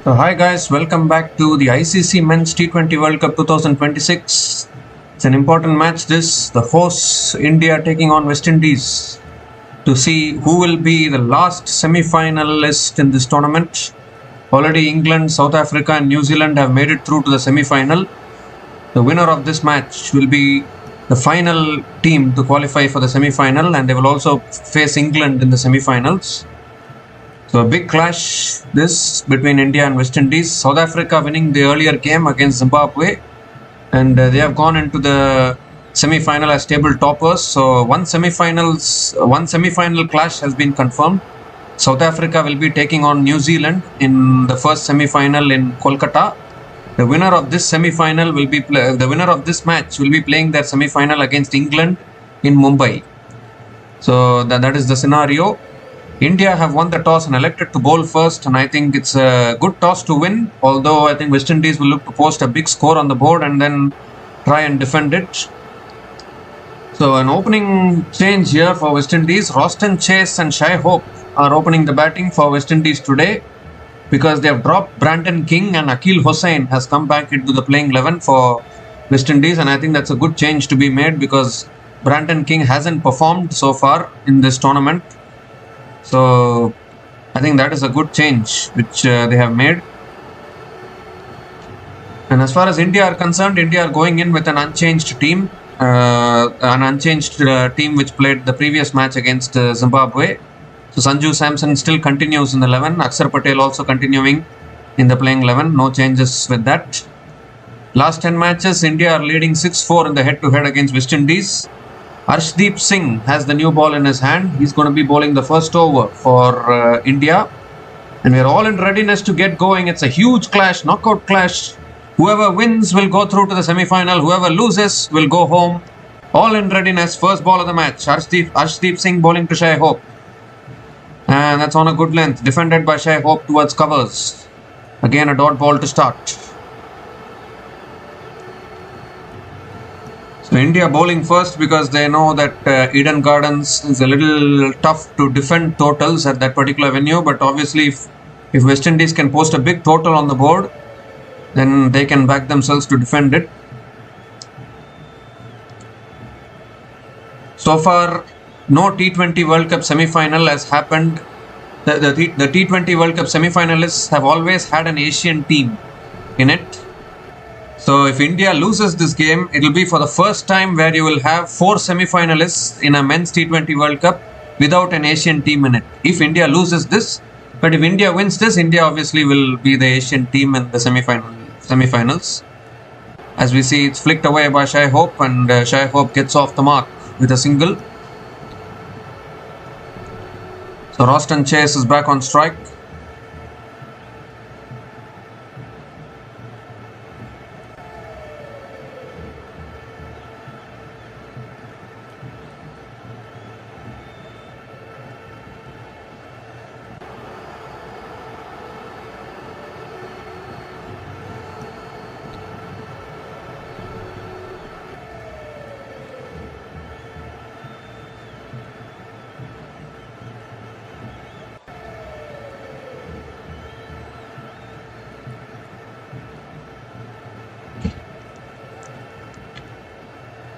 So hi guys, welcome back to the ICC Men's T20 World Cup 2026. It's an important match this, the hosts India taking on West Indies to see who will be the last semi-finalist in this tournament. Already England, South Africa and New Zealand have made it through to the semi-final. The winner of this match will be the final team to qualify for the semi-final, and they will also face England in the semi-finals. So a big clash this between India and West Indies. South Africa winning the earlier game against Zimbabwe, and they have gone into the semi-final as table toppers. So one semi-final clash has been confirmed. South Africa will be taking on New Zealand in the first semi-final in Kolkata. The winner of this semi-final will be the winner of this match will be playing their semi-final against England in Mumbai. So that is the scenario. India have won the toss and elected to bowl first, and I think it's a good toss to win, although I think West Indies will look to post a big score on the board and then try and defend it. So an opening change here for West Indies. Roston Chase and Shai Hope are opening the batting for West Indies today because they have dropped Brandon King, and Akeal Hosein has come back into the playing 11 for West Indies, and I think that's a good change to be made because Brandon King hasn't performed so far in this tournament. So I think that is a good change which they have made. And as far as India are concerned, India are going in with an unchanged team. Team which played the previous match against Zimbabwe. So Sanju Samson still continues in the 11. Akshar Patel also continuing in the playing 11. No changes with that. Last 10 matches, India are leading 6-4 in the head-to-head against West Indies. Arshdeep Singh has the new ball in his hand. He's going to be bowling the first over for India. And we're all in readiness to get going. It's a huge clash, knockout clash. Whoever wins will go through to the semi-final. Whoever loses will go home. All in readiness. First ball of the match. Arshdeep Singh bowling to Shai Hope. And that's on a good length. Defended by Shai Hope towards covers. Again a dot ball to start. So India bowling first because they know that Eden Gardens is a little tough to defend totals at that particular venue. But obviously if West Indies can post a big total on the board, then they can back themselves to defend it. So far, no T20 World Cup semi-final has happened. The T20 World Cup semi-finalists have always had an Asian team in it. So if India loses this game, it will be for the first time where you will have 4 semi-finalists in a men's T20 World Cup without an Asian team in it. If India loses this, but if India wins this, India obviously will be the Asian team in the semi-finals. As we see, it's flicked away by Shai Hope, and Shai Hope gets off the mark with a single. So Roston Chase is back on strike.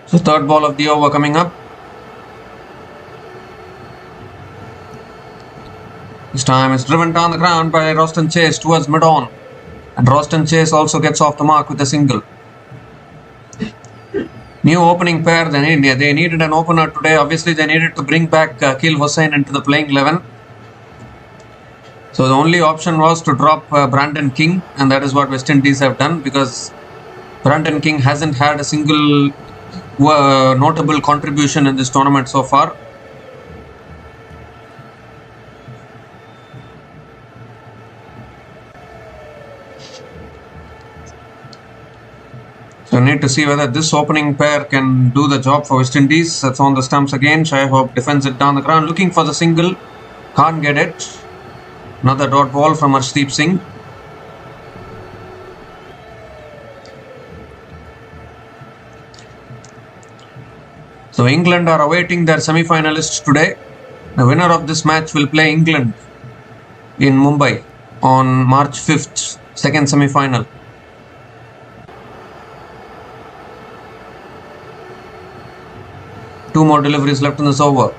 So third ball of the over coming up. This time it's driven down the ground by Roston Chase towards mid-on. And Roston Chase also gets off the mark with a single. New opening pair. They needed an opener today. Obviously they needed to bring back Akeal Hosein into the playing 11. So the only option was to drop Brandon King, and that is what West Indies have done because Brandon King hasn't had a single notable contribution in this tournament so far. So I need to see whether this opening pair can do the job for West Indies. That's on the stumps again. Shai Hope defends it down the ground, looking for the single. Can't get it. Another dot ball from Arshdeep Singh. So England are awaiting their semi-finalists today. The winner of this match will play England in Mumbai on March 5th. second semi-final. Two more deliveries left in this over.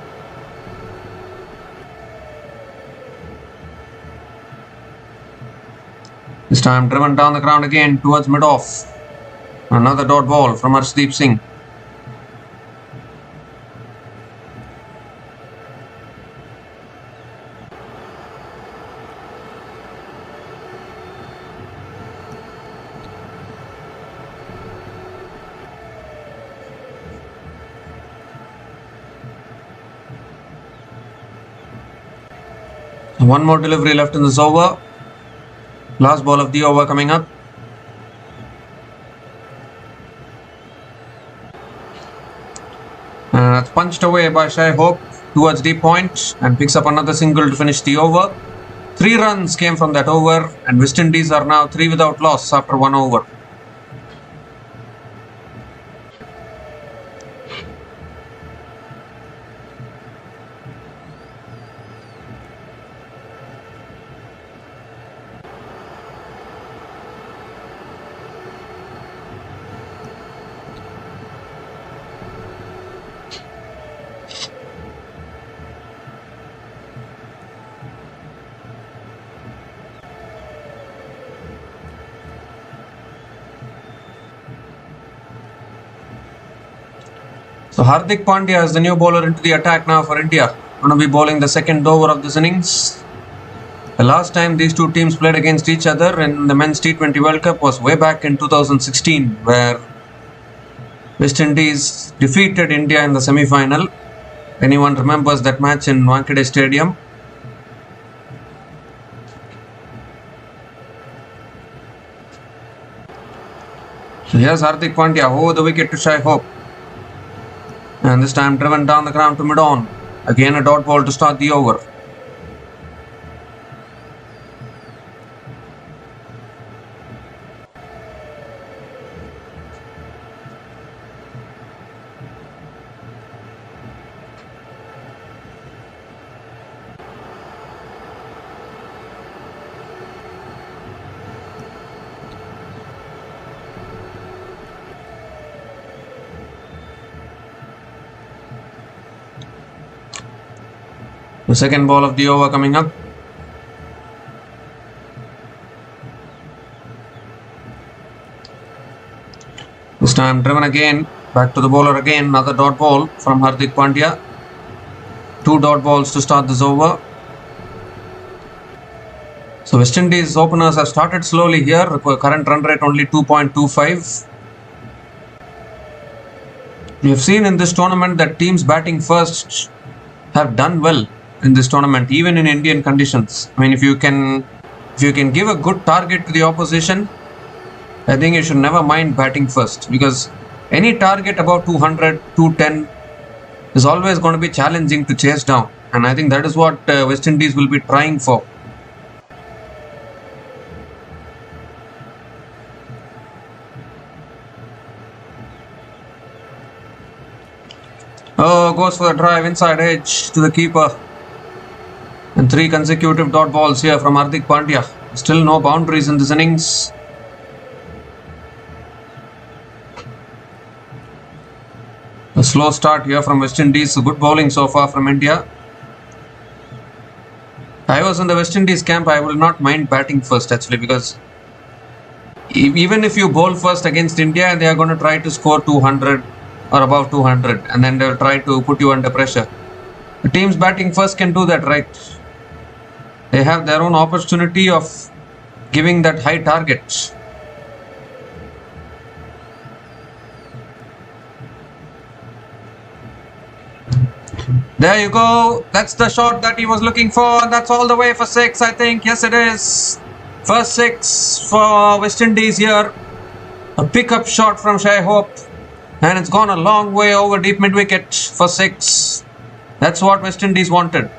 This time driven down the ground again towards mid-off. Another dot ball from Arshdeep Singh. One more delivery left in this over. Last ball of the over coming up. That's punched away by Shai Hope towards deep point and picks up another single to finish the over. 3 runs came from that over, and West Indies are now 3 without loss after 1 over. So Hardik Pandya is the new bowler into the attack now for India. Going to be bowling the second over of this innings. The last time these two teams played against each other in the Men's T20 World Cup was way back in 2016, where West Indies defeated India in the semi-final. Anyone remembers that match in Wankhede Stadium? So here's Hardik Pandya over the wicket to Shai Hope. And this time driven down the ground to mid-on. Again a dot ball to start the over. The second ball of the over coming up. This time driven again, back to the bowler again, another dot ball from Hardik Pandya. 2 dot balls to start this over. So West Indies openers have started slowly here, current run rate only 2.25. We have seen in this tournament that teams batting first have done well in this tournament, even in Indian conditions. I mean, if you can give a good target to the opposition, I think you should never mind batting first, because any target above 200, 210 is always going to be challenging to chase down, and I think that is what West Indies will be trying for. Oh, goes for the drive inside edge to the keeper. And 3 consecutive dot balls here from Hardik Pandya. Still no boundaries in this innings. A slow start here from West Indies. Good bowling so far from India. I was in the West Indies camp. I will not mind batting first actually, because even if you bowl first against India, they are going to try to score 200 or above 200, and then they will try to put you under pressure. The teams batting first can do that, right? They have their own opportunity of giving that high target. There you go. That's the shot that he was looking for. That's all the way for 6, I think. Yes, it is. First 6 for West Indies here. A pickup shot from Shai Hope. And it's gone a long way over deep mid-wicket for 6. That's what West Indies wanted.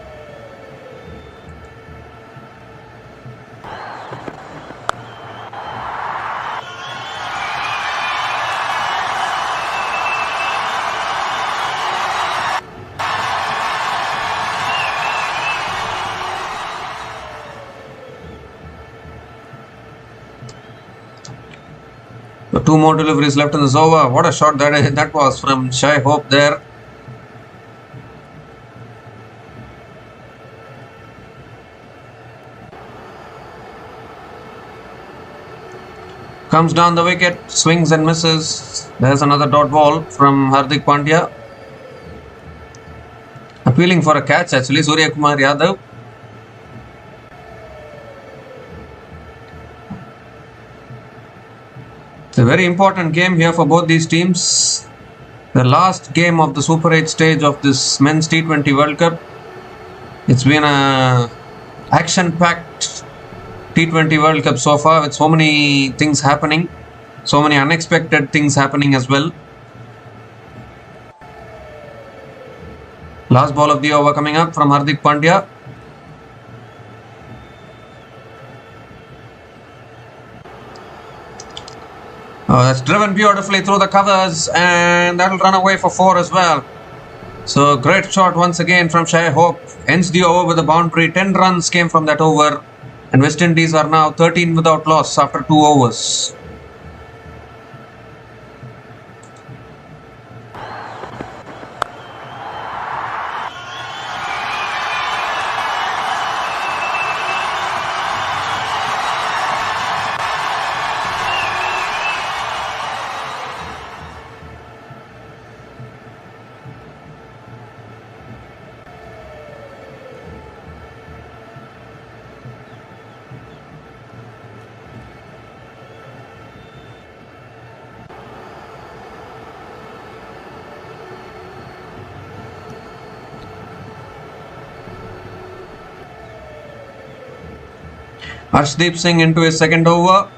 2 more deliveries left in this over. What a shot that was from Shai Hope there. Comes down the wicket, swings and misses. There's another dot ball from Hardik Pandya. Appealing for a catch actually, Surya Kumar Yadav. It's a very important game here for both these teams. The last game of the Super 8 stage of this Men's T20 World Cup. It's been a action-packed T20 World Cup so far with so many things happening. So many unexpected things happening as well. Last ball of the over coming up from Hardik Pandya. That's driven beautifully through the covers, and that'll run away for 4 as well. So great shot once again from Shai Hope. Ends the over with a boundary. 10 runs came from that over, and West Indies are now 13 without loss after 2 overs. Arshdeep Singh into his second over,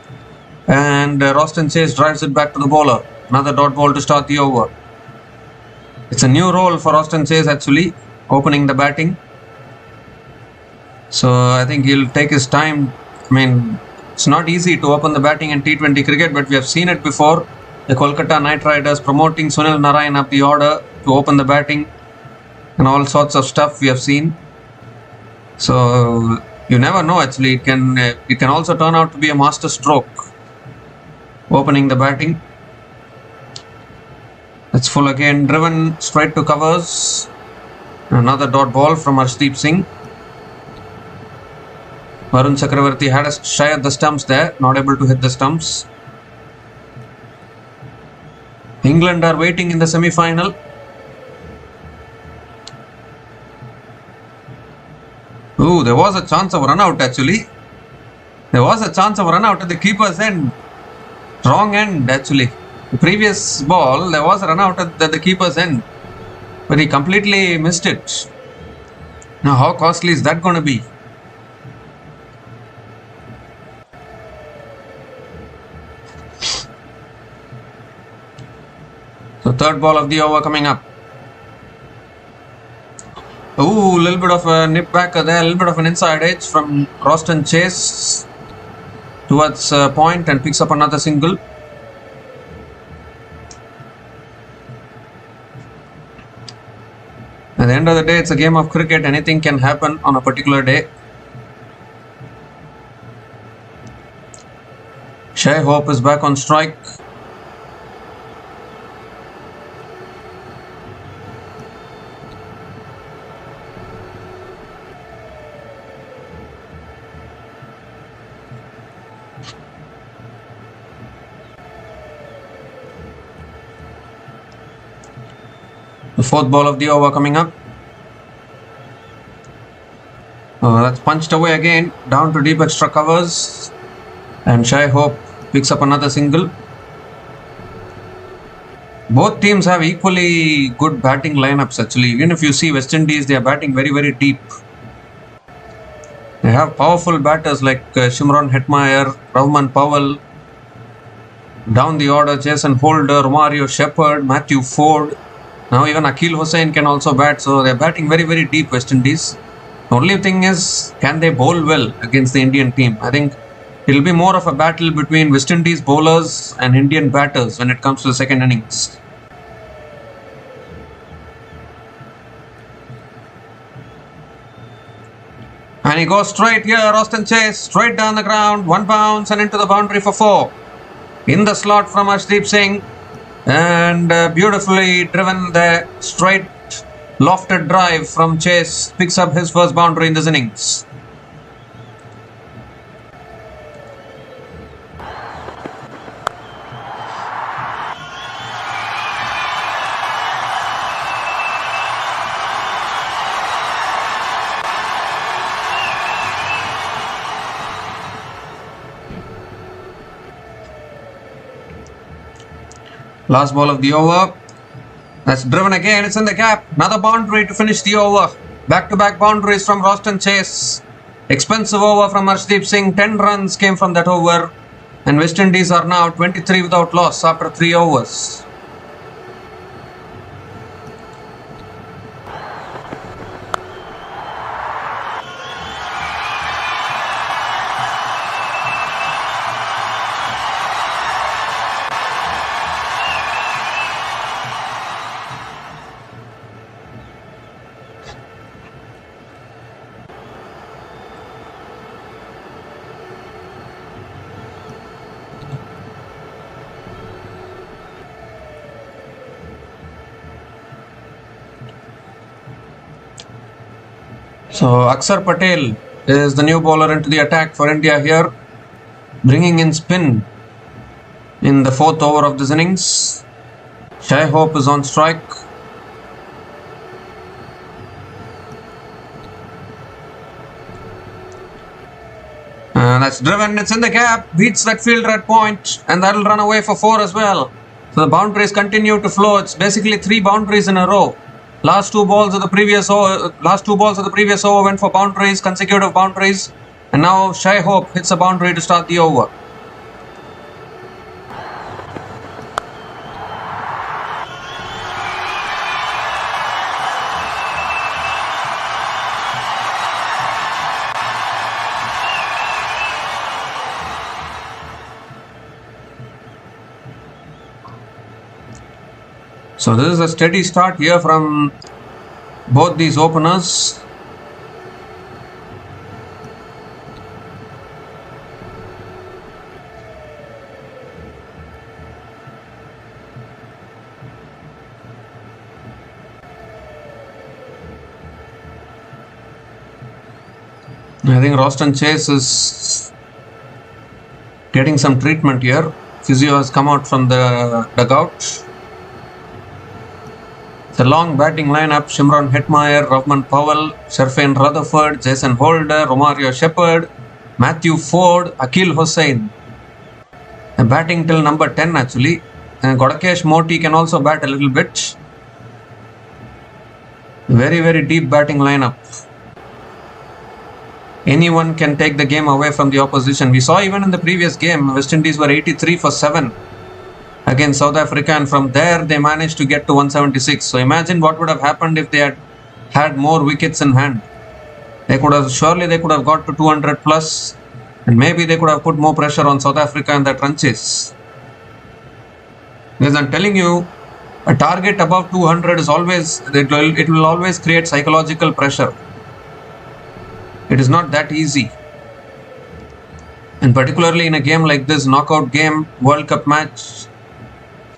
and Roston Chase drives it back to the bowler. Another dot ball to start the over. It's a new role for Roston Chase actually, opening the batting. So I think he'll take his time. I mean, it's not easy to open the batting in T20 cricket, but we have seen it before. The Kolkata Knight Riders promoting Sunil Narine up the order to open the batting, and all sorts of stuff we have seen. So you never know actually, it can also turn out to be a master stroke, opening the batting. It's full again, driven straight to covers. Another dot ball from Arshdeep Singh. Varun Chakravarti had a shy at the stumps there, not able to hit the stumps. England are waiting in the semi-final. Ooh, there was a chance of run out actually. There was a chance of run out at the keeper's end. Wrong end actually. The previous ball, there was a run out at the keeper's end, but he completely missed it. Now how costly is that going to be? So third ball of the over coming up. Ooh, a little bit of a nip back there, a little bit of an inside edge from Roston Chase towards point, and picks up another single. At the end of the day, it's a game of cricket. Anything can happen on a particular day. Shai Hope is back on strike. The fourth ball of the over coming up. That's punched away again, down to deep extra covers, and Shai Hope picks up another single. Both teams have equally good batting lineups actually. Even if you see West Indies, they are batting very, very deep. They have powerful batters like Shimron Hetmyer, Rahman Powell. Down the order, Jason Holder, Mario Shepherd, Matthew Ford. Now even Akil Hussain can also bat, so they are batting very, very deep, West Indies. The only thing is, can they bowl well against the Indian team? I think it will be more of a battle between West Indies bowlers and Indian batters when it comes to the second innings. And he goes straight here, Roston Chase, straight down the ground, one bounce and into the boundary for 4. In the slot from Arshdeep Singh, and beautifully driven the straight lofted drive from Chase, picks up his first boundary in this innings. Last ball of the over. That's driven again. It's in the gap. Another boundary to finish the over. Back-to-back boundaries from Roston Chase. Expensive over from Arshdeep Singh. 10 runs came from that over. And West Indies are now 23 without loss after 3 overs. So Akshar Patel is the new bowler into the attack for India here, bringing in spin in the 4th over of this innings. Shai Hope is on strike. And that's driven, it's in the gap, beats that fielder at point, and that'll run away for 4 as well. So the boundaries continue to flow. It's basically 3 boundaries in a row. Last two balls of the previous over went for boundaries, consecutive boundaries, and now Shai Hope hits a boundary to start the over. So this is a steady start here from both these openers. I think Roston Chase is getting some treatment here. Physio has come out from the dugout. The long batting lineup: Shimron Hetmyer, Rahman Powell, Sherfane Rutherford, Jason Holder, Romario Shepherd, Matthew Ford, Akil Hussain. And batting till number 10 actually. And Godakesh Moti can also bat a little bit. Very, very deep batting lineup. Anyone can take the game away from the opposition. We saw even in the previous game, West Indies were 83 for 7 against South Africa, and from there they managed to get to 176. So imagine what would have happened if they had had more wickets in hand. They could have got to 200 plus, and maybe they could have put more pressure on South Africa and their run chase. Because I'm telling you, a target above 200 is always, it will always create psychological pressure. It is not that easy. And particularly in a game like this, knockout game, World Cup match,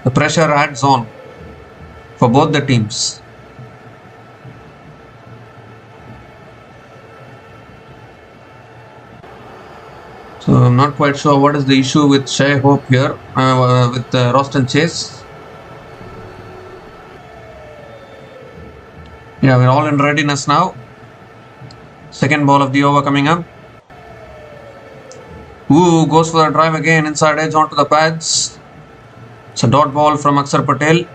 the pressure adds on for both the teams. So I'm not quite sure what is the issue with Shai Hope here, with Roston Chase. Yeah, we're all in readiness now. Second ball of the over coming up. Ooh, goes for a drive again, inside edge onto the pads. It's a dot ball from Akshar Patel.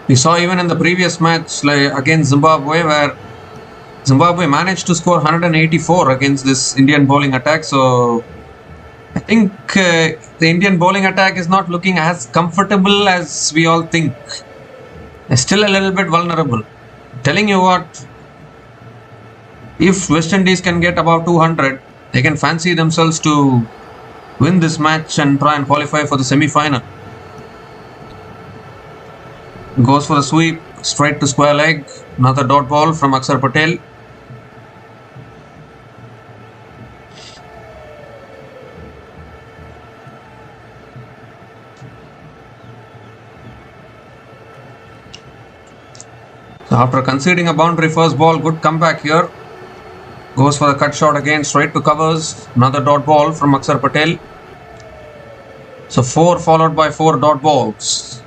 We saw even in the previous match against Zimbabwe, where Zimbabwe managed to score 184 against this Indian bowling attack. So I think the Indian bowling attack is not looking as comfortable as we all think. They're still a little bit vulnerable. Telling you what, if West Indies can get above 200, they can fancy themselves to win this match and try and qualify for the semi-final. Goes for a sweep, straight to square leg. Another dot ball from Akshar Patel. So after conceding a boundary first ball, good comeback here. Goes for the cut shot again, straight to covers. Another dot ball from Akshar Patel. So 4 followed by 4 dot balls.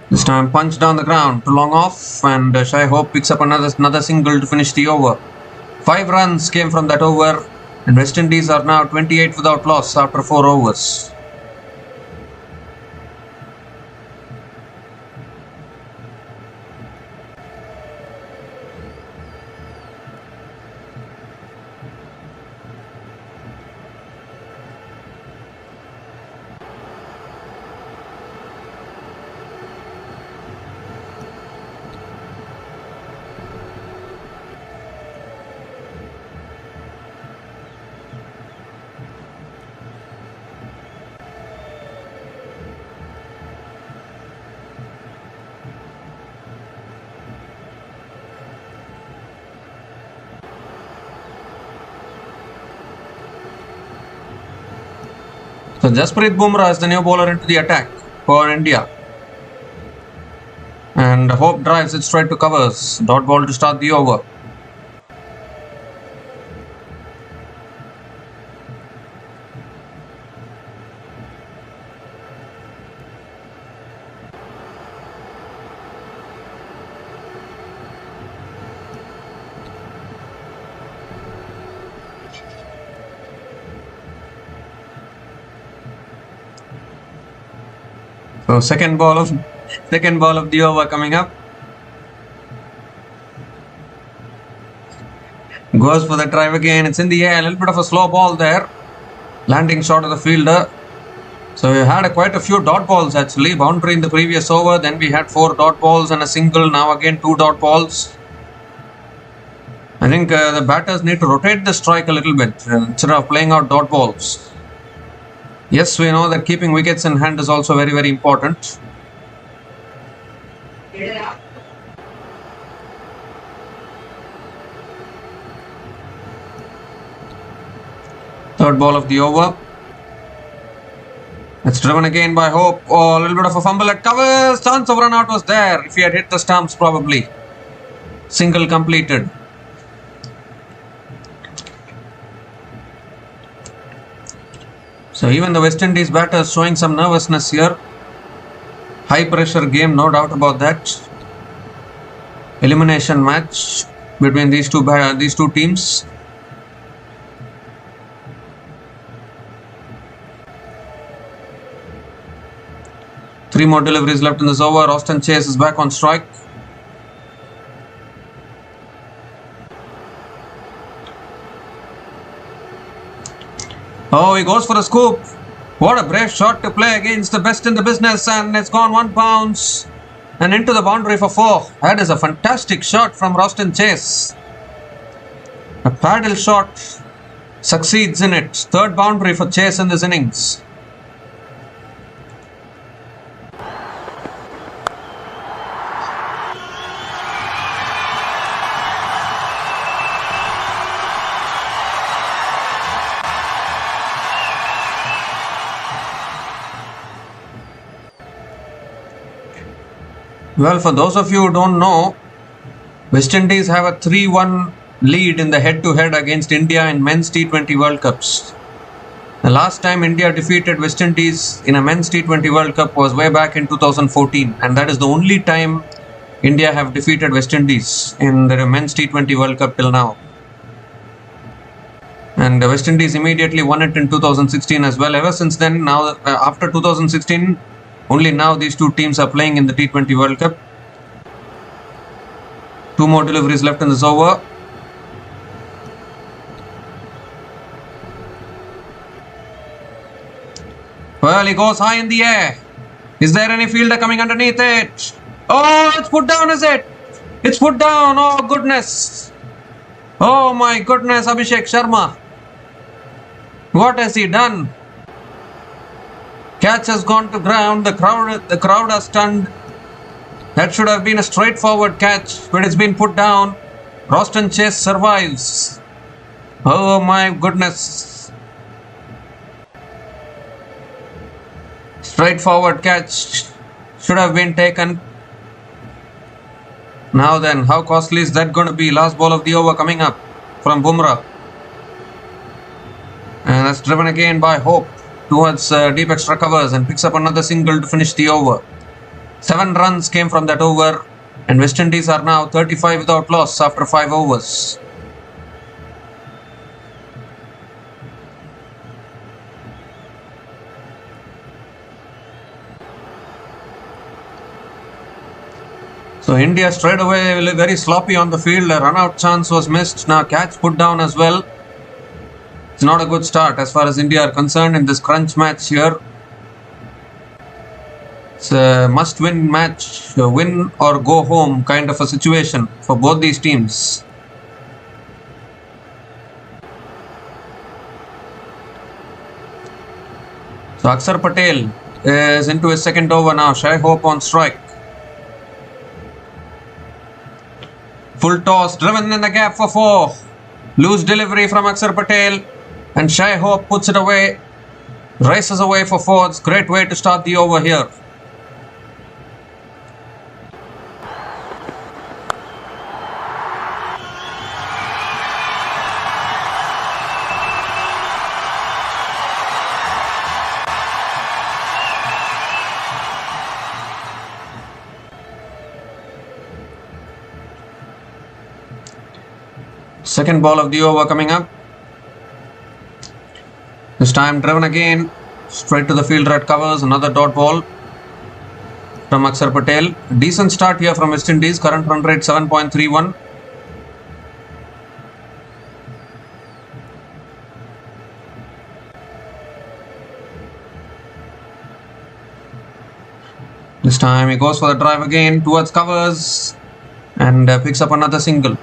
This time punch down the ground to long off, and Shai Hope picks up another single to finish the over. 5 runs came from that over, and West Indies are now 28 without loss after 4 overs. So Jasprit Bumrah is the new bowler into the attack for India. And Hope drives it straight to covers. Dot ball to start the over. So second ball of the over coming up. Goes for the drive again. It's in the air. A little bit of a slow ball there. Landing shot of the fielder. So we had quite a few dot balls actually. Boundary in the previous over. Then we had 4 dot balls and a single. Now again 2 dot balls. I think the batters need to rotate the strike a little bit instead of playing out dot balls. Yes, we know that keeping wickets in hand is also very, very important. Third ball of the over. It's driven again by Hope. Oh, a little bit of a fumble at covers. Chance of run out was there. If he had hit the stumps, probably. Single completed. So even the West Indies batters showing some nervousness here. High pressure game, no doubt about that. Elimination match between these two teams. Three more deliveries left in this over. Austin Chase is back on strike. Oh, he goes for a scoop. What a brave shot to play against the best in the business, and it's gone 1 bounce and into the boundary for 4. That is a fantastic shot from Austin Chase. A paddle shot succeeds in it. 3rd boundary for Chase in this innings. Well, for those of you who don't know, West Indies have a 3-1 lead in the head-to-head against India in men's T20 World Cups. The last time India defeated West Indies in a men's T20 World Cup was way back in 2014, and that is the only time India have defeated West Indies in the men's T20 World Cup till now. And West Indies immediately won it in 2016 as well. Ever since then, now after 2016, only now these two teams are playing in the T20 World Cup. 2 more deliveries left in this over. Well, he goes high in the air. Is there any fielder coming underneath it? Oh, it's put down, is it? It's put down. Oh, goodness. Oh, my goodness, Abhishek Sharma. What has he done? Catch has gone to ground. The crowd are stunned. That should have been a straightforward catch, but it's been put down. Austin Chase survives. Oh my goodness. Straightforward catch should have been taken. Now then, how costly is that going to be? Last ball of the over coming up from Bumrah. And that's driven again by Hope towards deep extra covers and picks up another single to finish the over. 7 runs came from that over, and West Indies are now 35 without loss after 5 overs. So India straight away very sloppy on the field. A run-out chance was missed. Now catch put down as well. It's not a good start as far as India are concerned in this crunch match here. It's a must-win match, a win or go home kind of a situation for both these teams. So Akshar Patel is into his second over now. Shai Hope on strike. Full toss, driven in the gap for 4. Loose delivery from Akshar Patel, and Shai Hope puts it away. Races away for 4. It's a great way to start the over here. Second ball of the over coming up. This time driven again, straight to the fielder at covers. Another dot ball from Akshar Patel. Decent start here from West Indies. Current run rate 7.31. This time he goes for the drive again towards covers and picks up another single.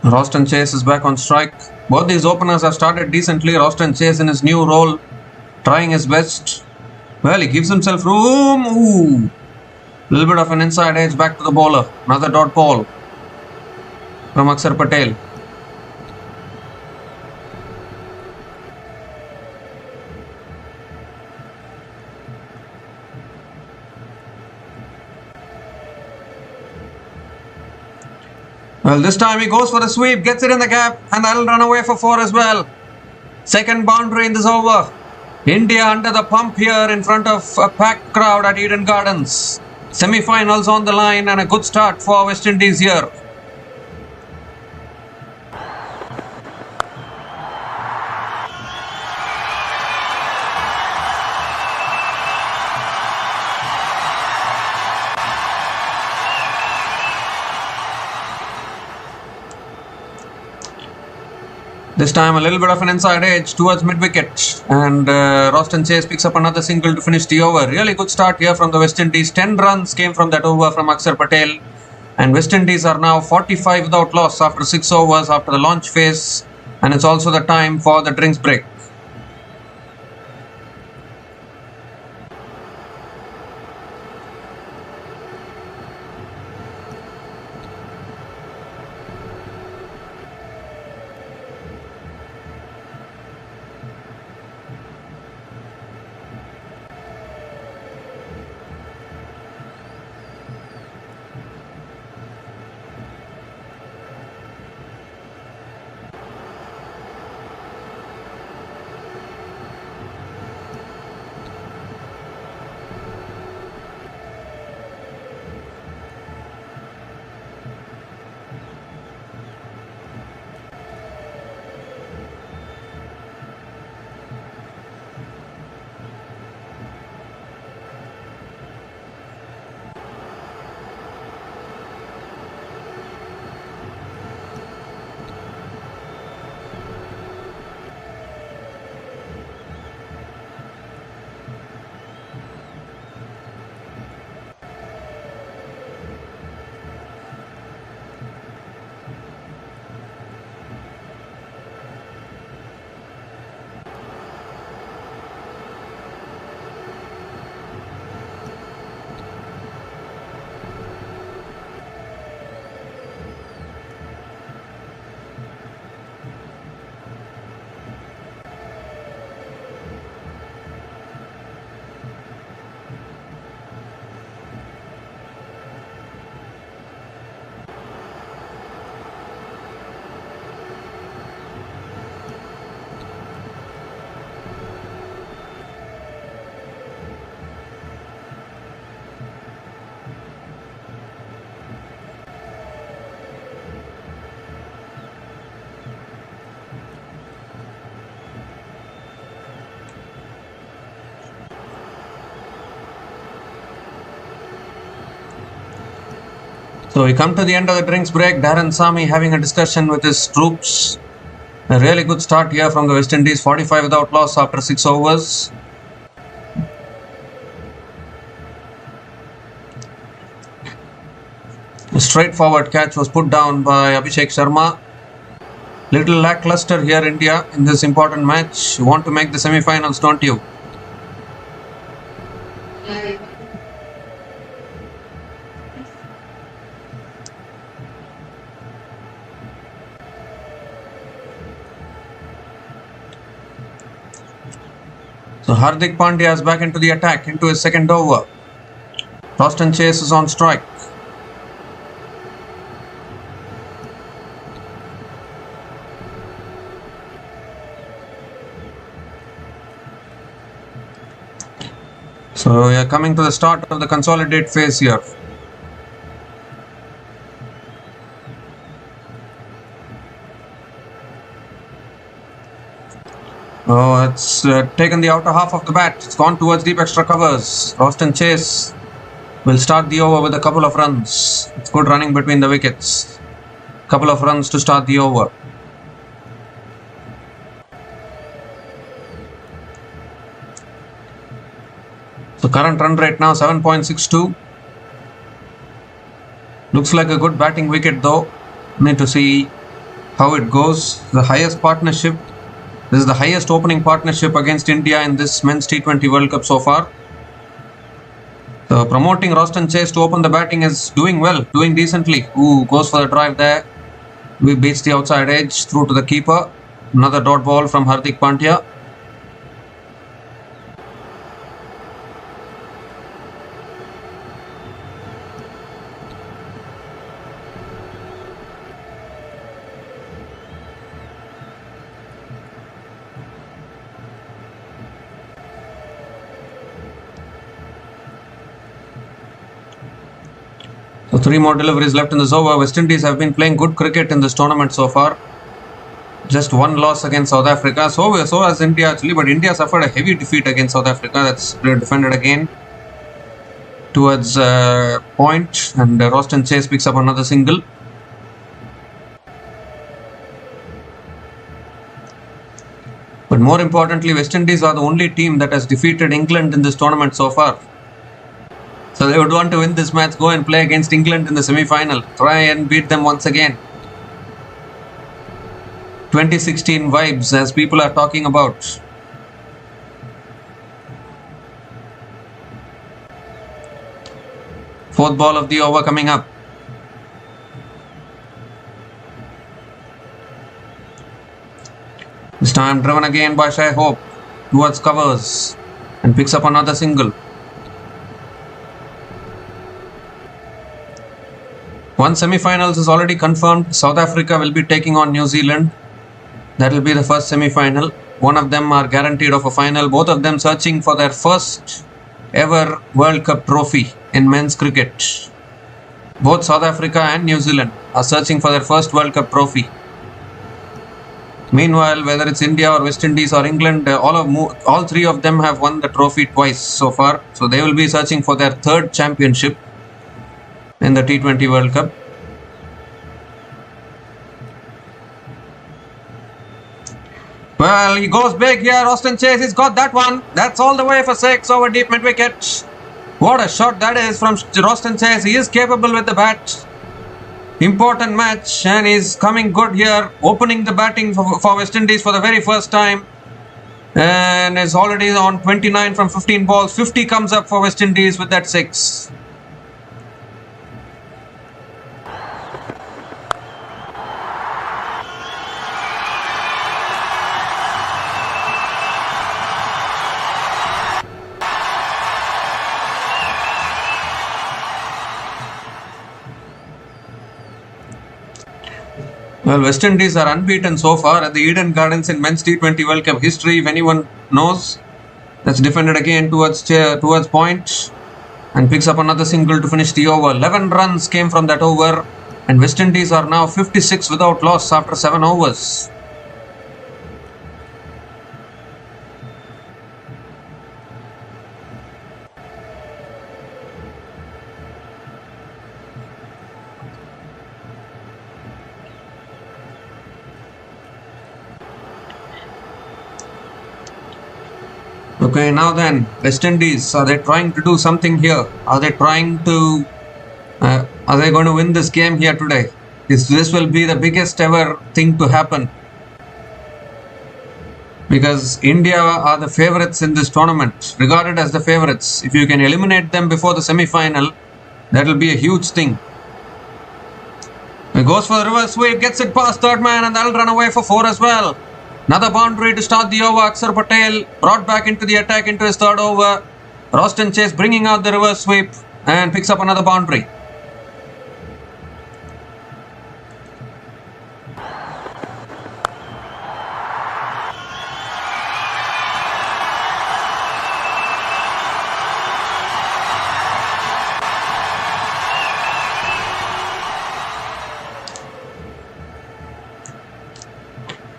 Roston Chase is back on strike. Both these openers have started decently. Roston Chase in his new role, trying his best. Well, he gives himself room. Ooh. Little bit of an inside edge back to the bowler. Another dot ball from Akshar Patel. Well, this time he goes for a sweep, gets it in the gap, and that'll run away for 4 as well. Second boundary in this over. India under the pump here in front of a packed crowd at Eden Gardens. Semi-finals on the line and a good start for West Indies here. This time a little bit of an inside edge towards mid-wicket, and Roston Chase picks up another single to finish the over. Really good start here from the West Indies. 10 runs came from that over from Akshar Patel, and West Indies are now 45 without loss after 6 overs after the launch phase, and it's also the time for the drinks break. So we come to the end of the drinks break. Darren Sami having a discussion with his troops. A really good start here from the West Indies. 45 without loss after 6 overs. A straightforward catch was put down by Abhishek Sharma. Little lackluster here, India, in this important match. You want to make the semi-finals, don't you? So Hardik Pandya is back into the attack, into his second over. Roston Chase is on strike. So we are coming to the start of the consolidate phase here. Oh, it's taken the outer half of the bat. It's gone towards deep extra covers. Roston Chase will start the over with a couple of runs. It's good running between the wickets. Couple of runs to start the over. So current run rate now 7.62. Looks like a good batting wicket though. Need to see how it goes. The highest partnership. This is the highest opening partnership against India in this men's T20 World Cup so far. So promoting Roston Chase to open the batting is doing well, doing decently. Ooh, goes for the drive there. We beats the outside edge through to the keeper. Another dot ball from Hardik Pandya. So 3 more deliveries left in this over. West Indies have been playing good cricket in this tournament so far. Just 1 loss against South Africa. So has India actually, but India suffered a heavy defeat against South Africa. That's defended again towards point, and Roston Chase picks up another single. But more importantly, West Indies are the only team that has defeated England in this tournament so far. So they would want to win this match, go and play against England in the semi-final. Try and beat them once again. 2016 vibes, as people are talking about. Fourth ball of the over coming up. This time driven again by Shai Hope towards covers and picks up another single. One semi-finals is already confirmed. South Africa will be taking on New Zealand. That will be the first semi-final. One of them are guaranteed of a final. Both of them searching for their first ever World Cup trophy in men's cricket. Both South Africa and New Zealand are searching for their first World Cup trophy. Meanwhile, whether it's India or West Indies or England, all 3 of them have won the trophy twice so far. So they will be searching for their third championship in the T20 World Cup. Well, he goes big here. Roston Chase, he's got that one. That's all the way for 6 over deep mid-wicket. What a shot that is from Roston Chase. He is capable with the bat. Important match, and he's coming good here, opening the batting for West Indies for the very first time. And is already on 29 from 15 balls. 50 comes up for West Indies with that 6. Well, West Indies are unbeaten so far at the Eden Gardens in men's T20 World Cup history, if anyone knows. That's defended again towards point and picks up another single to finish the over. 11 runs came from that over, and West Indies are now 56 without loss after 7 overs. Okay, now then, West Indies, are they trying to do something here? Are they trying to... are they going to win this game here today? This will be the biggest ever thing to happen. Because India are the favourites in this tournament, regarded as the favourites. If you can eliminate them before the semi-final, that will be a huge thing. He goes for the reverse sweep, gets it past third man, and that'll run away for 4 as well. Another boundary to start the over. Akshar Patel brought back into the attack into his third over. Roston Chase bringing out the reverse sweep and picks up another boundary.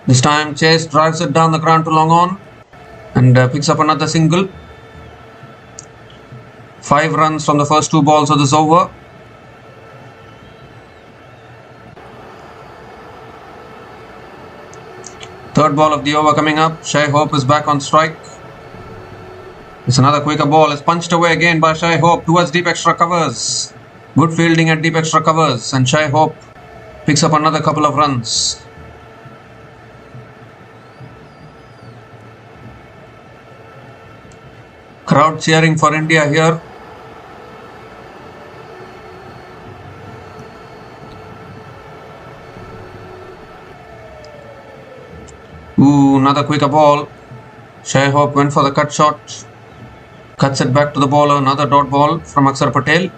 This time Chase drives it down the ground to long on and picks up another single. 5 runs from the first 2 balls of this over. Third ball of the over coming up. Shai Hope is back on strike. It's another quicker ball. It's punched away again by Shai Hope towards deep extra covers. Good fielding at deep extra covers, and Shai Hope picks up another couple of runs. Crowd cheering for India here. Ooh, another quicker ball. Shai Hope went for the cut shot. Cuts it back to the bowler. Another dot ball from Akshar Patel.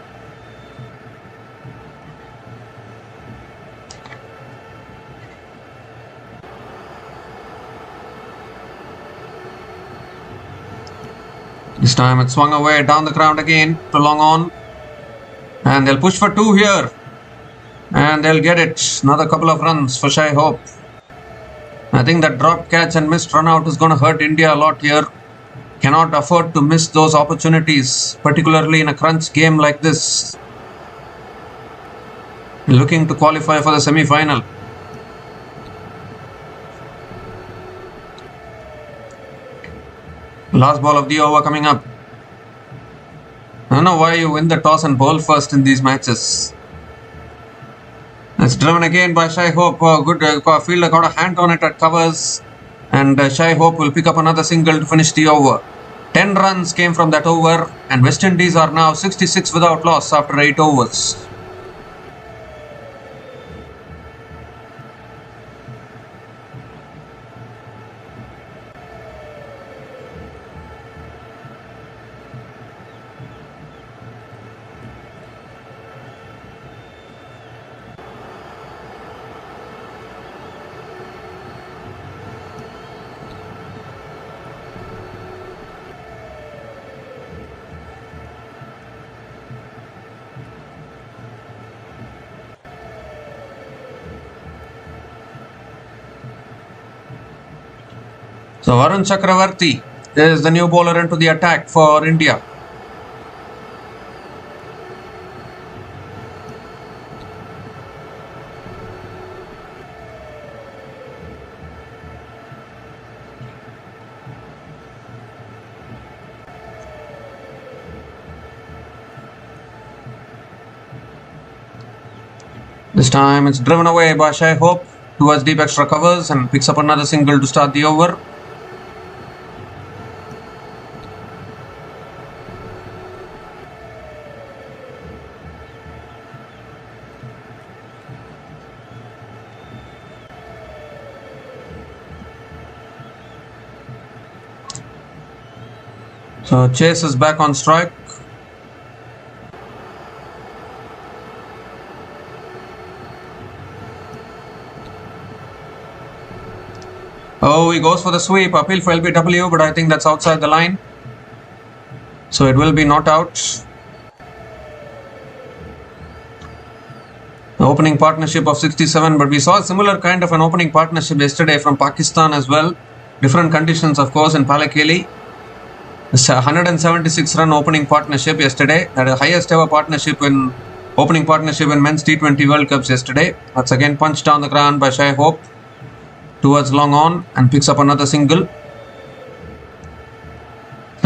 This time it swung away down the ground again to long on. And they'll push for 2 here. And they'll get it. Another couple of runs for Shai Hope. I think that drop catch and missed run out is going to hurt India a lot here. Cannot afford to miss those opportunities, particularly in a crunch game like this. Looking to qualify for the semi-final. Last ball of the over coming up. I don't know why you win the toss and bowl first in these matches. It's driven again by Shai Hope. Good fielder got a hand on it at covers. And Shai Hope will pick up another single to finish the over. 10 runs came from that over. And West Indies are now 66 without loss after 8 overs. So Varun Chakravarti is the new bowler into the attack for India. This time it's driven away by Shai Hope towards deep extra covers and picks up another single to start the over. So Chase is back on strike. Oh, he goes for the sweep. Appeal for LBW, but I think that's outside the line. So it will be not out. The opening partnership of 67, but we saw a similar kind of an opening partnership yesterday from Pakistan as well. Different conditions, of course, in Palakeli. It's a 176 run opening partnership yesterday. Had the highest ever opening partnership in men's T20 World Cups yesterday. That's again punched down the ground by Shai Hope towards long on and picks up another single.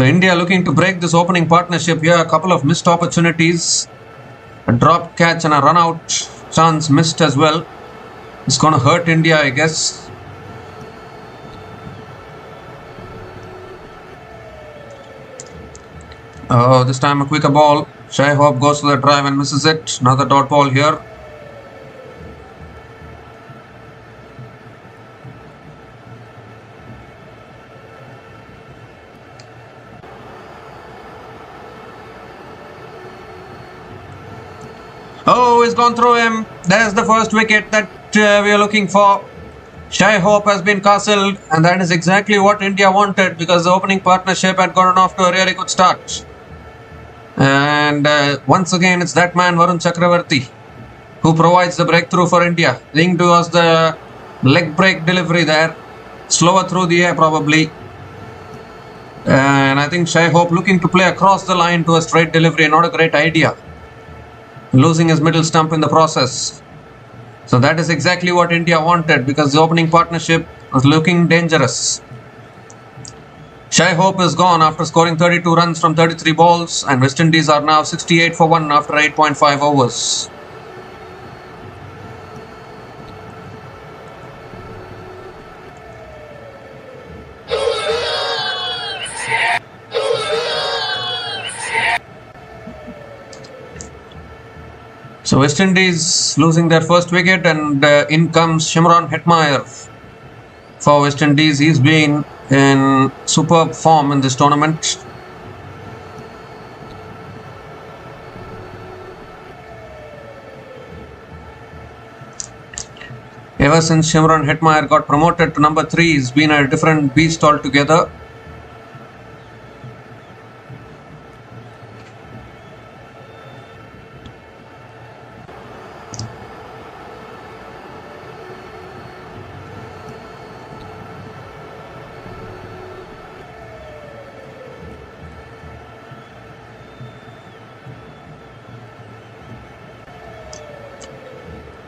So India looking to break this opening partnership here. A couple of missed opportunities. A drop catch and a run out chance missed as well. It's going to hurt India, I guess. Oh, this time a quicker ball. Shai Hope goes to the drive and misses it. Another dot ball here. Oh, he's gone through him. There's the first wicket that we are looking for. Shai Hope has been castled, and that is exactly what India wanted, because the opening partnership had gotten off to a really good start. And once again, it's that man Varun Chakravarti who provides the breakthrough for India. Linked was the leg break delivery there, slower through the air probably. And I think Shai Hope looking to play across the line to a straight delivery, not a great idea. Losing his middle stump in the process. So that is exactly what India wanted, because the opening partnership was looking dangerous. Shai Hope is gone after scoring 32 runs from 33 balls, and West Indies are now 68 for 1 after 8.5 overs. So West Indies losing their first wicket, and in comes Hetmyer for West Indies. He's been in superb form in this tournament. Ever since Hetmyer got promoted to number 3, he's been a different beast altogether.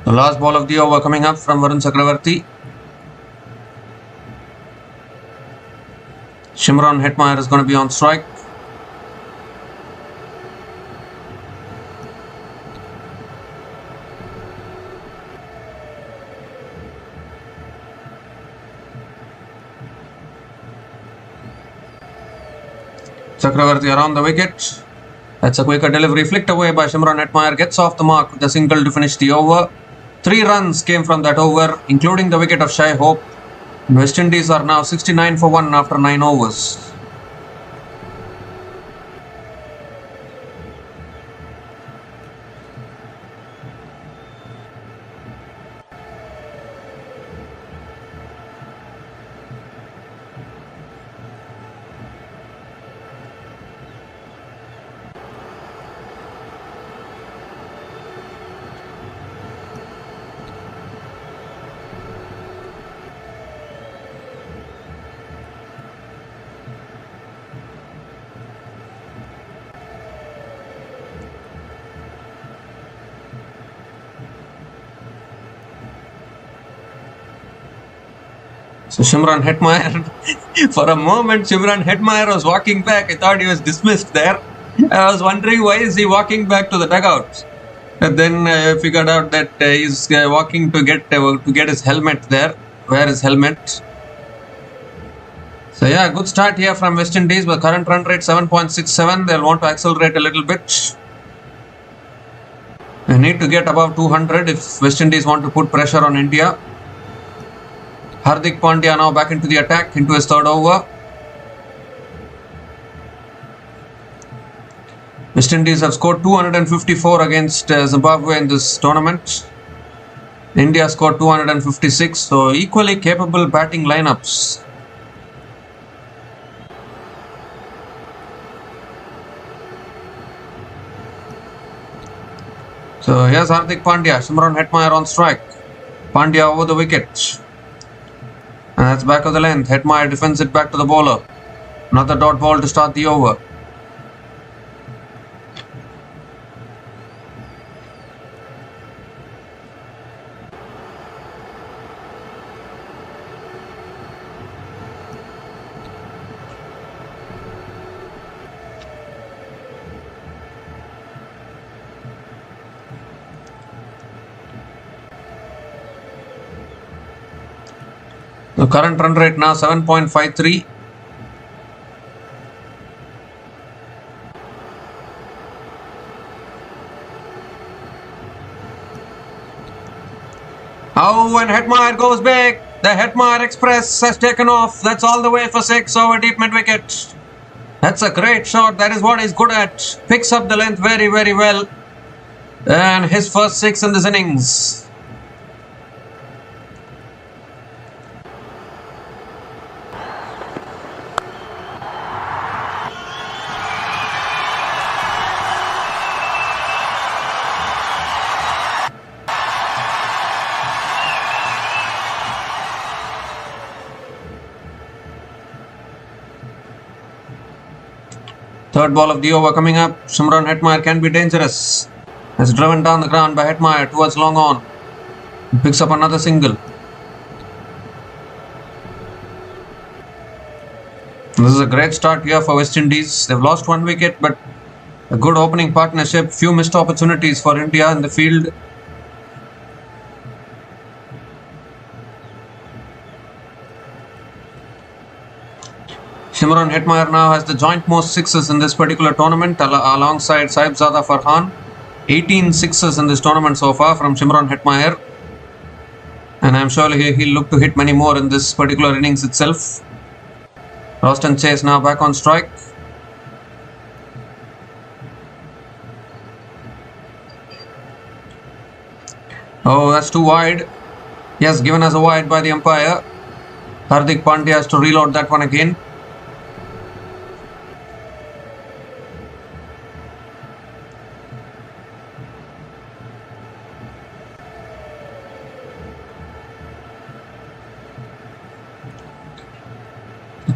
The last ball of the over coming up from Varun Chakravarti. Hetmyer is going to be on strike. Chakravarti around the wicket. That's a quicker delivery, flicked away by Hetmyer, gets off the mark with a single to finish the over. 3 runs came from that over, including the wicket of Shai Hope. West Indies are now 69 for 1 after 9 overs. So Hetmyer, for a moment Hetmyer was walking back. I thought he was dismissed there. I was wondering why is he walking back to the dugout. And then I figured out that he's walking to get his helmet there. Wear his helmet. So yeah, good start here from West Indies. But current run rate 7.67. They'll want to accelerate a little bit. They need to get above 200 if West Indies want to put pressure on India. Hardik Pandya now back into the attack, into his third over. West Indies have scored 254 against Zimbabwe in this tournament. India scored 256, so equally capable batting lineups. So here's Hardik Pandya, Hetmyer on strike. Pandya over the wicket. And that's back of the length. Hetmyer defends it back to the bowler. Another dot ball to start the over. The current run rate now 7.53. Oh, and Hetmyer goes big. The Hetmyer Express has taken off. That's all the way for 6 over deep mid wicket. That's a great shot. That is what he's good at. Picks up the length very, very well. And his first 6 in this innings. Third ball of the over coming up. Shimron Hetmyer can be dangerous. Has driven down the ground by Hetmyer towards long on. Picks up another single. This is a great start here for West Indies. They've lost 1 wicket, but a good opening partnership. Few missed opportunities for India in the field. Shimron Hetmyer now has the joint most sixes in this particular tournament alongside Saibzada Farhan. 18 sixes in this tournament so far from Shimron Hetmyer. And I'm sure he'll look to hit many more in this particular innings itself. Roston Chase now back on strike. Oh, that's too wide. Yes, given as a wide by the umpire. Hardik Pandya has to reload that one again.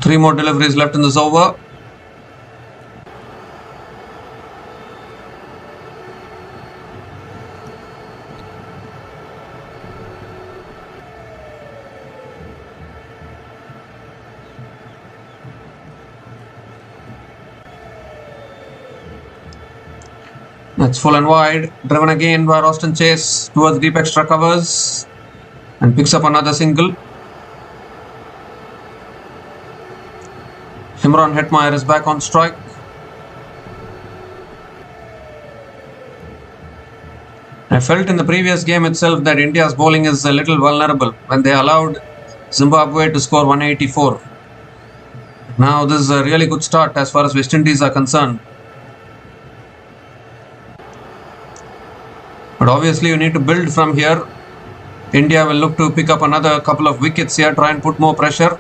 Three more deliveries left in this over. That's full and wide. Driven again by Roston Chase towards deep extra covers and picks up another single. Shimron Hetmyer is back on strike. I felt in the previous game itself that India's bowling is a little vulnerable when they allowed Zimbabwe to score 184. Now this is a really good start as far as West Indies are concerned. But obviously you need to build from here. India will look to pick up another couple of wickets here, try and put more pressure.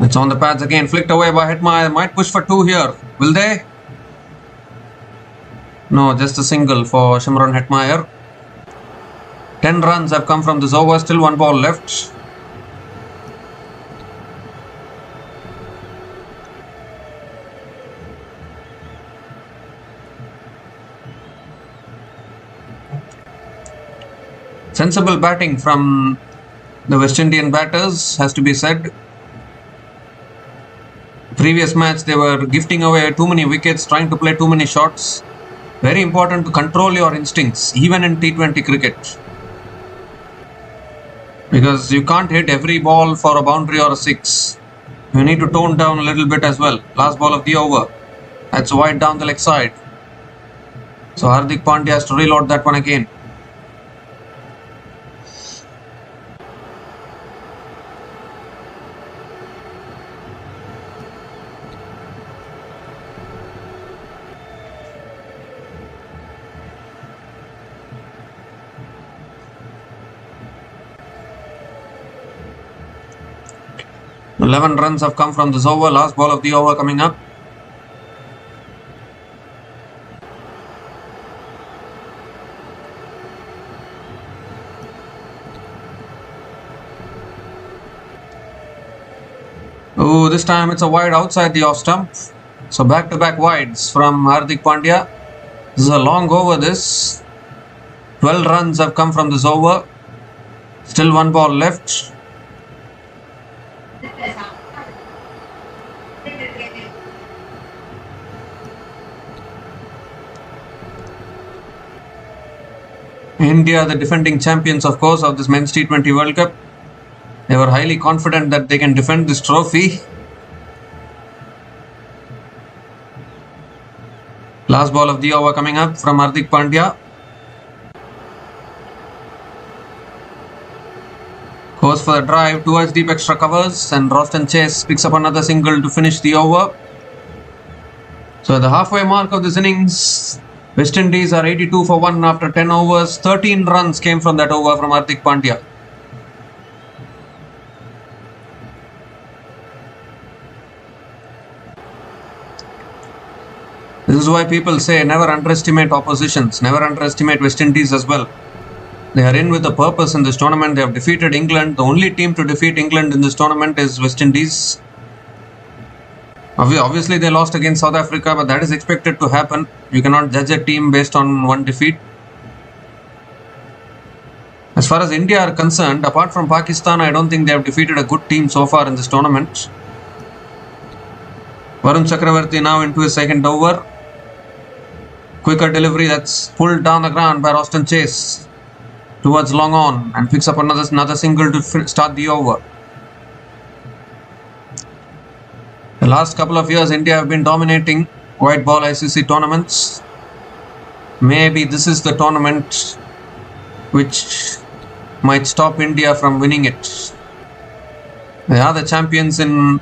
It's on the pads again, flicked away by Hetmyer. Might push for 2 here. Will they? No, just a single for Shimron Hetmyer. 10 runs have come from this over, still 1 ball left. Sensible batting from the West Indian batters, has to be said. Previous match they were gifting away too many wickets, trying to play too many shots. Very important to control your instincts, even in T20 cricket. Because you can't hit every ball for a boundary or a 6. You need to tone down a little bit as well. Last ball of the over. That's wide down the leg side. So Hardik Pandya has to reload that one again. Eleven runs have come from this over. Last ball of the over coming up. Oh, this time it's a wide outside the off stump. So back-to-back wides from Hardik Pandya. This is a long over this. 12 runs have come from this over. Still 1 ball left. India, the defending champions, of course, of this men's T20 World Cup. They were highly confident that they can defend this trophy. Last ball of the over coming up from Hardik Pandya. Goes for the drive towards deep extra covers, and Roston Chase picks up another single to finish the over. So at the halfway mark of this innings, West Indies are 82 for 1 after 10 overs. 13 runs came from that over from Hardik Pandya. This is why people say never underestimate oppositions, never underestimate West Indies as well. They are in with a purpose in this tournament. They have defeated England. The only team to defeat England in this tournament is West Indies. Obviously, they lost against South Africa, but that is expected to happen. You cannot judge a team based on one defeat. As far as India are concerned, apart from Pakistan, I don't think they have defeated a good team so far in this tournament. Varun Chakravarti now into his second over. Quicker delivery that's pulled down the ground by Roston Chase towards long on, and picks up another single to start the over. The last couple of years, India have been dominating white ball ICC tournaments. Maybe this is the tournament which might stop India from winning it. They are the champions in.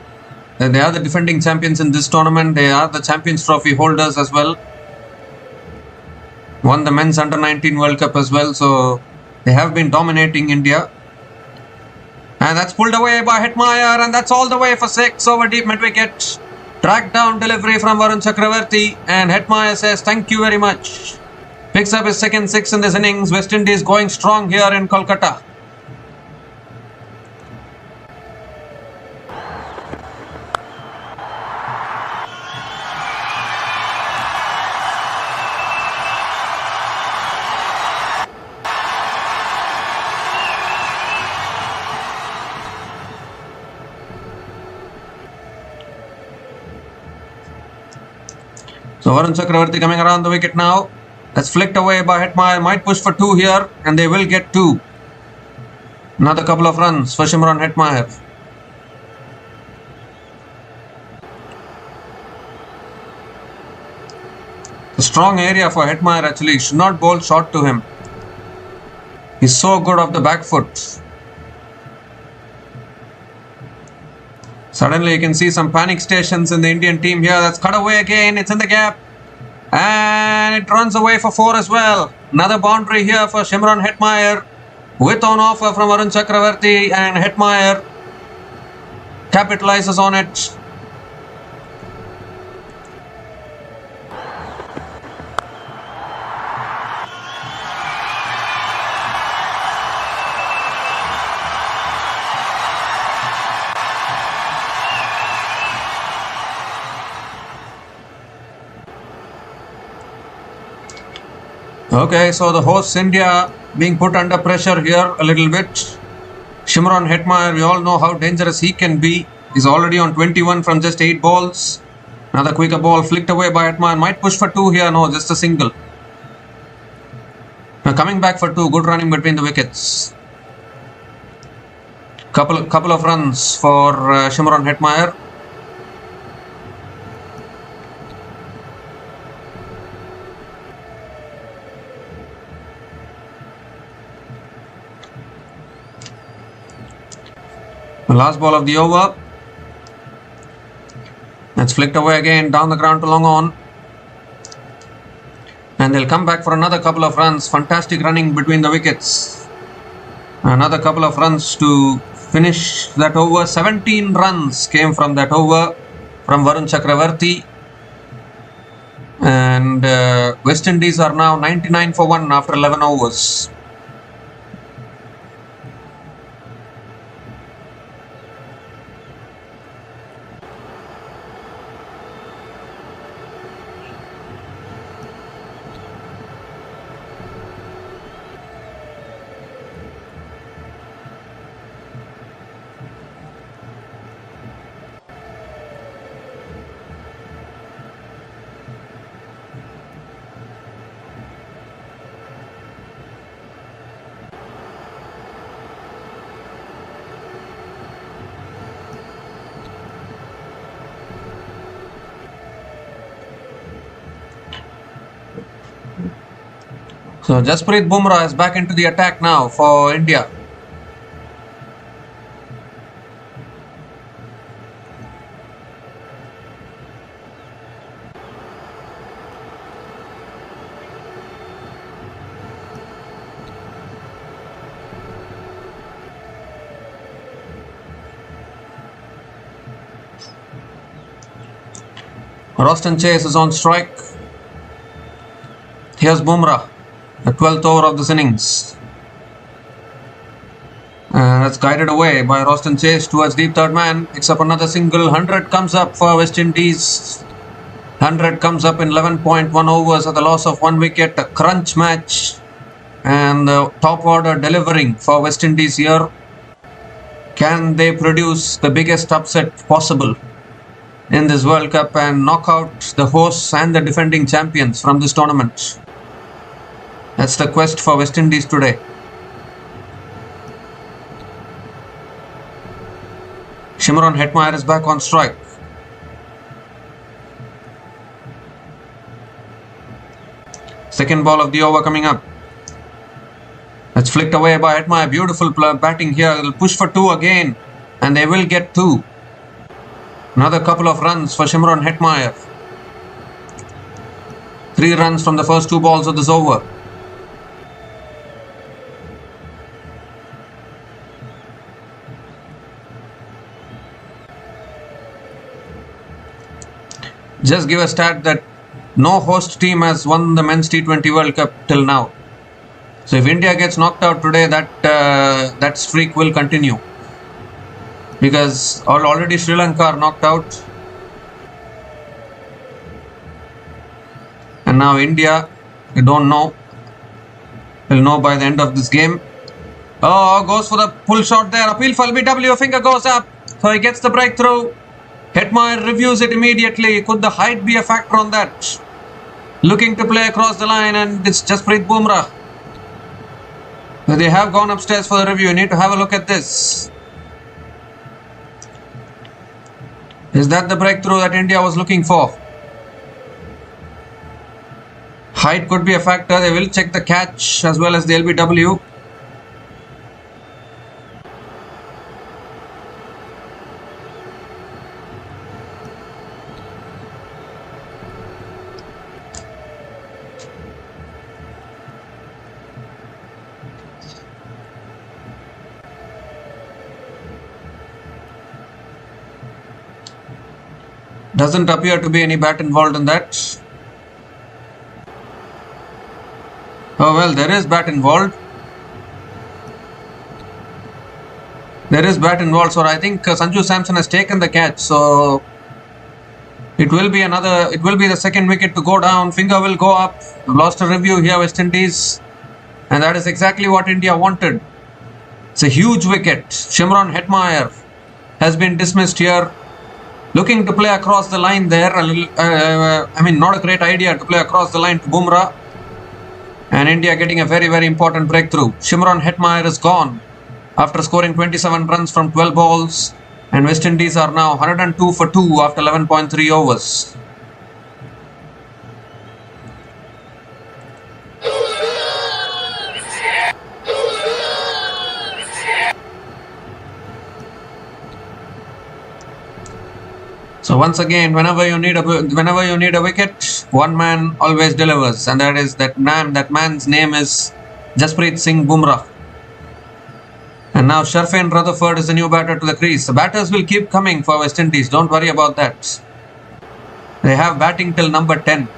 They are the defending champions in this tournament. They are the Champions Trophy holders as well. Won the men's under-19 World Cup as well. So they have been dominating India. And that's pulled away by Hetmyer, and that's all the way for 6 over deep mid-wicket. Track down delivery from Varun Chakravarti, and Hetmyer says thank you very much. Picks up his second 6 in this innings. West Indies going strong here in Kolkata. So Varun Chakravarti coming around the wicket now. That's flicked away by Hetmyer. Might push for 2 here, and they will get 2. Another couple of runs for Shimron Hetmyer. A strong area for Hetmyer actually. Should not bowl short to him. He's so good off the back foot. Suddenly you can see some panic stations in the Indian team here. That's cut away again. It's in the gap. And it runs away for 4 as well. Another boundary here for Shimron Hetmyer. With on offer from Varun Chakravarti, and Hetmyer capitalizes on it. Okay, so the hosts India being put under pressure here a little bit. Shimron Hetmyer, we all know how dangerous he can be. He's already on 21 from just 8 balls. Another quicker ball flicked away by Hetmyer. Might push for 2 here. No, just a single. Now coming back for 2. Good running between the wickets. Couple of runs for Shimron Hetmyer. The last ball of the over. That's flicked away again down the ground to long on. And they'll come back for another couple of runs. Fantastic running between the wickets. Another couple of runs to finish that over. 17 runs came from that over from Varun Chakravarti. And West Indies are now 99 for 1 after 11 overs. So Jasprit Bumrah is back into the attack now for India. Roston Chase is on strike. Here's Bumrah, the 12th over of this innings. And that's guided away by Roston Chase towards deep third man. Picks up another single. 100 comes up for West Indies. 100 comes up in 11.1 overs at the loss of 1 wicket. A crunch match. And the top order delivering for West Indies here. Can they produce the biggest upset possible in this World Cup and knock out the hosts and the defending champions from this tournament? That's the quest for West Indies today. Hetmyer is back on strike. Second ball of the over coming up. That's flicked away by Hetmyer. Beautiful batting here. They'll push for 2 again. And they will get 2. Another couple of runs for Hetmyer. 3 runs from the first 2 balls of this over. Just give a stat that no host team has won the men's T20 World Cup till now. So if India gets knocked out today, that streak will continue. Because already Sri Lanka are knocked out. And now India, we don't know. We'll know by the end of this game. Oh, goes for the pull shot there. Appeal for LBW, finger goes up. So he gets the breakthrough. Hetmyer reviews it immediately. Could the height be a factor on that? Looking to play across the line, and it's Jasprit Bumrah. They have gone upstairs for the review. You need to have a look at this. Is that the breakthrough that India was looking for? Height could be a factor. They will check the catch as well as the LBW. Doesn't appear to be any bat involved in that. Oh well, there is bat involved. There is bat involved, so I think Sanju Samson has taken the catch. So it will be the second wicket to go down. Finger will go up. Lost a review here, West Indies. And that is exactly what India wanted. It's a huge wicket. Hetmyer has been dismissed here. Looking to play across the line there. Not a great idea to play across the line to Bumrah. And India getting a very, very important breakthrough. Hetmyer is gone after scoring 27 runs from 12 balls. And West Indies are now 102 for 2 after 11.3 overs. So once again, whenever you need a wicket, one man always delivers, and that man's name is Jasprit Singh Bumrah. And now Sharfane Rutherford is the new batter to the crease. The batters will keep coming for West Indies. Don't worry about that. They have batting till number 10.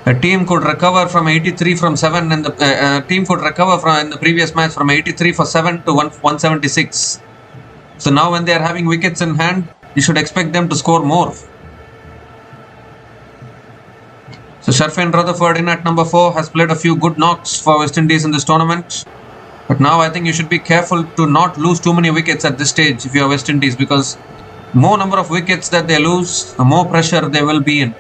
A team could recover from 83 from 7, and the team could recover from in the previous match from 83 for 7 to 176. So now when they are having wickets in hand, you should expect them to score more. So Sharfane Rutherford in at number 4 has played a few good knocks for West Indies in this tournament. But now I think you should be careful to not lose too many wickets at this stage if you are West Indies, because more number of wickets that they lose, the more pressure they will be in.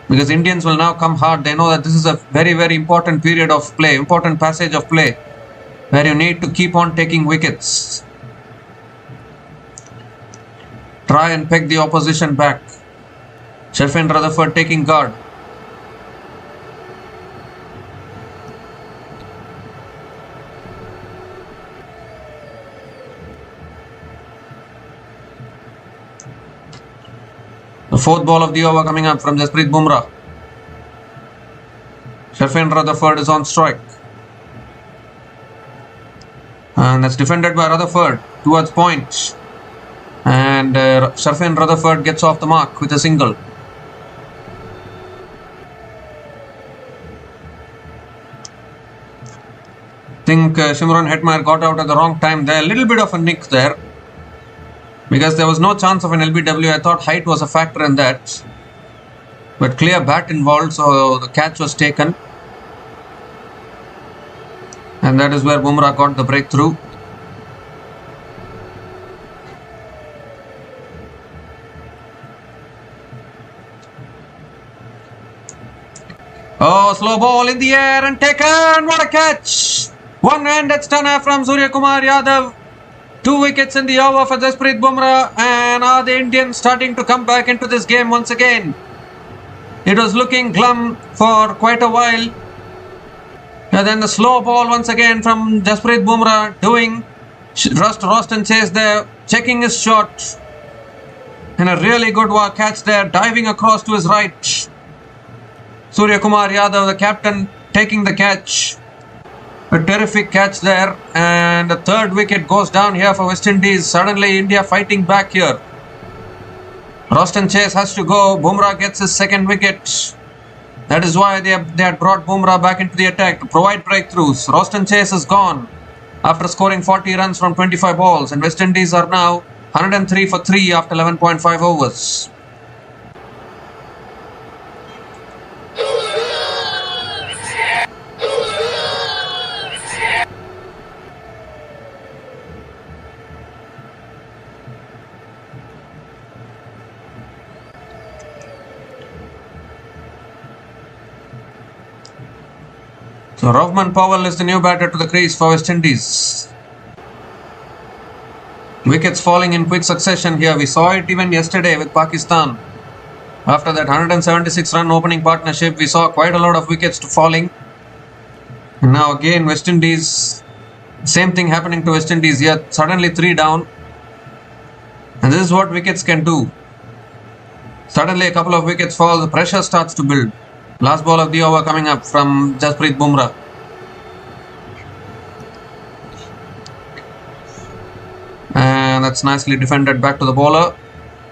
Because Indians will now come hard. They know that this is a very, very important period of play, important passage of play, where you need to keep on taking wickets. Try and peg the opposition back. Sharfane Rutherford taking guard. The fourth ball of the over coming up from Jasprit Bumrah. Sharfin Rutherford is on strike. And that's defended by Rutherford towards point. And Sharfin Rutherford gets off the mark with a single. I think Shimron Hetmyer got out at the wrong time there. A little bit of a nick there. Because there was no chance of an LBW. I thought height was a factor in that. But clear bat involved, so the catch was taken. And that is where Bumrah got the breakthrough. Oh, slow ball in the air and taken. What a catch! One-handed stunner from Surya Kumar Yadav. 2 wickets in the over for Jasprit Bumrah. And are the Indians starting to come back into this game once again? It was looking glum for quite a while. And then the slow ball once again from Jasprit Bumrah doing Rost and Chase there, checking his shot. And a really good catch there, diving across to his right. Surya Kumar Yadav, the captain, taking the catch. A terrific catch there. And the third wicket goes down here for West Indies. Suddenly India fighting back here. Rost and Chase has to go. Bumrah gets his second wicket. That is why they had brought Bumrah back into the attack to provide breakthroughs. Rost and Chase is gone after scoring 40 runs from 25 balls. And West Indies are now 103 for 3 after 11.5 overs. So Rovman Powell is the new batter to the crease for West Indies. Wickets falling in quick succession here. We saw it even yesterday with Pakistan. After that 176 run opening partnership, we saw quite a lot of wickets falling. And now again West Indies, same thing happening to West Indies here. Suddenly 3 down. And this is what wickets can do. Suddenly a couple of wickets fall, the pressure starts to build. Last ball of the over coming up from Jasprit Bumrah. And that's nicely defended back to the bowler.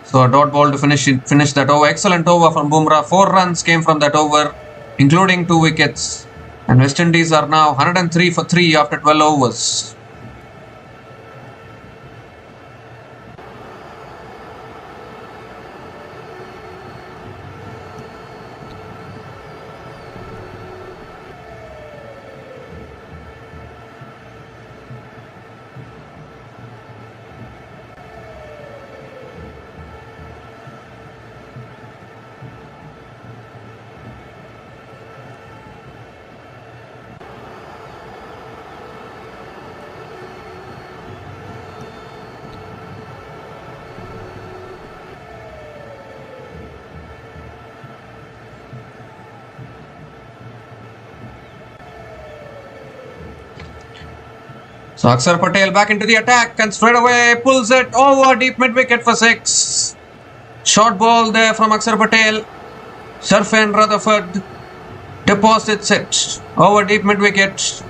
So a dot ball to finish that over. Excellent over from Bumrah. 4 runs came from that over, including 2 wickets. And West Indies are now 103 for 3 after 12 overs. So Akshar Patel back into the attack and straight away pulls it over deep mid wicket for 6. Short ball there from Akshar Patel. Sharfin Rutherford deposits it over deep mid wicket.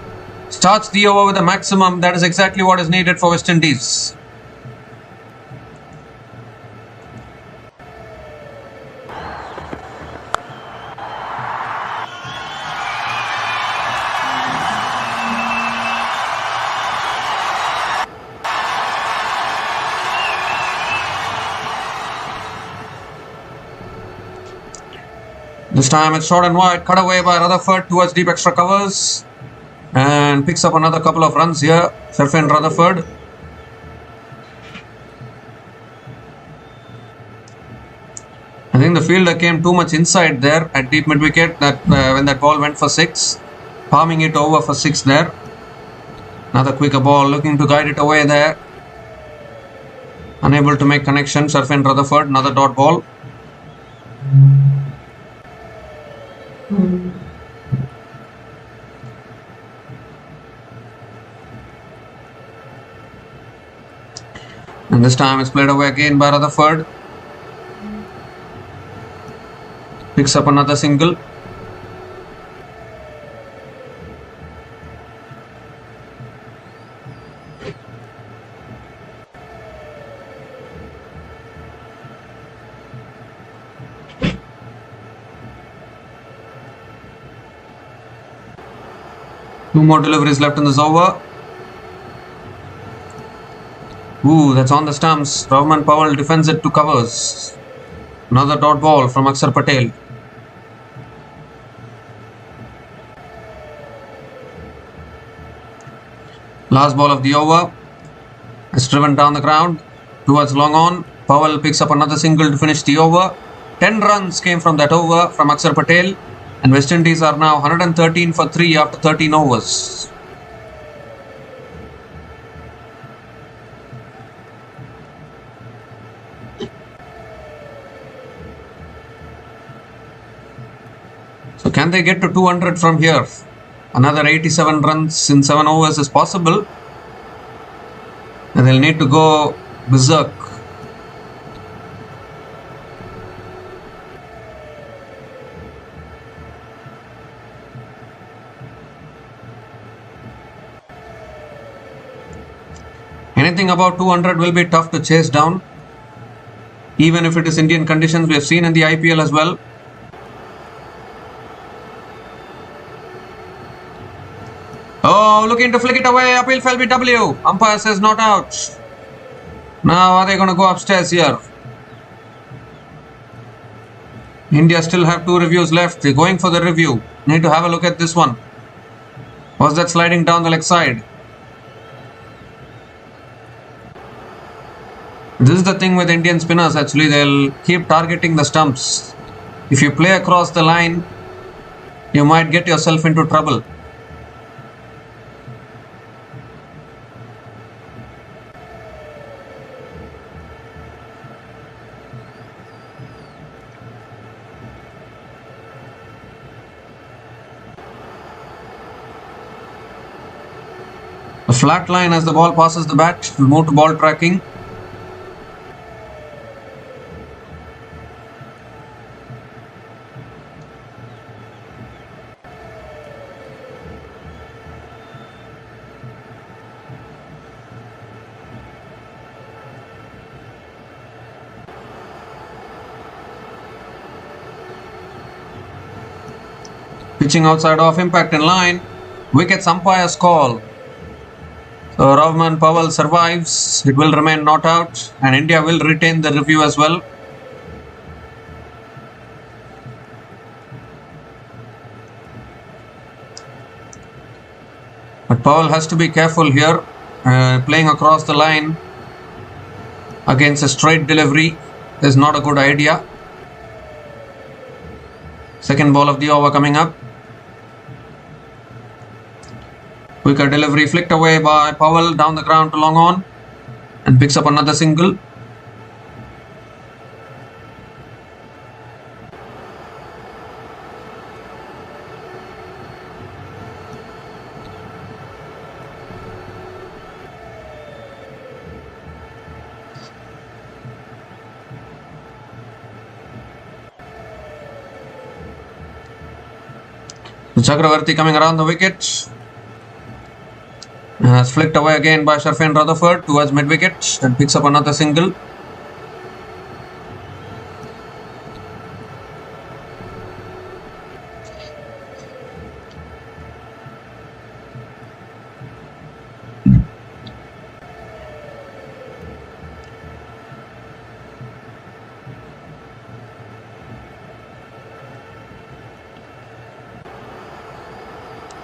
Starts the over with a maximum. That is exactly what is needed for West Indies. This time it's short and wide, cut away by Rutherford towards deep extra covers. And picks up another couple of runs here, Sharfin Rutherford. I think the fielder came too much inside there at deep mid wicket when that ball went for 6. Palming it over for 6 there. Another quicker ball, looking to guide it away there. Unable to make connection, Sharfin Rutherford, another dot ball. And this time it's played away again by Rutherford. Picks up another single. Two more deliveries left in this over. Ooh, that's on the stumps. Rahman Powell defends it to covers. Another dot ball from Akshar Patel. Last ball of the over. It's driven down the ground towards long on. Powell picks up another single to finish the over. 10 runs came from that over from Akshar Patel. And West Indies are now 113 for 3 after 13 overs. So can they get to 200 from here? Another 87 runs in 7 overs is possible. And they'll need to go berserk. Anything about 200 will be tough to chase down. Even if it is Indian conditions, we have seen in the IPL as well. Oh, looking to flick it away. Appeal fell BW. Umpire says not out. Now are they going to go upstairs here? India still have 2 reviews left. They're going for the review. Need to have a look at this one. Was that sliding down the leg side? This is the thing with Indian spinners actually. They'll keep targeting the stumps. If you play across the line, you might get yourself into trouble. A flat line as the ball passes the bat will move to ball tracking. Pitching outside off, impact in line. Wickets umpire's call. So Rahman Powell survives. It will remain not out and India will retain the review as well. But Powell has to be careful here. Playing across the line against a straight delivery is not a good idea. Second ball of the over coming up. Quicker delivery flicked away by Powell down the ground to long on and picks up another single. Chakravarti coming around the wicket. Has flicked away again by Sharfin Rutherford towards mid-wicket and picks up another single.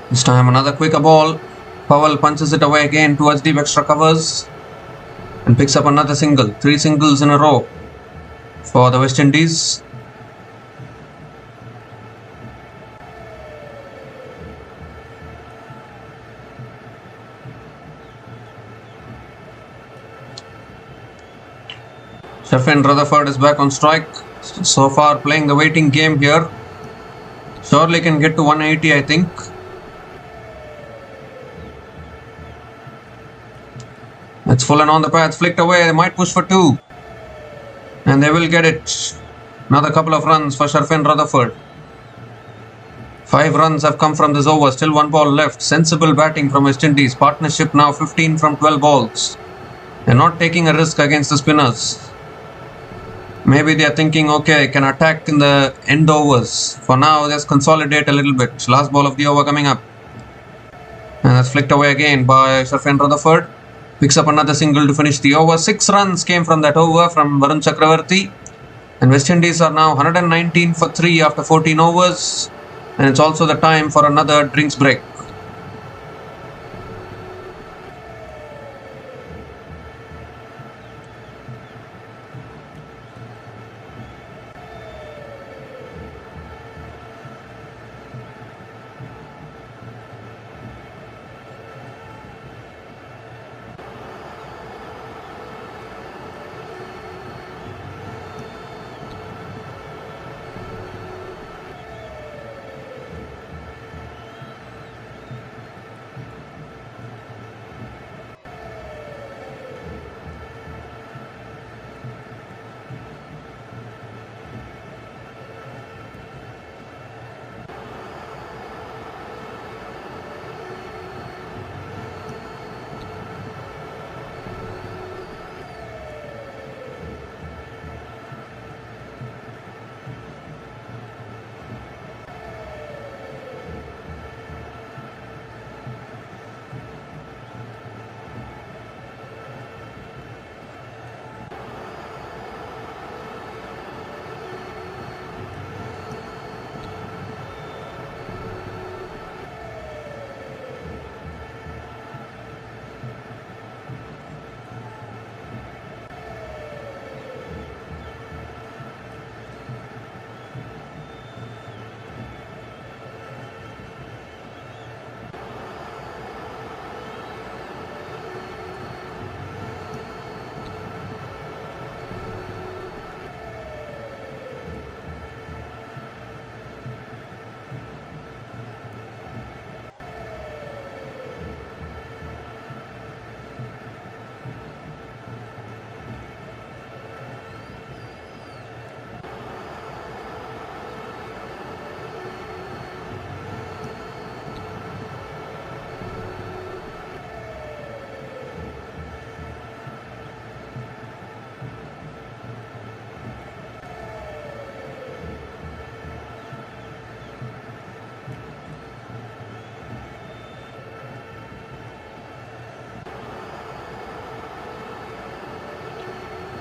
This time another quicker ball. Powell punches it away again towards deep extra covers and picks up another single. 3 singles in a row for the West Indies. Sharfin Rutherford is back on strike. So far playing the waiting game here. Surely can get to 180, I think. It's full and on the path, flicked away. They might push for 2 and they will get it. Another couple of runs for Sharfin Rutherford. 5 runs have come from this over. Still 1 ball left. Sensible batting from West Indies. Partnership now 15 from 12 balls. They're not taking a risk against the spinners. Maybe they're thinking, okay, I can attack in the end overs. For now, just consolidate a little bit. Last ball of the over coming up. And that's flicked away again by Sharfin Rutherford. Picks up another single to finish the over. 6 runs came from that over from Varun Chakravarti. And West Indies are now 119 for 3 after 14 overs. And it's also the time for another drinks break.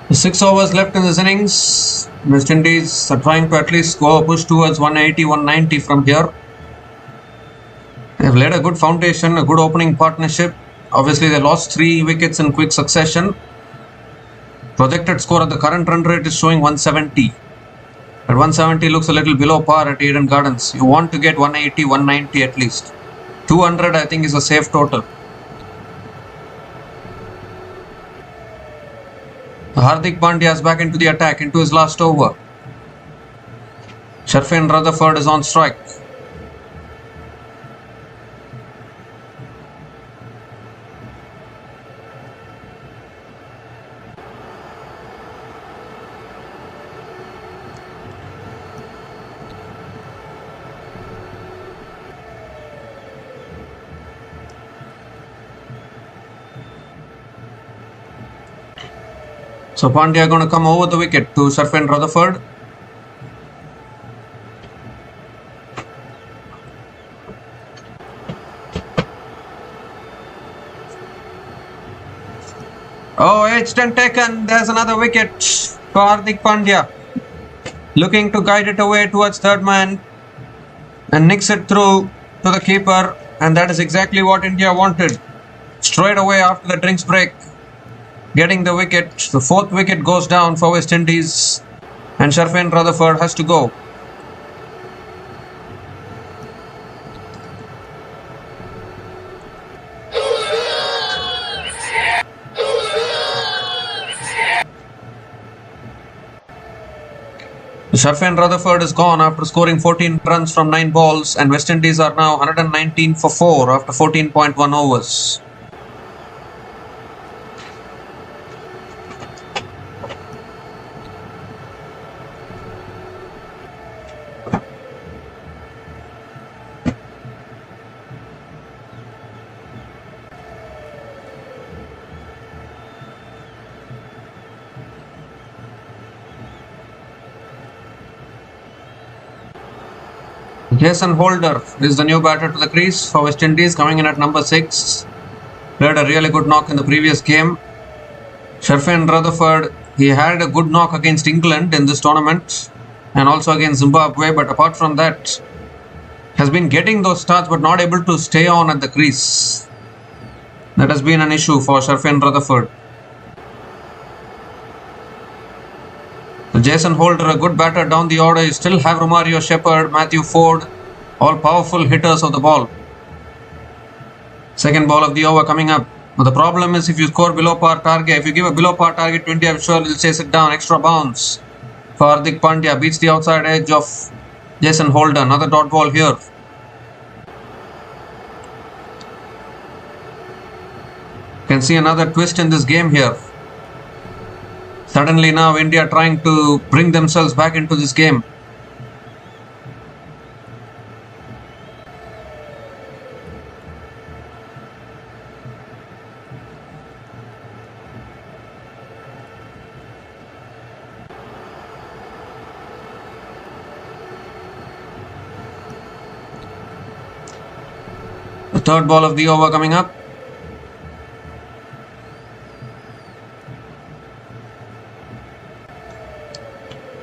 The 6 overs left in this innings. West Indies are trying to at least go push towards 180, 190 from here. They've laid a good foundation, a good opening partnership. Obviously, they lost 3 wickets in quick succession. Projected score at the current run rate is showing 170. But 170 looks a little below par at Eden Gardens. You want to get 180, 190 at least. 200 I think is a safe total. Hardik Pandya is back into the attack, into his last over. Sharfin Rutherford is on strike. So Pandya going to come over the wicket to Sharfin Rutherford. Oh, H10 taken. There's another wicket for Hardik Pandya. Looking to guide it away towards third man and nicks it through to the keeper. And that is exactly what India wanted. Straight away after the drinks break. Getting the wicket. The 4th wicket goes down for West Indies. And Sharfin Rutherford has to go. Sharfin Rutherford is gone after scoring 14 runs from 9 balls, and West Indies are now 119 for 4 after 14.1 overs. Jason Holder is the new batter to the crease for West Indies, coming in at number 6. Played a really good knock in the previous game. Sherfin Rutherford, he had a good knock against England in this tournament and also against Zimbabwe, but apart from that, has been getting those starts but not able to stay on at the crease. That has been an issue for Sherfin Rutherford. So Jason Holder, a good batter down the order. You still have Romario Shepherd, Matthew Ford, all powerful hitters of the ball. Second ball of the over coming up. But the problem is if you score below par target, if you give a below par target 20, I'm sure he'll chase it down. Extra bounce for Hardik Pandya. Beats the outside edge of Jason Holder. Another dot ball here. You can see another twist in this game here. Suddenly now India trying to bring themselves back into this game. The third ball of the over coming up.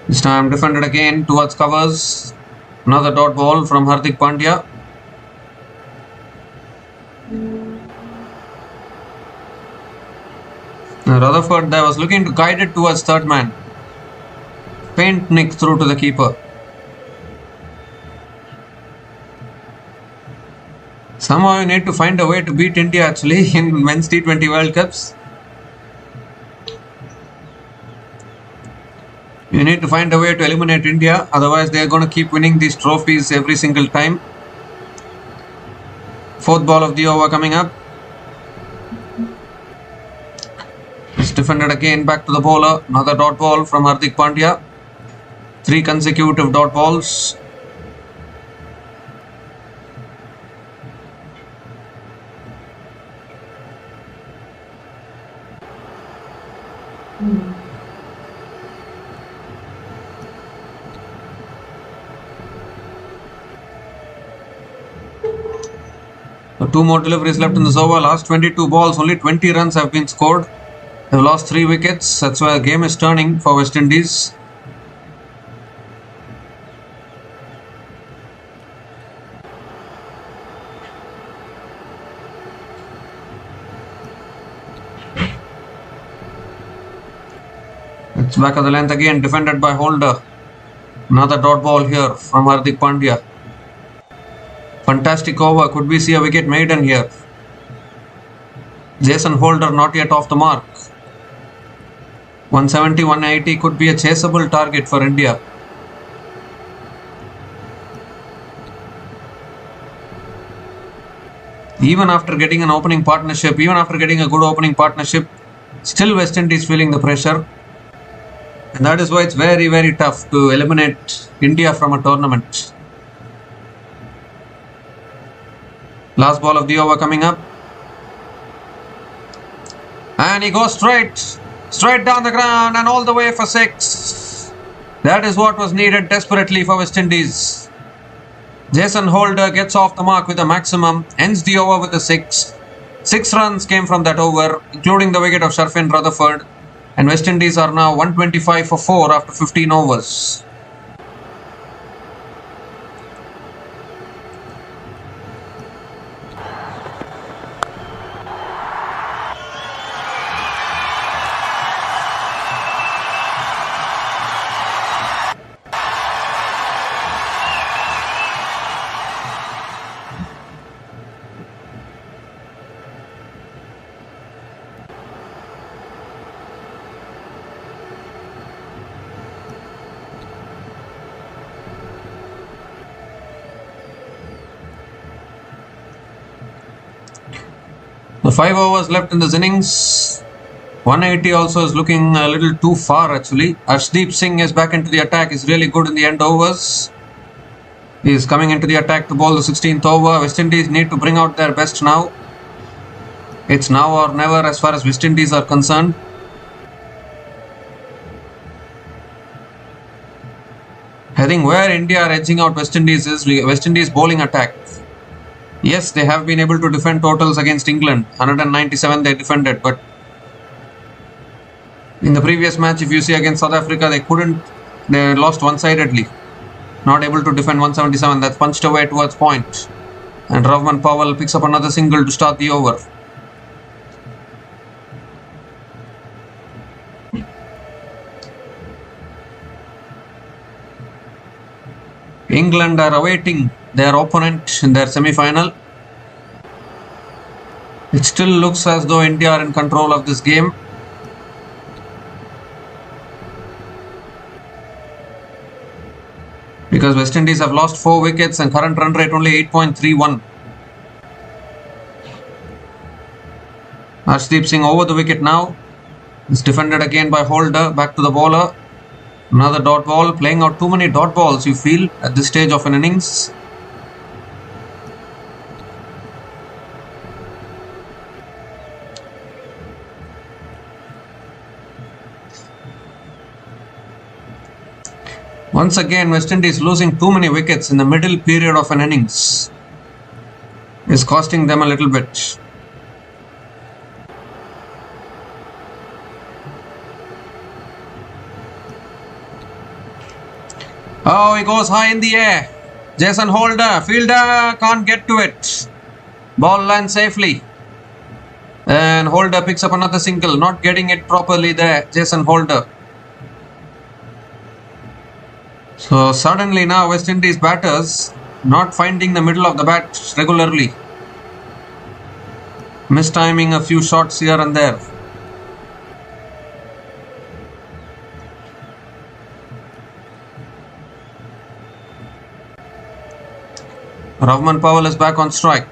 This time defended again towards covers. Another dot ball from Hardik Pandya. Now Rutherford there was looking to guide it towards third man. Faint nick through to the keeper. Somehow you need to find a way to beat India actually in men's T20 World Cups. You need to find a way to eliminate India, otherwise they are going to keep winning these trophies every single time. Fourth ball of the over coming up. It's defended again, back to the bowler. Another dot ball from Hardik Pandya. 3 consecutive dot balls. So 2 more deliveries left in this over. Last 22 balls, only 20 runs have been scored. They've lost 3 wickets. That's why the game is turning for West Indies. It's back of the length again, defended by Holder. Another dot ball here from Hardik Pandya. Fantastic over. Could we see a wicket maiden here? Jason Holder not yet off the mark. 170, 180 could be a chaseable target for India. Even after getting an opening partnership, even after getting a good opening partnership, still West Indies feeling the pressure. And that is why it's very, very tough to eliminate India from a tournament. Last ball of the over coming up. And he goes straight down the ground and all the way for 6. That is what was needed desperately for West Indies. Jason Holder gets off the mark with a maximum, ends the over with a 6. 6 runs came from that over, including the wicket of Sherfin Rutherford. And West Indies are now 125 for 4 after 15 overs. The 5 overs left in this innings. 180 also is looking a little too far actually. Arshdeep Singh is back into the attack. He's really good in the end overs. He is coming into the attack to bowl the 16th over. West Indies need to bring out their best now. It's now or never as far as West Indies are concerned. I think where India are edging out West Indies is West Indies bowling attack. Yes, they have been able to defend totals against England. 197 they defended, but in the previous match, if you see against South Africa, they lost one-sidedly. Not able to defend 177. That's punched away towards point. And Ravman Powell picks up another single to start the over. England are awaiting their opponent in their semi-final. It still looks as though India are in control of this game. Because West Indies have lost 4 wickets and current run rate only 8.31. Arshdeep Singh over the wicket now. It's defended again by Holder. Back to the bowler. Another dot ball. Playing out too many dot balls, you feel, at this stage of an innings. Once again, West Indies losing too many wickets in the middle period of an innings is costing them a little bit. Oh, he goes high in the air. Jason Holder, fielder can't get to it. Ball lands safely. And Holder picks up another single, not getting it properly there, Jason Holder. So suddenly now West Indies batters not finding the middle of the bat regularly. Mistiming a few shots here and there. Ravman Powell is back on strike.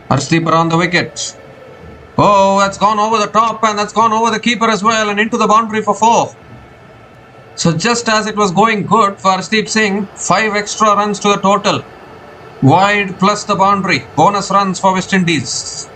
Arshdeep around the wicket. Oh, that's gone over the top and that's gone over the keeper as well and into the boundary for 4. So just as it was going good for Arshdeep Singh, 5 extra runs to the total. Wide plus the boundary. Bonus runs for West Indies.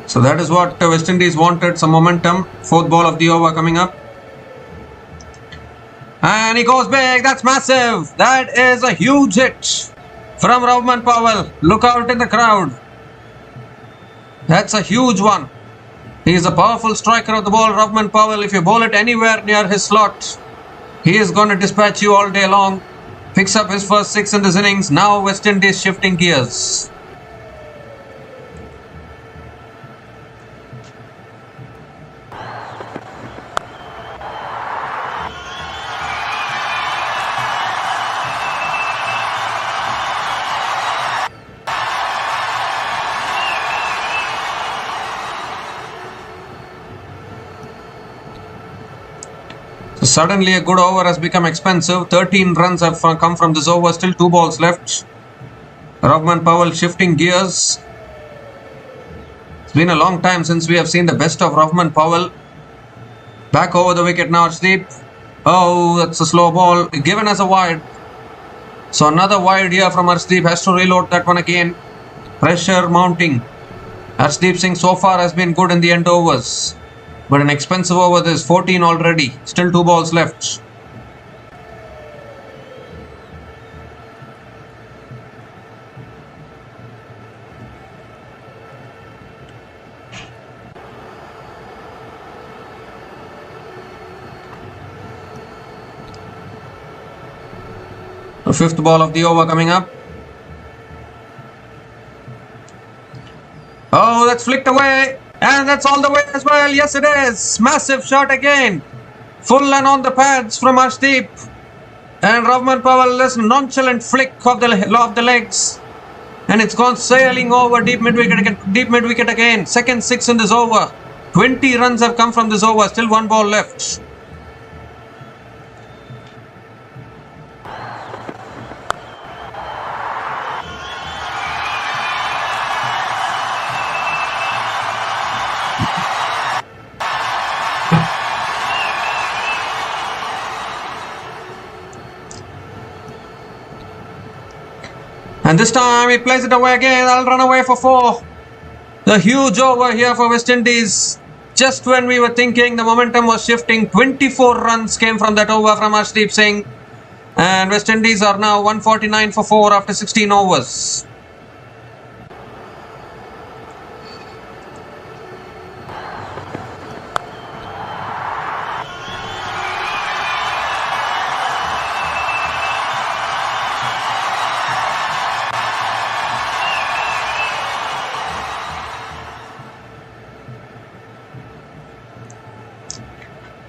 So that is what West Indies wanted, some momentum. 4th ball of the over coming up. And he goes big. That's massive. That is a huge hit from Ravman Powell. Look out in the crowd. That's a huge one. He is a powerful striker of the ball, Ravman Powell. If you bowl it anywhere near his slot, he is going to dispatch you all day long. Picks up his first 6 in this innings. Now West Indies shifting gears. So suddenly a good over has become expensive. 13 runs have come from this over. Still 2 balls left. Ravman Powell shifting gears. It's been a long time since we have seen the best of Ravman Powell. Back over the wicket now, Arshdeep. Oh, that's a slow ball. Given as a wide. So another wide here from Arshdeep. Has to reload that one again. Pressure mounting. Arshdeep Singh so far has been good in the end overs. But an expensive over this, 14 already. Still 2 balls left. The 5th ball of the over coming up. Oh, that's flicked away. And that's all the way as well. Yes, it is. Massive shot again. Full and on the pads from Arshdeep. And Ravman Powell, this nonchalant flick of the legs. And it's gone sailing over deep mid wicket again. Second six in this over. 20 runs have come from this over. Still one ball left. And this time he plays it away again. I'll run away for 4. The huge over here for West Indies. Just when we were thinking the momentum was shifting, 24 runs came from that over from Arshdeep Singh. And West Indies are now 149 for 4 after 16 overs.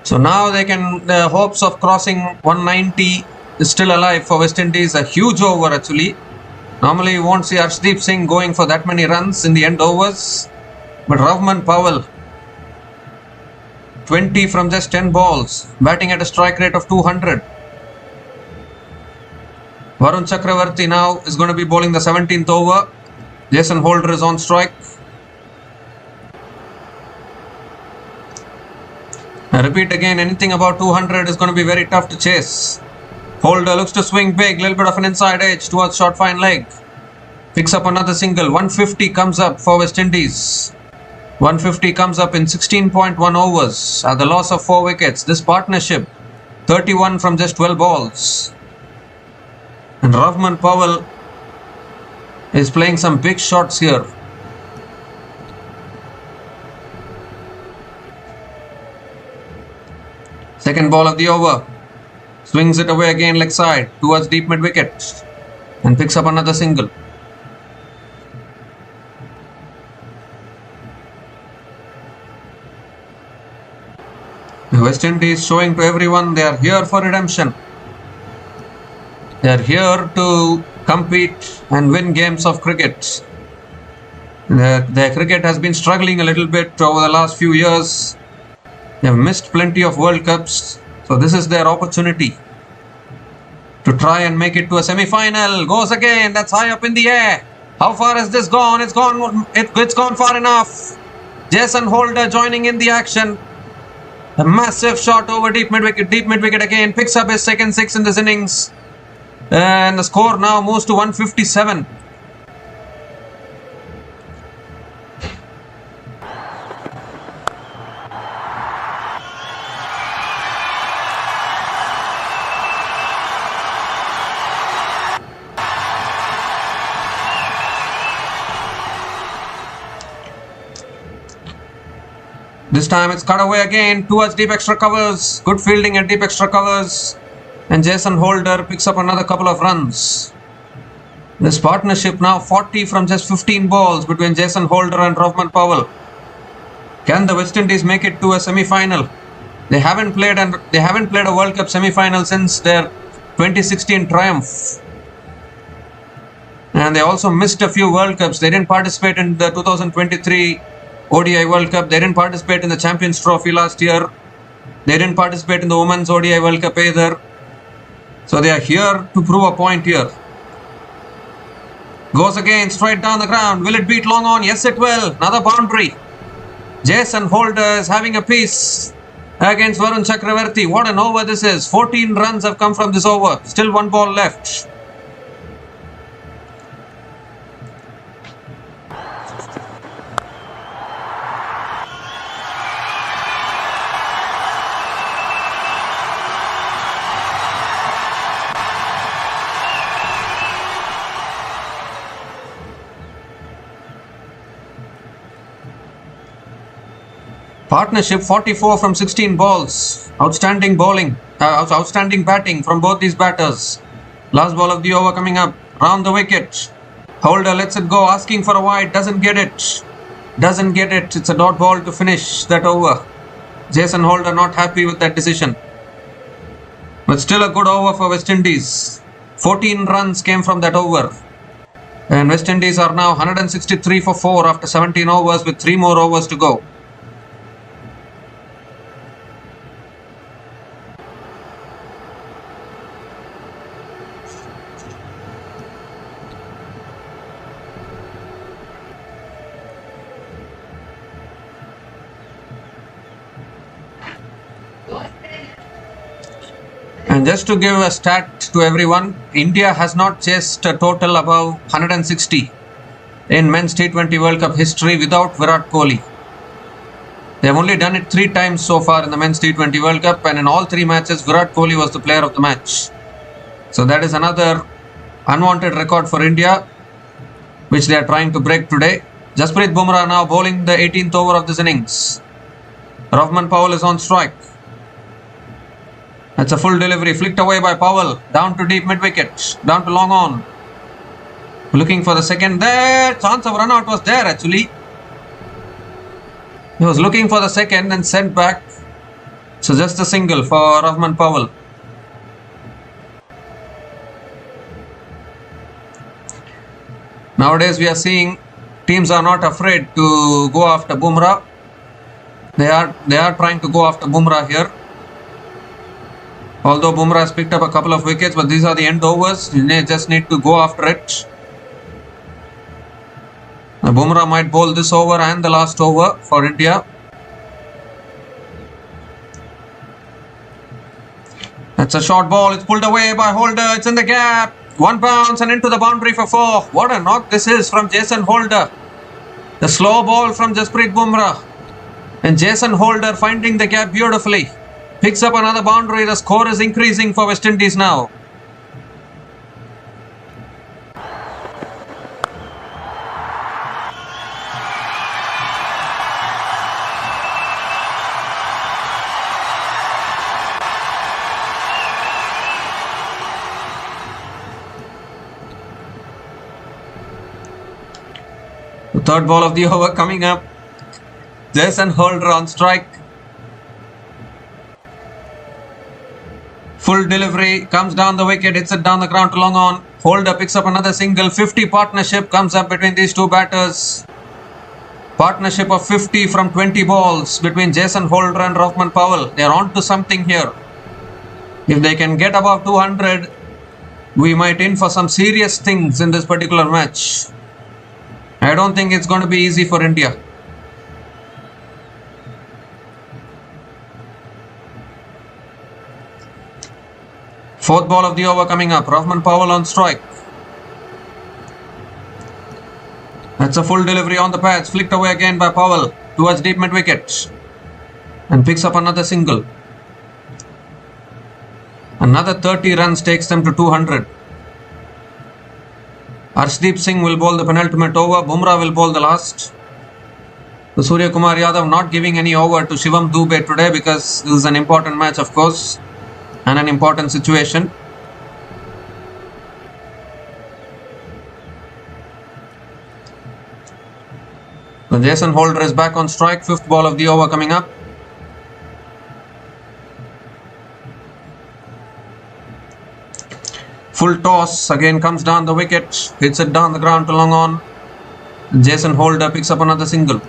So now they can, the hopes of crossing 190 is still alive for West Indies. A huge over actually. Normally you won't see Arshdeep Singh going for that many runs in the end overs. But Rahman Powell, 20 from just 10 balls, batting at a strike rate of 200. Varun Chakravarti now is going to be bowling the 17th over. Jason Holder is on strike. I repeat again, anything about 200 is going to be very tough to chase. Holder looks to swing big, little bit of an inside edge towards short fine leg. Picks up another single. 150 comes up for West Indies. 150 comes up in 16.1 overs at the loss of 4 wickets. This partnership, 31 from just 12 balls. And Rahman Powell is playing some big shots here. Second ball of the over. Swings it away again leg side towards deep mid wicket. And picks up another single. The West Indies showing to everyone they are here for redemption. They are here to compete and win games of cricket. Their cricket has been struggling a little bit over the last few years. They have missed plenty of World Cups, so this is their opportunity to try and make it to a semi-final. Goes again, that's high up in the air. How far has this gone? It's gone far enough. Jason Holder joining in the action. A massive shot over deep mid wicket again. Picks up his second 6 in this innings. And the score now moves to 157. This time it's cut away again towards deep extra covers. Good fielding at deep extra covers. And Jason Holder picks up another couple of runs. This partnership now 40 from just 15 balls between Jason Holder and Rahman Powell. Can the West Indies make it to a semi-final? They haven't played a World Cup semi-final since their 2016 triumph. And they also missed a few World Cups. They didn't participate in the 2023 ODI World Cup. They didn't participate in the Champions Trophy last year. They didn't participate in the Women's ODI World Cup either. So they are here to prove a point here. Goes again straight down the ground. Will it beat long on? Yes, it will. Another boundary. Jason Holder is having a piece against Varun Chakravarti. What an over this is. 14 runs have come from this over. Still one ball left. Partnership 44 from 16 balls. Outstanding bowling, outstanding batting from both these batters. Last ball of the over coming up. Round the wicket. Holder lets it go, asking for a wide. Doesn't get it. Doesn't get it. It's a dot ball to finish that over. Jason Holder not happy with that decision. But still a good over for West Indies. 14 runs came from that over. And West Indies are now 163 for 4 after 17 overs with 3 more overs to go. And just to give a stat to everyone, India has not chased a total above 160 in men's T20 World Cup history without Virat Kohli. They have only done it 3 times so far in the men's T20 World Cup, and in all 3 matches, Virat Kohli was the player of the match. So that is another unwanted record for India, which they are trying to break today. Jasprit Bumrah now bowling the 18th over of this innings. Rahman Powell is on strike. That's a full delivery, flicked away by Powell, down to deep mid-wicket, down to long on. Looking for the second there, chance of run out was there actually. He was looking for the second and sent back. So just a single for Rahman Powell. Nowadays we are seeing teams are not afraid to go after Bumrah. They are trying to go after Bumrah here. Although Bumrah has picked up a couple of wickets, but these are the end overs. You just need to go after it. Now Bumrah might bowl this over and the last over for India. That's a short ball. It's pulled away by Holder. It's in the gap. 1 bounce and into the boundary for 4. What a knock this is from Jason Holder. The slow ball from Jasprit Bumrah. And Jason Holder finding the gap beautifully. Picks up another boundary. The score is increasing for West Indies now. The third ball of the over coming up. Jason Holder on strike. Full delivery, comes down the wicket, hits it down the ground to long on. Holder picks up another single. 50 partnership comes up between these two batters. Partnership of 50 from 20 balls between Jason Holder and Rahman Powell. They are on to something here. If they can get above 200, we might in for some serious things in this particular match. I don't think it's going to be easy for India. Fourth ball of the over coming up. Rahman Powell on strike. That's a full delivery on the pads. Flicked away again by Powell towards deep mid wicket. And picks up another single. Another 30 runs takes them to 200. Arshdeep Singh will bowl the penultimate over. Bumrah will bowl the last. So Surya Kumar Yadav not giving any over to Shivam Dube today because this is an important match, of course, and an important situation. So Jason Holder is back on strike. Fifth ball of the over coming up. Full toss, again comes down the wicket, hits it down the ground to long on. Jason Holder picks up another single.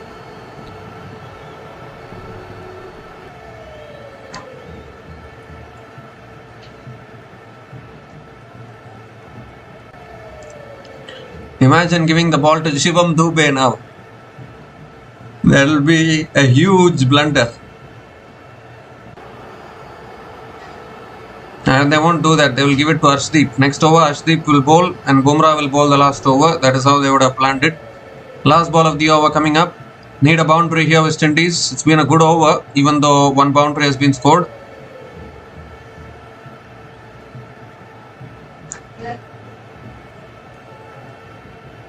Imagine giving the ball to Shivam Dube now. There will be a huge blunder. And they won't do that. They will give it to Arshdeep. Next over, Arshdeep will bowl and Bumrah will bowl the last over. That is how they would have planned it. Last ball of the over coming up. Need a boundary here, West Indies. It's been a good over, even though one boundary has been scored.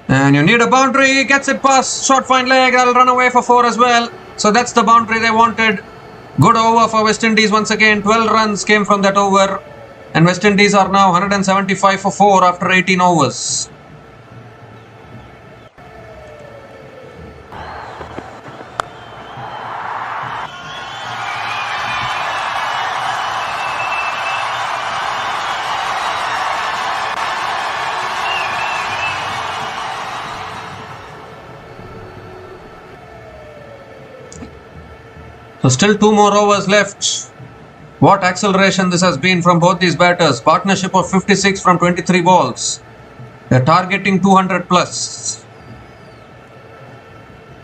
And you need a boundary. Gets it past. Short fine leg. That'll run away for 4 as well. So that's the boundary they wanted. Good over for West Indies once again. 12 runs came from that over. And West Indies are now 175 for 4 after 18 overs. So still 2 more overs left. What acceleration this has been from both these batters. Partnership of 56 from 23 balls. They're targeting 200 plus.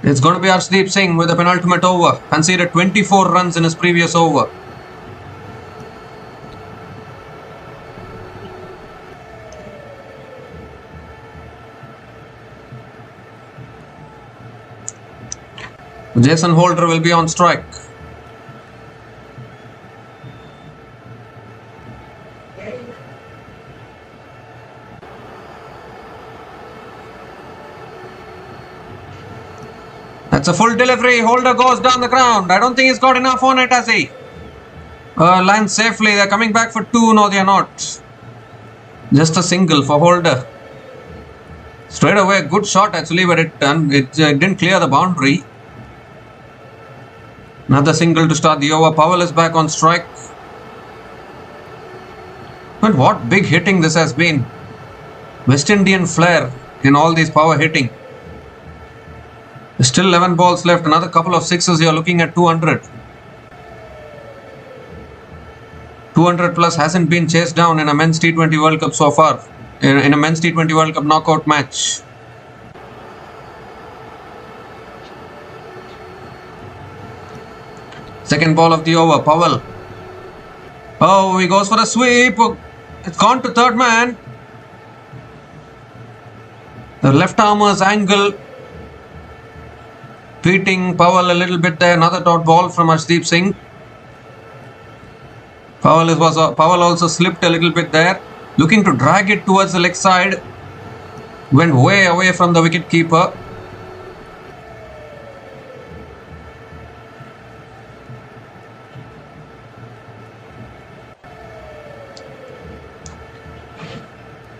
It's going to be Arshdeep Singh with the penultimate over. Conceded 24 runs in his previous over. Jason Holder will be on strike. That's a full delivery. Holder goes down the ground. I don't think he's got enough on it, has he? Lands safely. They're coming back for 2. No, they are not. Just a single for Holder. Straight away, good shot actually, but it didn't clear the boundary. Another single to start the over. Powell is back on strike. But what big hitting this has been. West Indian flair in all these power hitting. Still 11 balls left. Another couple of sixes. You're looking at 200. 200 plus hasn't been chased down in a men's T20 World Cup so far. In a men's T20 World Cup knockout match. Second ball of the over. Powell. Oh, he goes for a sweep. It's gone to third man. The left armer's angle. Beating Powell a little bit there. Another dot ball from Arshdeep Singh. Powell also slipped a little bit there. Looking to drag it towards the leg side. Went way away from the wicket keeper.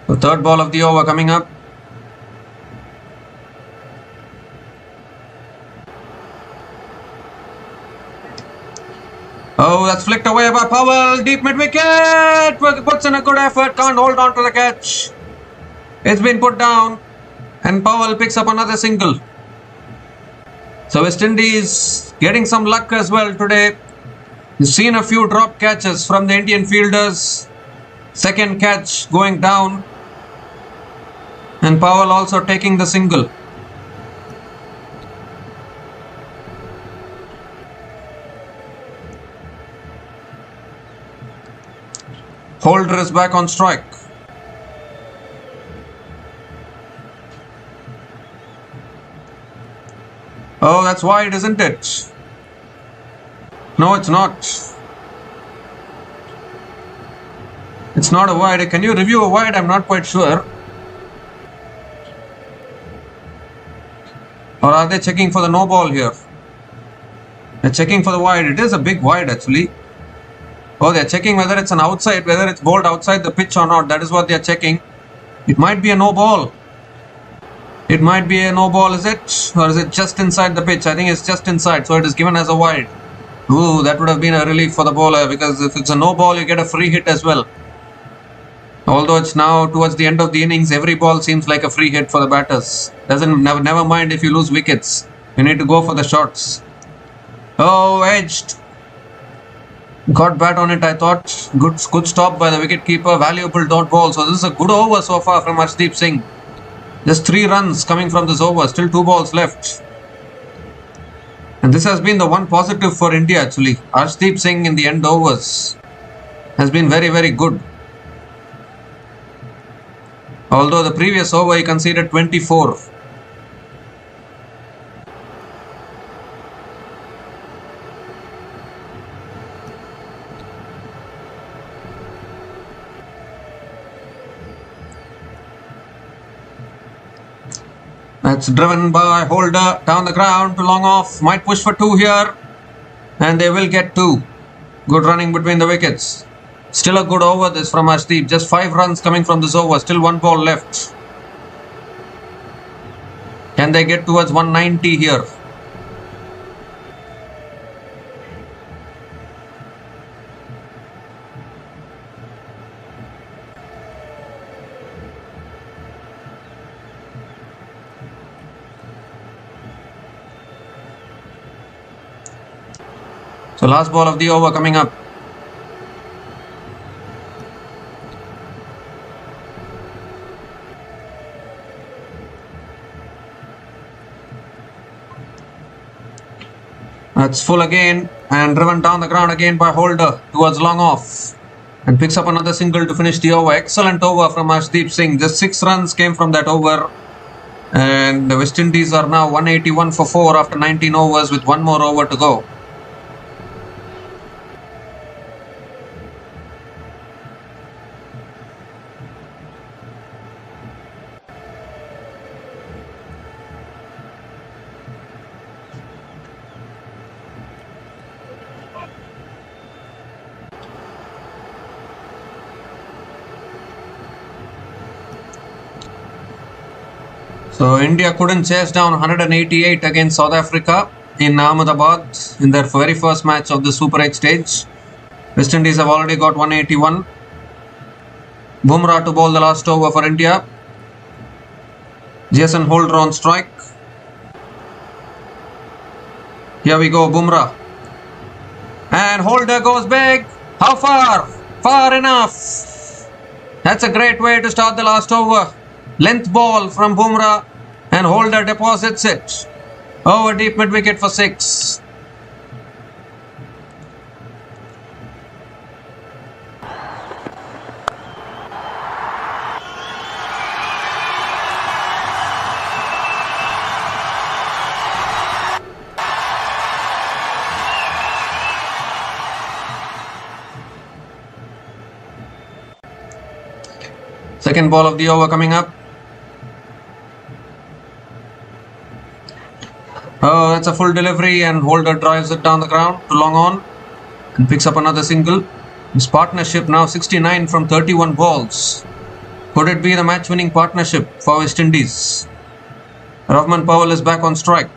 The third ball of the over coming up. Oh, that's flicked away by Powell. Deep mid-wicket. Puts in a good effort. Can't hold on to the catch. It's been put down. And Powell picks up another single. So West Indies getting some luck as well today. You've seen a few drop catches from the Indian fielders. Second catch going down. And Powell also taking the single. Holder is back on strike. Oh, that's wide, isn't it? No, it's not. It's not a wide. Can you review a wide? I'm not quite sure. Or are they checking for the no ball here? They're checking for the wide. It is a big wide actually. Oh, they're checking whether it's an outside, whether it's bowled outside the pitch or not. That is what they're checking. It might be a no ball. It might be a no ball, is it? Or is it just inside the pitch? I think it's just inside, so it is given as a wide. Ooh, that would have been a relief for the bowler, because if it's a no ball, you get a free hit as well. Although it's now towards the end of the innings, every ball seems like a free hit for the batters. Never mind if you lose wickets. You need to go for the shots. Oh, edged. Got bat on it, I thought. Good stop by the wicket keeper. Valuable dot ball. So this is a good over so far from Arshdeep Singh. Just 3 runs coming from this over. Still 2 balls left. And this has been the one positive for India actually. Arshdeep Singh in the end overs has been very, very good. Although the previous over he conceded 24. That's driven by Holder down the ground to long off. Might push for 2 here. And they will get 2. Good running between the wickets. Still a good over this from Arshdeep. Just 5 runs coming from this over. Still 1 ball left. Can they get towards 190 here? So last ball of the over coming up. That's full again and driven down the ground again by Holder towards long off. And picks up another single to finish the over. Excellent over from Arshdeep Singh. Just 6 runs came from that over. And the West Indies are now 181 for 4 after 19 overs with 1 more over to go. So India couldn't chase down 188 against South Africa in Ahmedabad in their very first match of the Super 8 stage. West Indies have already got 181. Bumrah to bowl the last over for India. Jason Holder on strike. Here we go, Bumrah. And Holder goes big. How far? Far enough. That's a great way to start the last over. Length ball from Bumrah and Holder deposits it over deep mid wicket for 6. Second ball of the over coming up. Oh, that's a full delivery and Holder drives it down the ground to long on and picks up another single. His partnership now 69 from 31 balls. Could it be the match-winning partnership for West Indies? Rahman Powell is back on strike.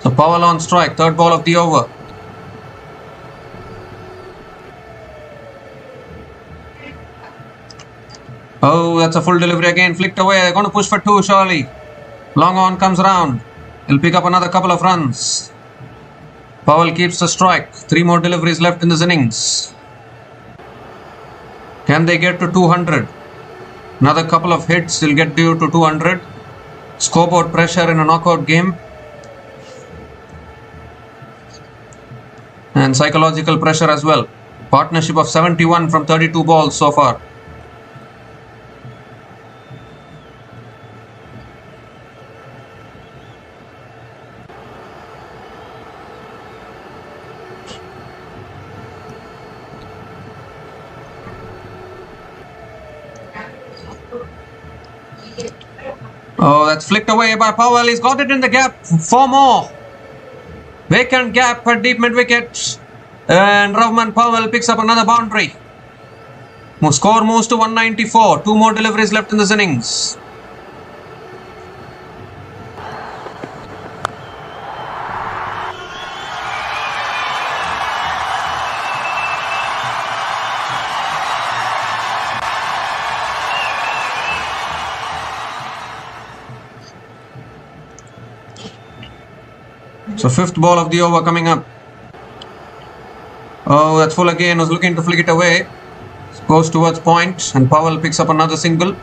So Powell on strike, third ball of the over. Oh, that's a full delivery again, flicked away. They're going to push for 2 surely. Long on comes round. He'll pick up another couple of runs. Powell keeps the strike. 3 more deliveries left in this innings. Can they get to 200? Another couple of hits, they'll get due to 200. Scoreboard pressure in a knockout game. And psychological pressure as well. Partnership of 71 from 32 balls so far. Oh, that's flicked away by Powell. He's got it in the gap. 4 more. Vacant gap at deep mid wicket. And Rahman Powell picks up another boundary. Score moves to 194. 2 more deliveries left in this innings. So 5th ball of the over coming up. Oh, that's full again. Was looking to flick it away. Goes towards point and Powell picks up another single.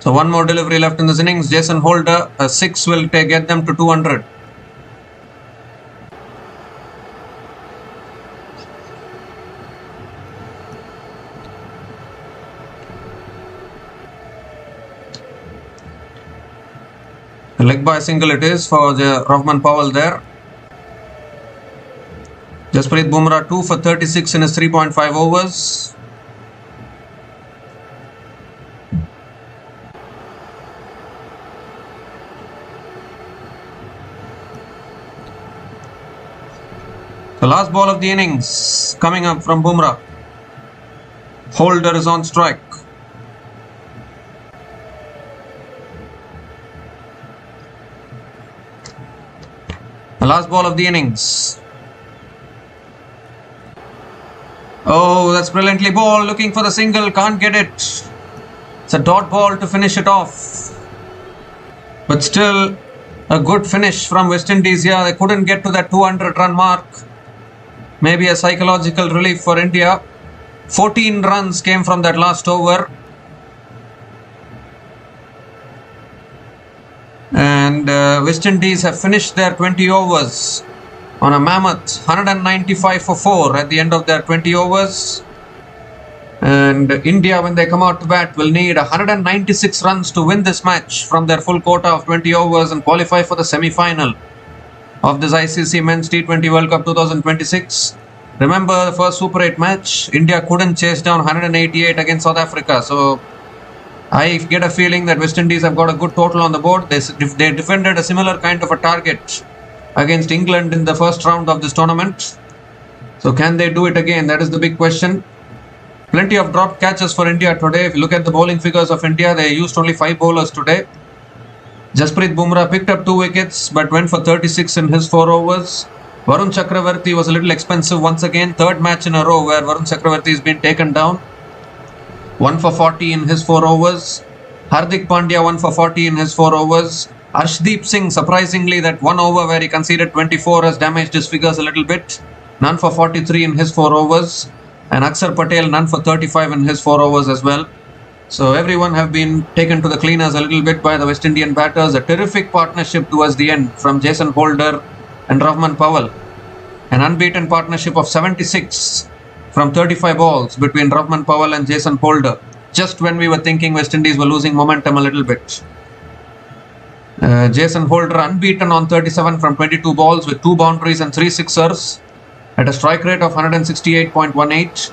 So 1 more delivery left in this innings. Jason Holder, a 6 will get them to 200. Leg by single it is for the Rahman Powell there. Jasprit Bumrah 2 for 36 in his 3.5 overs. The last ball of the innings coming up from Bumrah. Holder is on strike. The last ball of the innings. Oh, that's brilliantly bowled. Looking for the single, can't get it. It's a dot ball to finish it off. But still, a good finish from West Indies here. They couldn't get to that 200 run mark. Maybe a psychological relief for India. 14 runs came from that last over. And West Indies have finished their 20 overs on a mammoth 195 for 4 at the end of their 20 overs. And India, when they come out to bat, will need 196 runs to win this match from their full quota of 20 overs and qualify for the semi-final of this ICC Men's T20 World Cup 2026. Remember the first Super 8 match, India couldn't chase down 188 against South Africa. So I get a feeling that West Indies have got a good total on the board. They defended a similar kind of a target against England in the first round of this tournament. So can they do it again? That is the big question. Plenty of dropped catches for India today. If you look at the bowling figures of India, they used only 5 bowlers today. Jasprit Bumrah picked up 2 wickets but went for 36 in his 4 overs. Varun Chakravarti was a little expensive once again. Third match in a row where Varun Chakravarti has been taken down. 1 for 40 in his 4 overs. Hardik Pandya 1 for 40 in his 4 overs. Arshdeep Singh, surprisingly, that 1 over where he conceded 24 has damaged his figures a little bit. None for 43 in his 4 overs. And Akshar Patel none for 35 in his 4 overs as well. So everyone have been taken to the cleaners a little bit by the West Indian batters. A terrific partnership towards the end from Jason Holder and Rahman Powell. An unbeaten partnership of 76 from 35 balls between Rahman Powell and Jason Holder. Just when we were thinking West Indies were losing momentum a little bit. Jason Holder unbeaten on 37 from 22 balls with 2 boundaries and 3 sixers at a strike rate of 168.18,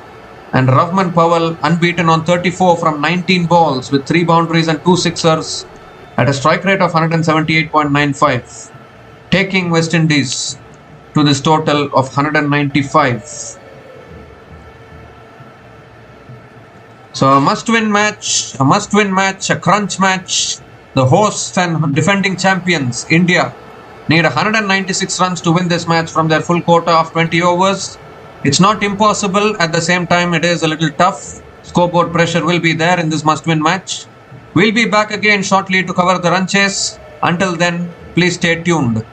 and Rahman Powell unbeaten on 34 from 19 balls with 3 boundaries and 2 sixers at a strike rate of 178.95, taking West Indies to this total of 195. So a must-win match, a crunch match. The hosts and defending champions, India, need 196 runs to win this match from their full quota of 20 overs. It's not impossible. At the same time, it is a little tough. Scoreboard pressure will be there in this must-win match. We'll be back again shortly to cover the run chase. Until then, please stay tuned.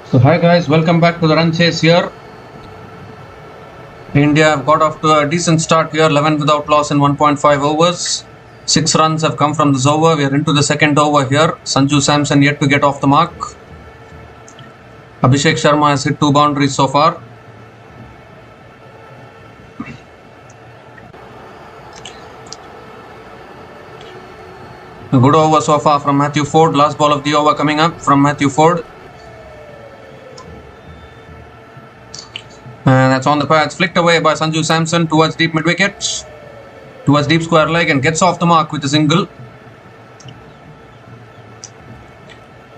So hi guys, welcome back to the run chase here. India have got off to a decent start here, 11 without loss in 1.5 overs. 6 runs have come from this over. We are into the second over here. Sanju Samson yet to get off the mark. Abhishek Sharma has hit 2 boundaries so far. A good over so far from Matthew Ford. Last ball of the over coming up from Matthew Ford. And that's on the pads, flicked away by Sanju Samson towards deep mid-wicket, towards deep square leg, and gets off the mark with a single.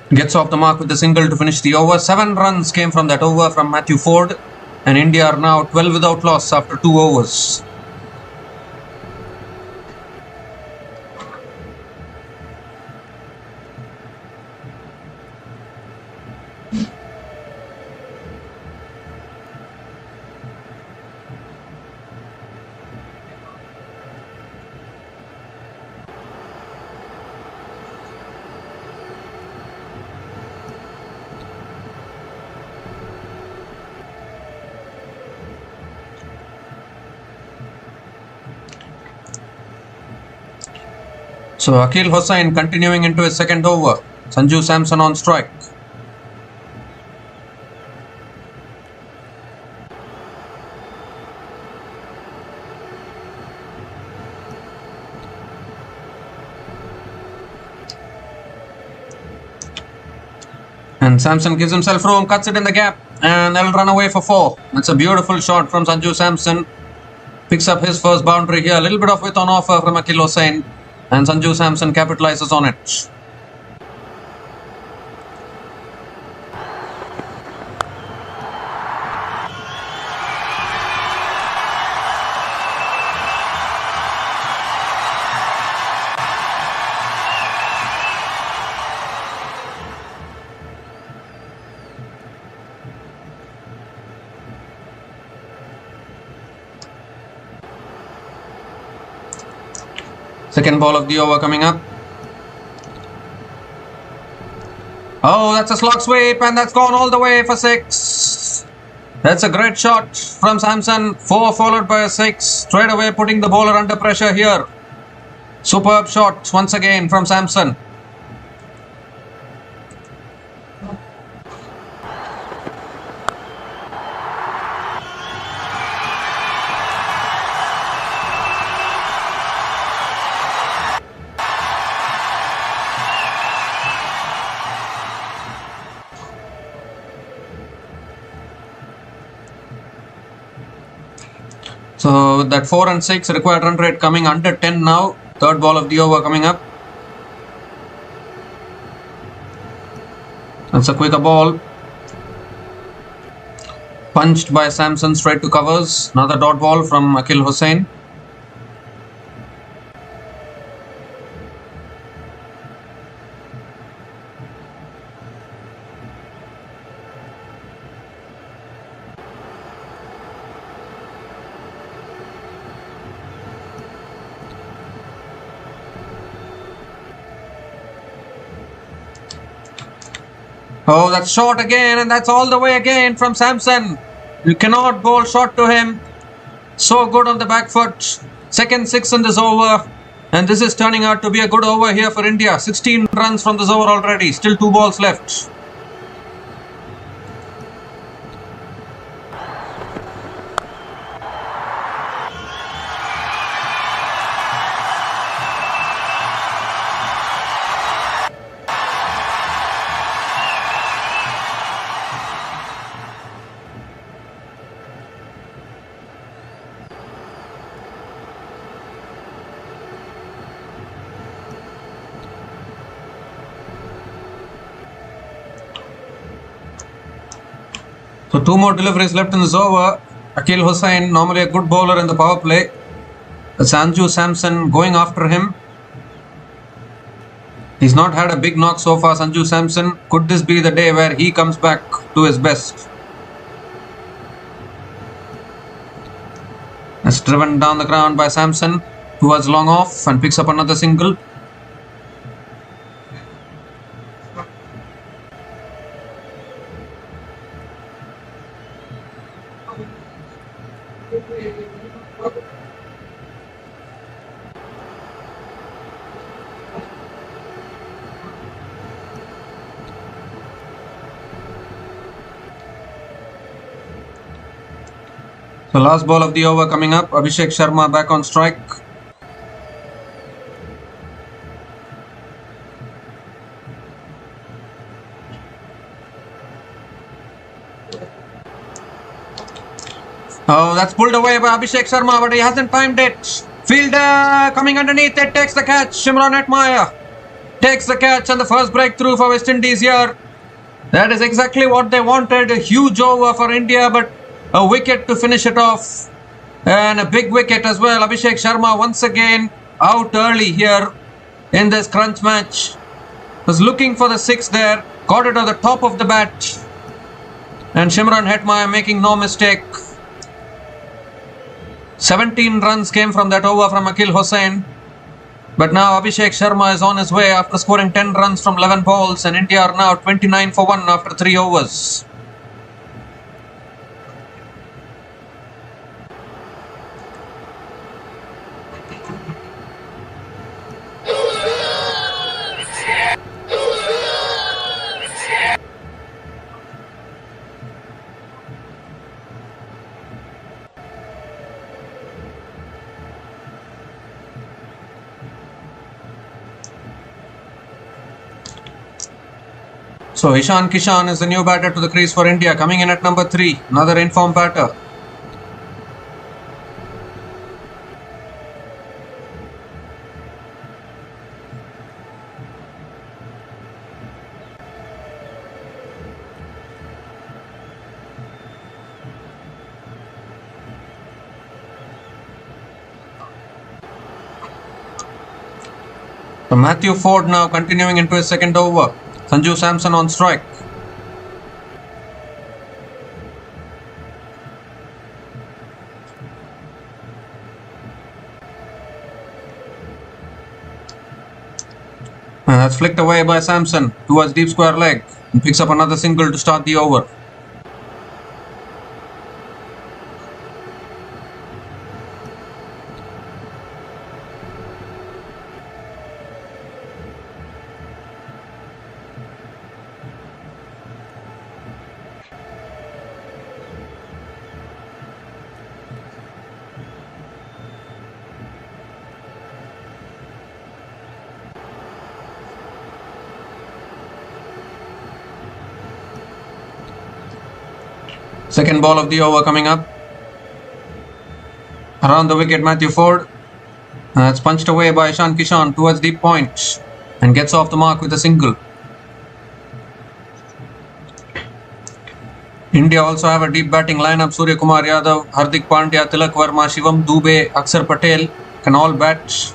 Gets off the mark with a single to finish the over. 7 runs came from that over from Matthew Ford, and India are now 12 without loss after 2 overs. So Akil Hossain continuing into his second over. Sanju Samson on strike. And Samson gives himself room, cuts it in the gap, and they'll run away for 4. That's a beautiful shot from Sanju Samson. Picks up his first boundary here. A little bit of width on offer from Akil Hossain. And Sanju Samson capitalizes on it. Second ball of the over coming up. Oh, that's a slog sweep, and that's gone all the way for 6. That's a great shot from Samson. 4 followed by a 6. Straight away putting the bowler under pressure here. Superb shot once again from Samson. So with that 4 and 6, required run rate coming under 10 now. Third ball of the over coming up. That's a quicker ball. Punched by Samson straight to covers. Another dot ball from Akil Hossain. Oh, that's short again, and that's all the way again from Samson. You cannot bowl short to him. So good on the back foot. Second 6 in this over. And this is turning out to be a good over here for India. 16 runs from this over already. Still 2 balls left. So 2 more deliveries left in this over. Akil Hossain, normally a good bowler in the power play. Sanju Samson going after him. He's not had a big knock so far, Sanju Samson. Could this be the day where he comes back to his best? That's driven down the ground by Samson towards long off and picks up another single. The last ball of the over coming up. Abhishek Sharma back on strike. Oh, that's pulled away by Abhishek Sharma, but he hasn't timed it. Fielder coming underneath it, takes the catch. Hetmyer takes the catch and the first breakthrough for West Indies here. That is exactly what they wanted. A huge over for India, but a wicket to finish it off. And a big wicket as well. Abhishek Sharma once again out early here in this crunch match. Was looking for the six there. Got it on the top of the bat. And Hetmyer making no mistake. 17 runs came from that over from Akil Hossain. But now Abhishek Sharma is on his way after scoring 10 runs from 11 balls. And India are now 29 for 1 after 3 overs. So Ishan Kishan is the new batter to the crease for India, coming in at number 3, another informed batter. So Matthew Ford now continuing into his second over. Sanju Samson on strike. And that's flicked away by Samson towards deep square leg and picks up another single to start the over. Second ball of the over coming up. Around the wicket, Matthew Ford. And that's punched away by Ishan Kishan towards deep point and gets off the mark with a single. India also have a deep batting lineup. Surya Kumar Yadav, Hardik Pandya, Tilak Verma, Shivam Dubey, Akshar Patel can all bat.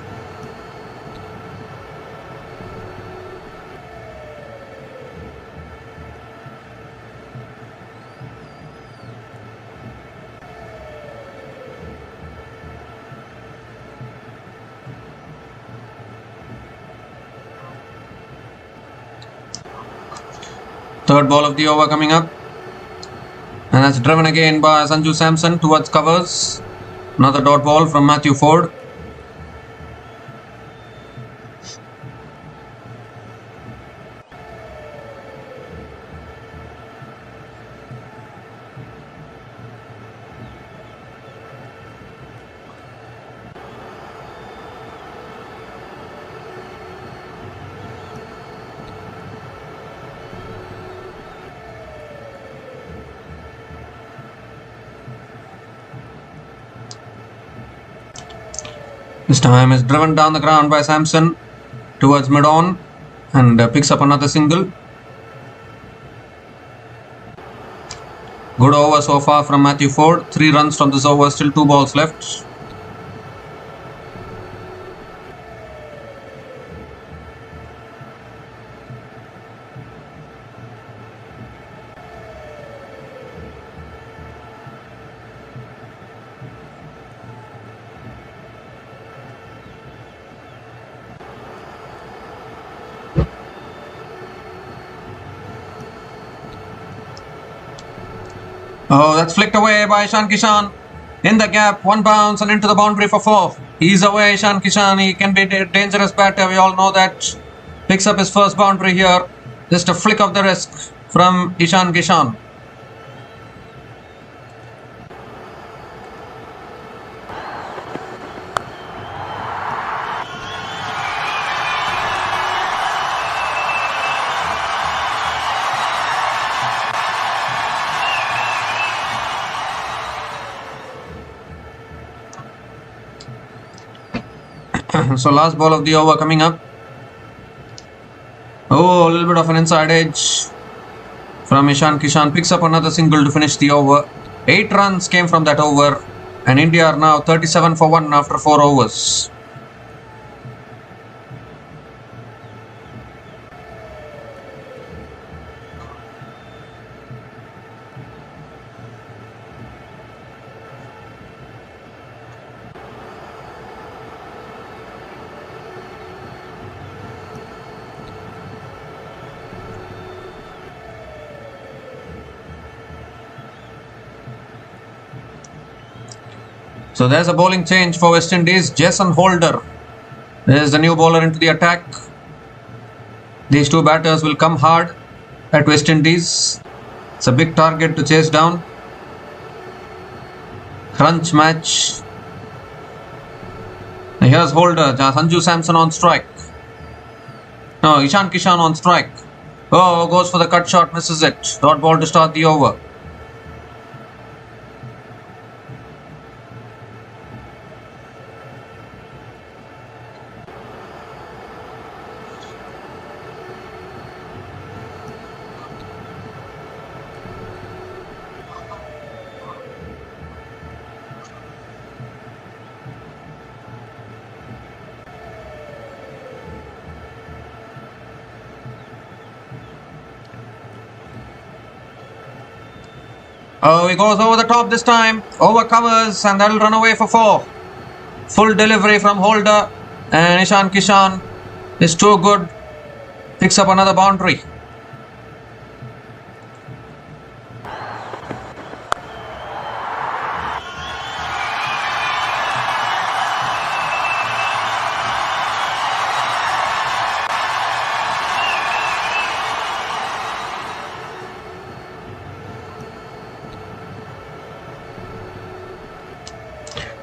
Third ball of the over coming up. And that's driven again by Sanju Samson towards covers. Another dot ball from Matthew Ford. This time is driven down the ground by Samson towards mid-on and picks up another single. Good over so far from Matthew Ford. 3 runs from this over, still 2 balls left. Oh, that's flicked away by Ishan Kishan. In the gap, 1 bounce and into the boundary for 4. He's away, Ishan Kishan. He can be a dangerous batter. We all know that. Picks up his first boundary here. Just a flick of the wrist from Ishan Kishan. So last ball of the over coming up. Oh, a little bit of an inside edge from Ishan Kishan. Picks up another single to finish the over. 8 runs came from that over. And India are now 37 for 1 after 4 overs. So there's a bowling change for West Indies. Jason Holder is the new bowler into the attack. These two batters will come hard at West Indies. It's a big target to chase down. Crunch match. Here's Holder. Sanju Samson on strike. No, Ishan Kishan on strike. Oh, goes for the cut shot, misses it. Dot ball to start the over. Oh, he goes over the top this time. Over covers and that'll run away for 4. Full delivery from Holder. And Ishan Kishan is too good. Picks up another boundary.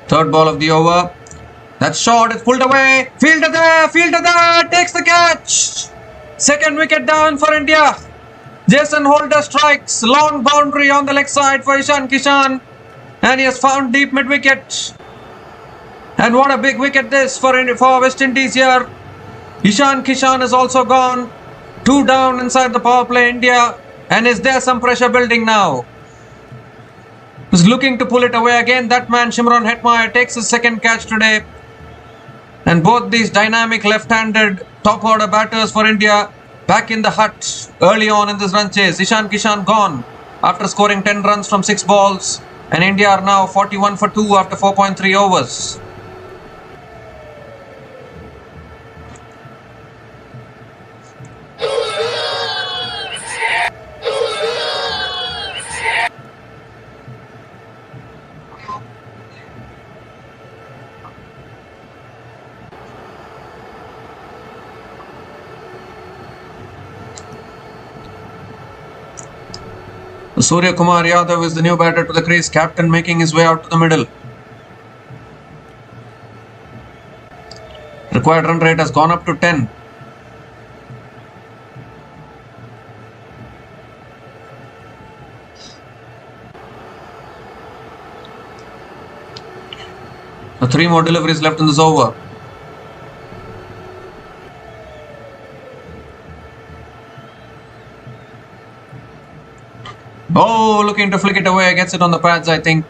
Third ball of the over. That's short. It's pulled away. Fielder there. Fielder there. Takes the catch. Second wicket down for India. Jason Holder strikes. Long boundary on the leg side for Ishan Kishan. And he has found deep mid wicket. And what a big wicket this for West Indies here. Ishan Kishan is also gone. 2 down inside the power play India. And is there some pressure building now? Is looking to pull it away again. That man Shimron Hetmyer takes his second catch today. And both these dynamic left-handed top order batters for India back in the hut early on in this run chase. Ishan Kishan gone after scoring 10 runs from 6 balls. And India are now 41 for 2 after 4.3 overs. Surya Kumar Yadav is the new batter to the crease. Captain making his way out to the middle. Required run rate has gone up to 10. So 3 more deliveries left in this over. Oh, looking to flick it away. Gets it on the pads, I think.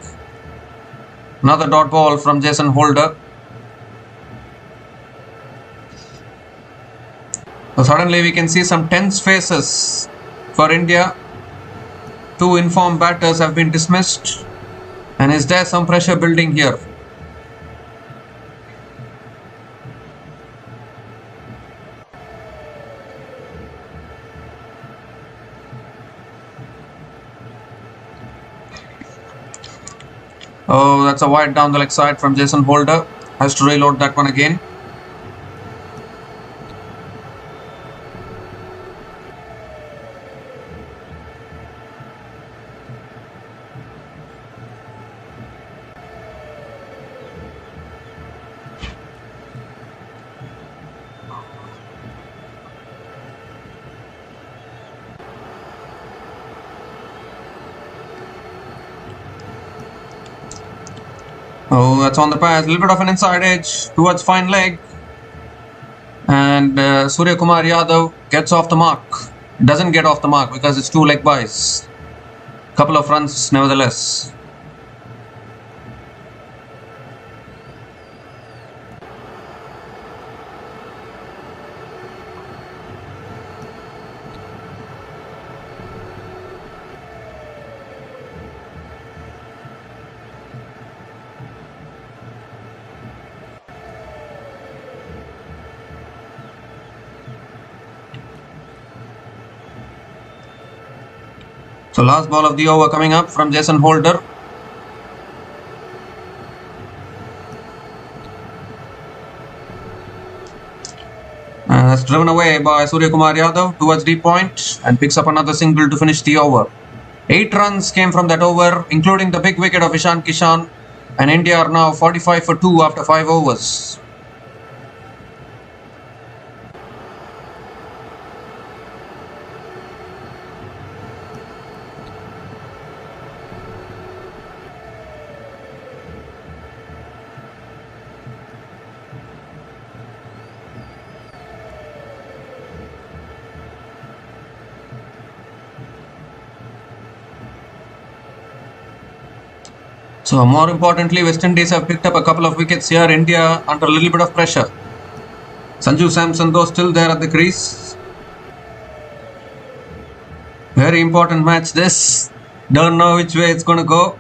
Another dot ball from Jason Holder. So suddenly we can see some tense faces for India. 2 informed batters have been dismissed. And is there some pressure building here? Oh, that's a wide down the leg side from Jason Holder. Has to reload that one again. Oh, that's on the pass. A little bit of an inside edge towards fine leg. And Surya Kumar Yadav gets off the mark. Doesn't get off the mark because it's 2 leg byes. Couple of runs nevertheless. So last ball of the over coming up from Jason Holder. And that's driven away by Surya Kumar Yadav towards deep point and picks up another single to finish the over. 8 runs came from that over, including the big wicket of Ishan Kishan, and India are now 45 for 2 after 5 overs. So more importantly, West Indies have picked up a couple of wickets here. India under a little bit of pressure. Sanju Samson though still there at the crease. Very important match this. Don't know which way it's going to go.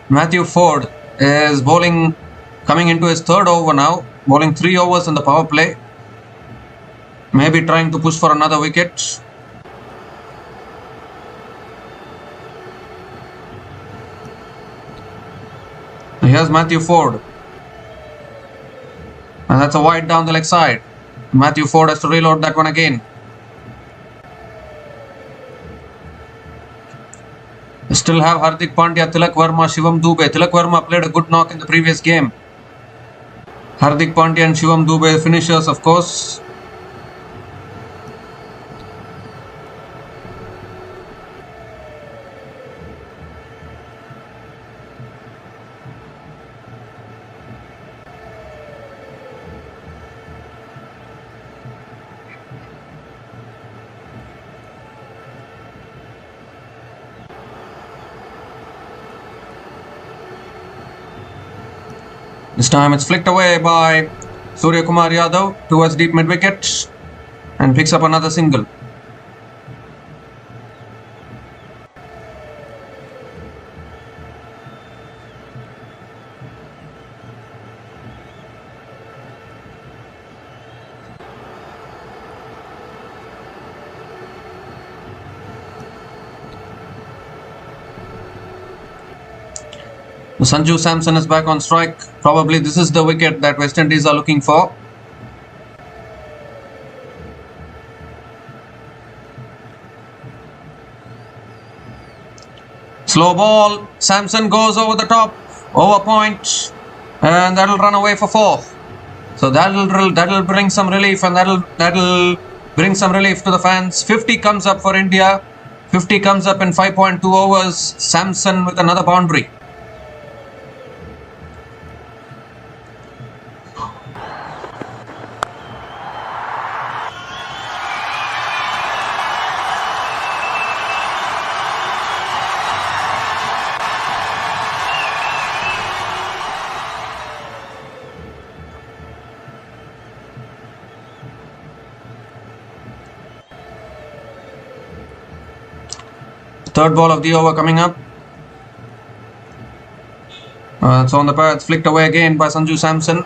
Matthew Ford is bowling, coming into his 3rd over now. Bowling 3 overs in the power play. Maybe trying to push for another wicket. Here's Matthew Ford. And that's a wide down the leg side. Matthew Ford has to reload that one again. We still have Hardik Pandya, Tilak Verma, Shivam Dube. Tilak Verma played a good knock in the previous game. Hardik Pandya and Shivam Dube finishers, of course. This time it's flicked away by Surya Kumar Yadav towards deep mid wicket and picks up another single. Sanju Samson is back on strike. Probably this is the wicket that West Indies are looking for. Slow ball. Samson goes over the top. Over point. And that'll run away for 4. So that'll bring some relief, and that'll bring some relief to the fans. 50 comes up for India. 50 comes up in 5.2 overs. Samson with another boundary. Third ball of the over coming up. It's on the pads, flicked away again by Sanju Samson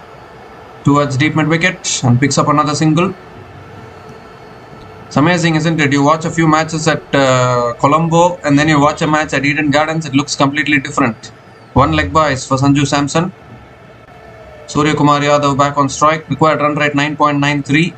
towards deep mid wicket and picks up another single. It's amazing, isn't it? You watch a few matches at Colombo and then you watch a match at Eden Gardens, it looks completely different. 1 leg byes for Sanju Samson. Surya Kumar Yadav back on strike. Required run rate 9.93.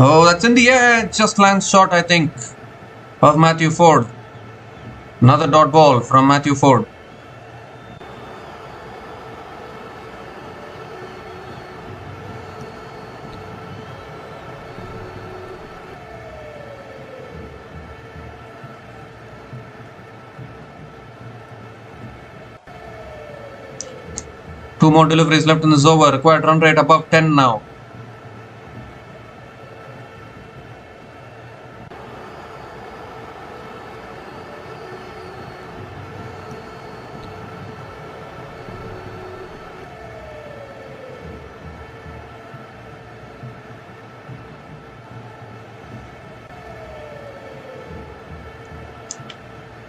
Oh, that's in the air. Just lands short, I think, of Matthew Ford. Another dot ball from Matthew Ford. 2 more deliveries left in this over. Required run rate above 10 now.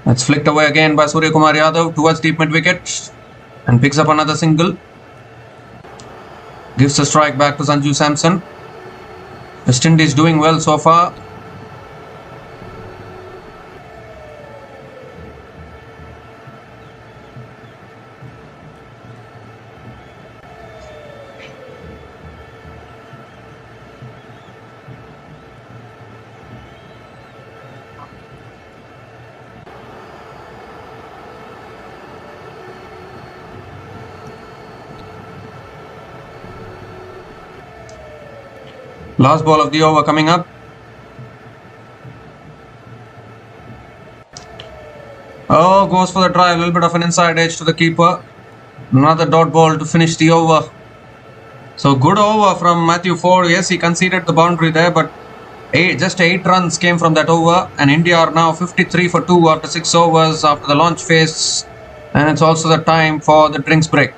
That's flicked away again by Suryakumar Yadav towards deep mid wicket and picks up another single. Gives the strike back to Sanju Samson. West Indies doing well so far. Last ball of the over coming up. Oh, goes for the drive. A little bit of an inside edge to the keeper. Another dot ball to finish the over. So good over from Matthew Ford. Yes, he conceded the boundary there, but just 8 runs came from that over. And India are now 53 for 2 after 6 overs after the launch phase. And it's also the time for the drinks break.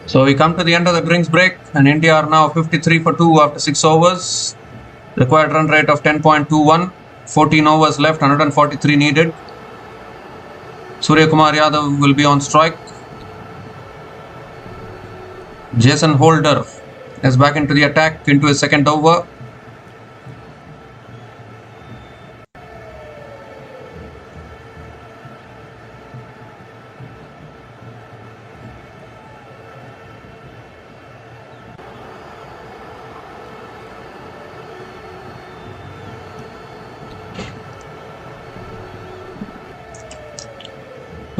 So we come to the end of the drinks break and India are now 53 for 2 after 6 overs. Required run rate of 10.21. 14 overs left, 143 needed. Suryakumar Yadav will be on strike. Jason Holder is back into the attack into his second over.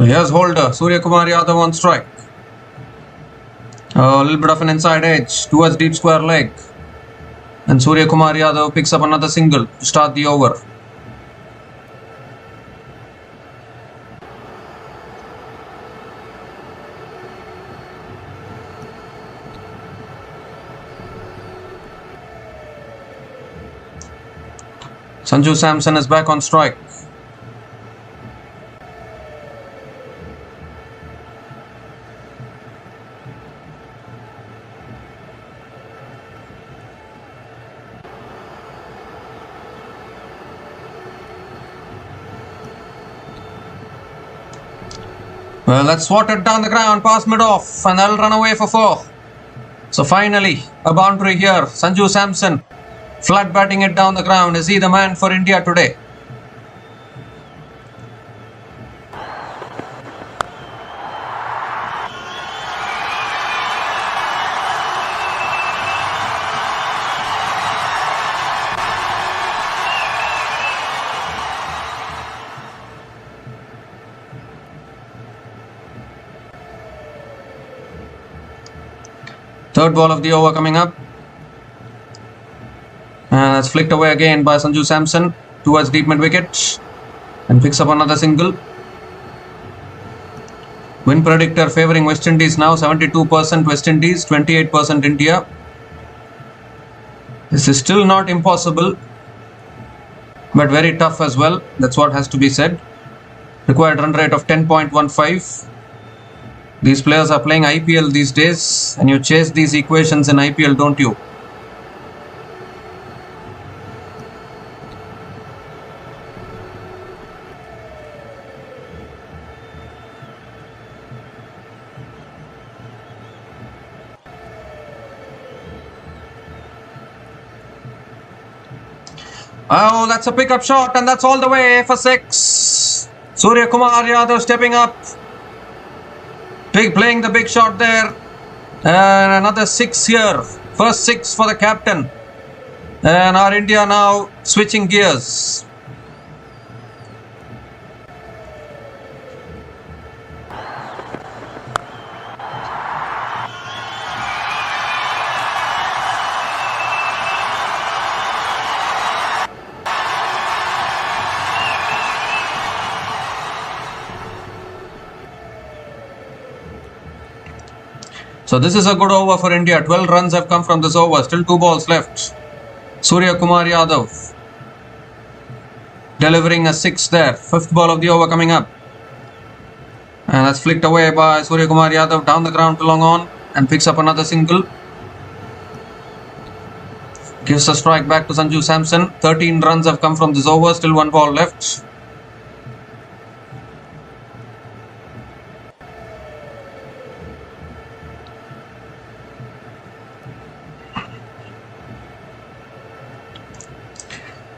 Here's holder, Surya Kumar Yadav on strike. A little bit of an inside edge towards deep square leg. And Surya Kumar Yadav picks up another single to start the over. Sanju Samson is back on strike. Well, that's swatted down the ground past mid-off, and that'll run away for 4. So finally, a boundary here. Sanju Samson flat batting it down the ground. Is he the man for India today? Third ball of the over coming up. And that's flicked away again by Sanju Samson towards deep mid wicket. And picks up another single. Win predictor favouring West Indies now. 72% West Indies, 28% India. This is still not impossible, but very tough as well. That's what has to be said. Required run rate of 10.15. These players are playing IPL these days, and you chase these equations in IPL, don't you? Oh, that's a pickup shot, and that's all the way for 6. Surya Kumar Yadav stepping up. Playing the big shot there. And another 6 here. First 6 for the captain. And our India now switching gears. So this is a good over for India. 12 runs have come from this over. Still 2 balls left. Surya Kumar Yadav delivering a 6 there. 5th ball of the over coming up. And that's flicked away by Surya Kumar Yadav down the ground to long on. And picks up another single. Gives a strike back to Sanju Samson. 13 runs have come from this over. Still 1 ball left.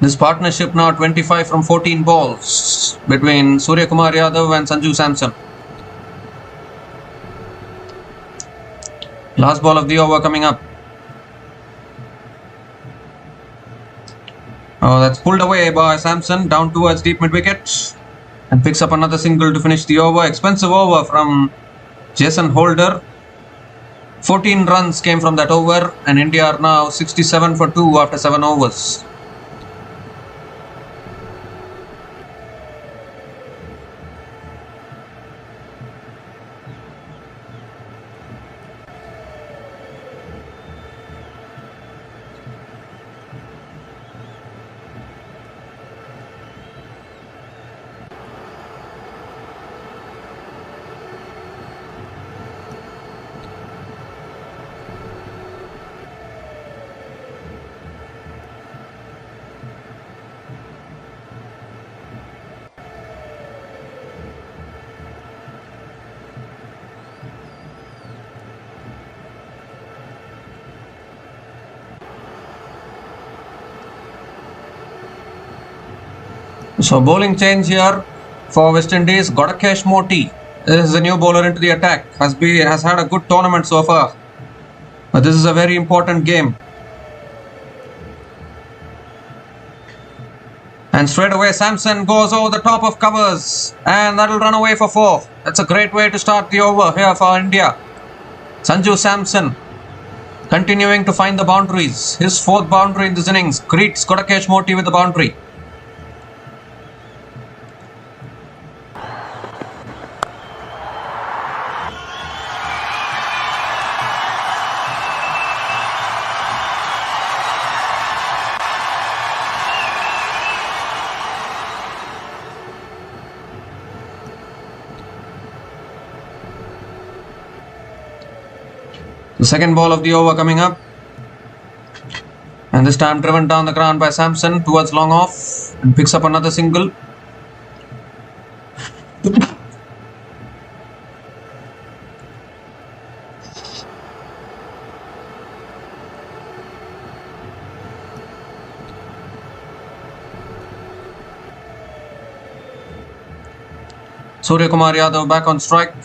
This partnership now 25 from 14 balls between Surya Kumar Yadav and Sanju Samson. Last ball of the over coming up. Oh, that's pulled away by Samson down towards deep mid wicket and picks up another single to finish the over. Expensive over from Jason Holder. 14 runs came from that over, and India are now 67 for 2 after 7 overs. So bowling change here for West Indies. Godakesh Moti is the new bowler into the attack. Has had a good tournament so far, but this is a very important game. And straight away Samson goes over the top of covers, and that'll run away for 4. That's a great way to start the over here for India. Sanju Samson continuing to find the boundaries. His 4th boundary in this innings. Greets Kodakesh Moti with the boundary. The second ball of the over coming up, and this time driven down the ground by Samson towards long off, and picks up another single. Surya Kumar Yadav back on strike.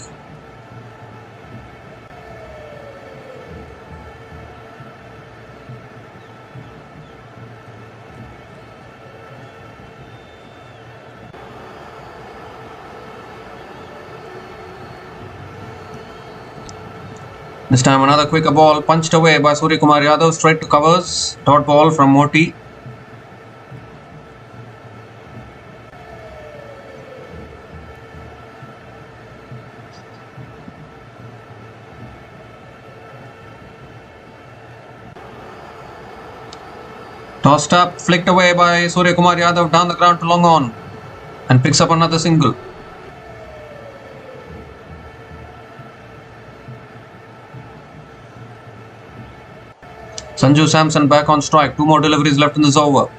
This time another quicker ball punched away by Surya Kumar Yadav straight to covers. Dot ball from Moti. Tossed up, flicked away by Surya Kumar Yadav down the ground to long on, and picks up another single. Sanju Samson back on strike. 2 more deliveries left in this over.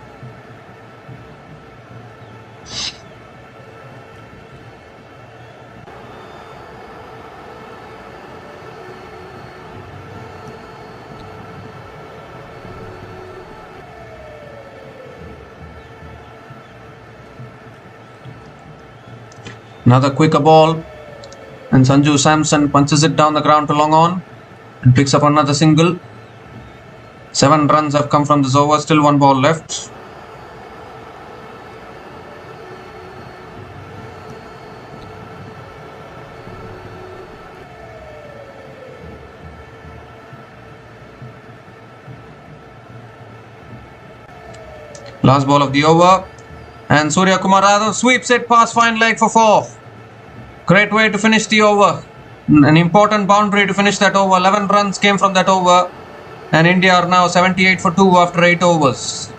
Another quicker ball, and Sanju Samson punches it down the ground to long on and picks up another single. 7 runs have come from this over, still 1 ball left. Last ball of the over, and Surya Kumar Yadav sweeps it past fine leg for 4. Great way to finish the over. An important boundary to finish that over. 11 runs came from that over, and India are now 78 for 2 after 8 overs.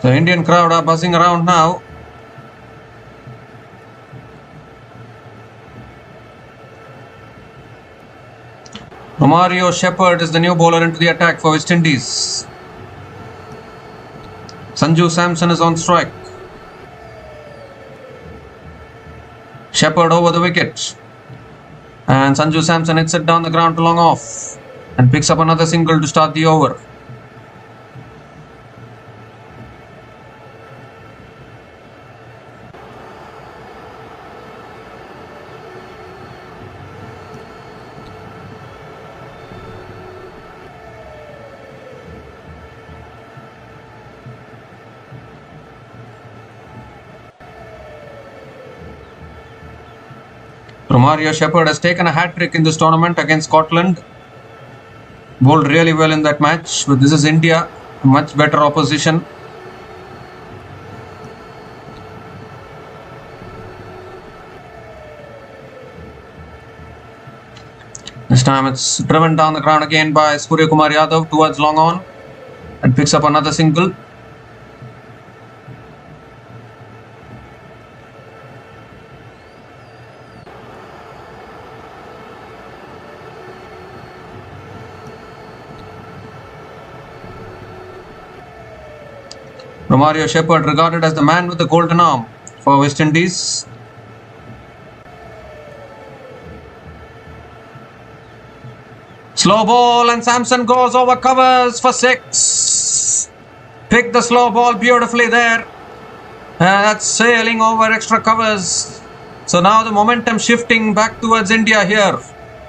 The Indian crowd are buzzing around now. Romario Shepherd is the new bowler into the attack for West Indies. Sanju Samson is on strike. Shepherd over the wicket, and Sanju Samson hits it down the ground to long off and picks up another single to start the over. Romario Shepherd has taken a hat-trick in this tournament against Scotland. Bowled really well in that match, but this is India, a much better opposition. This time it's driven down the ground again by Surya Kumar Yadav towards long on and picks up another single. Romario Shepherd regarded as the man with the golden arm for West Indies. Slow ball and Samson goes over covers for 6. Picked the slow ball beautifully there. That's sailing over extra covers. So now the momentum shifting back towards India here.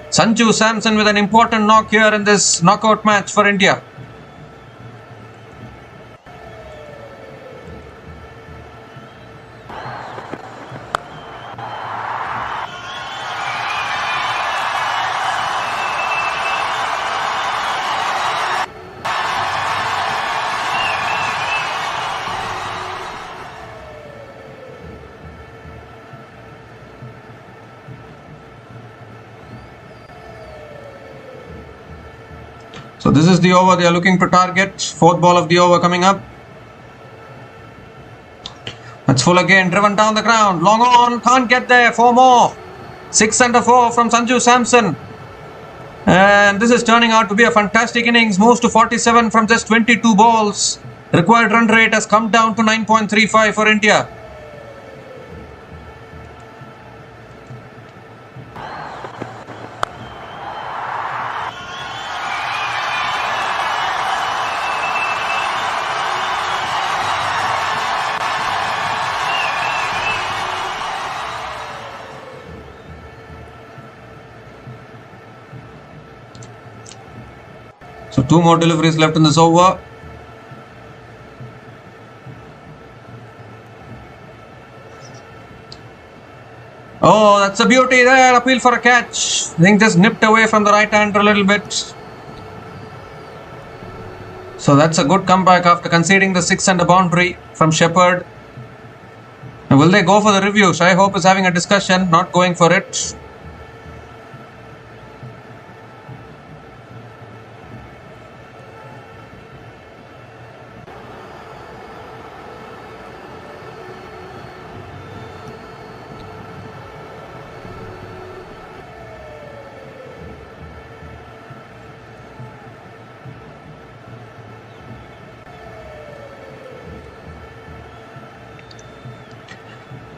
Sanju Samson with an important knock here in this knockout match for India. So this is the over they are looking to target. 4th ball of the over coming up. That's full again, driven down the ground. Long on, can't get there. 4 more. 6 under 4 from Sanju Samson. And this is turning out to be a fantastic innings. Moves to 47 from just 22 balls. Required run rate has come down to 9.35 for India. So 2 more deliveries left in this over. Oh, that's a beauty there. Appeal for a catch. I think just nipped away from the right hander a little bit. So that's a good comeback after conceding the 6 and a boundary from Shepherd. And will they go for the review? Shai Hope is having a discussion, not going for it.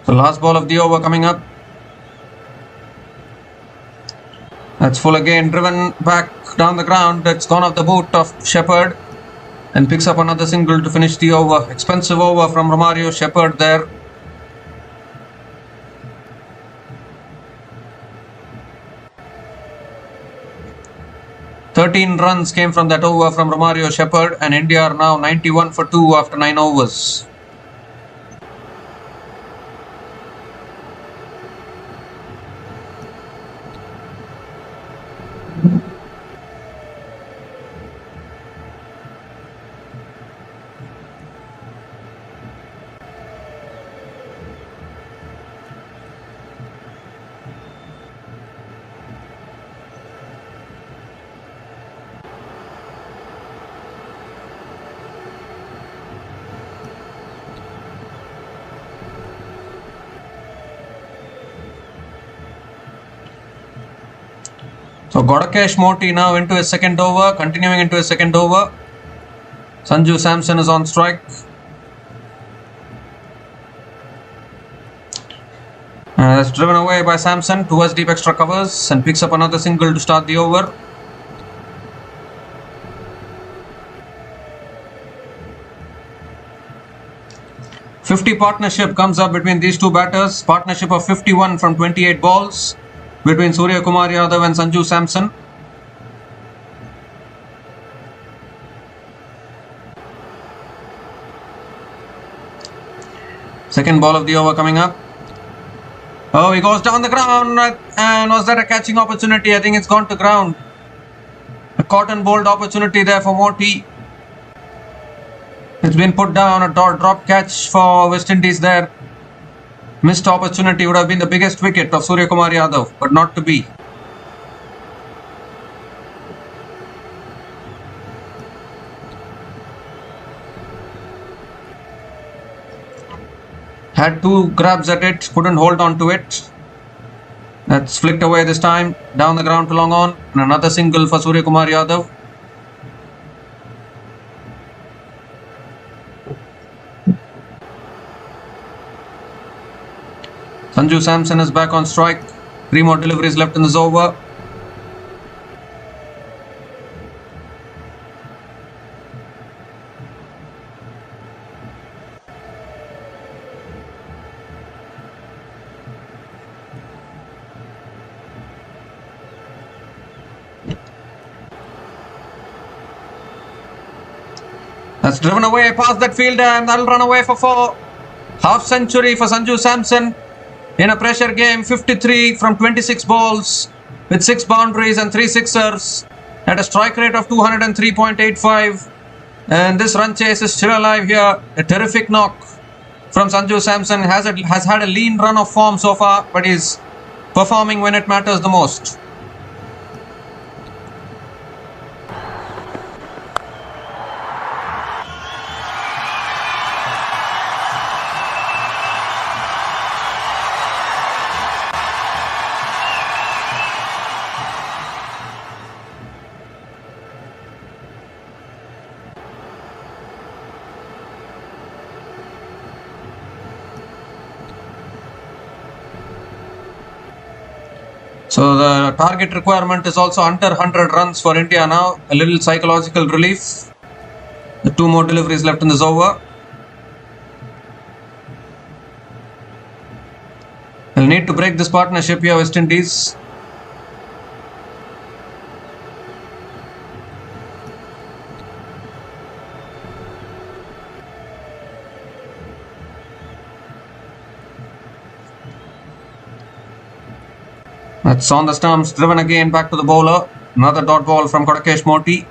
The last ball of the over coming up. That's full again, driven back down the ground. It's gone off the boot of Shepherd and picks up another single to finish the over. Expensive over from Romario Shepherd there. "13 runs came from that over from Romario Shepherd, and India are now 91 for 2 after 9 overs. So Godakesh Moti now into his second over, continuing into his second over. Sanju Samson is on strike. That's driven away by Samson towards deep extra covers and picks up another single to start the over. "50 partnership comes up between these two batters. Partnership of 51 from 28 balls between Surya Kumar Yadav and Sanju Samson. Second ball of the over coming up. Oh, he goes down the ground, and was that a catching opportunity? I think it's gone to ground. A cotton bowled opportunity there for Moti. It's been put down, a drop catch for West Indies there. Missed opportunity, would have been the biggest wicket of Surya Kumar Yadav, but not to be. Had 2 grabs at it, couldn't hold on to it. That's flicked away this time, down the ground to long on, and another single for Surya Kumar Yadav. Sanju Samson is back on strike. 3 more deliveries left in this over. That's driven away past that fielder and that'll run away for 4. Half century for Sanju Samson in a pressure game. 53 from 26 balls with 6 boundaries and 3 sixers at a strike rate of 203.85. And this run chase is still alive here. A terrific knock from Sanju Samson. Has had a lean run of form so far, but is performing when it matters the most. So the target requirement is also under 100 runs for India now. A little psychological relief. The 2 more deliveries left in this over. They'll need to break this partnership here, West Indies. That's on the stumps, driven again back to the bowler. Another dot ball from Kodakesh Moti.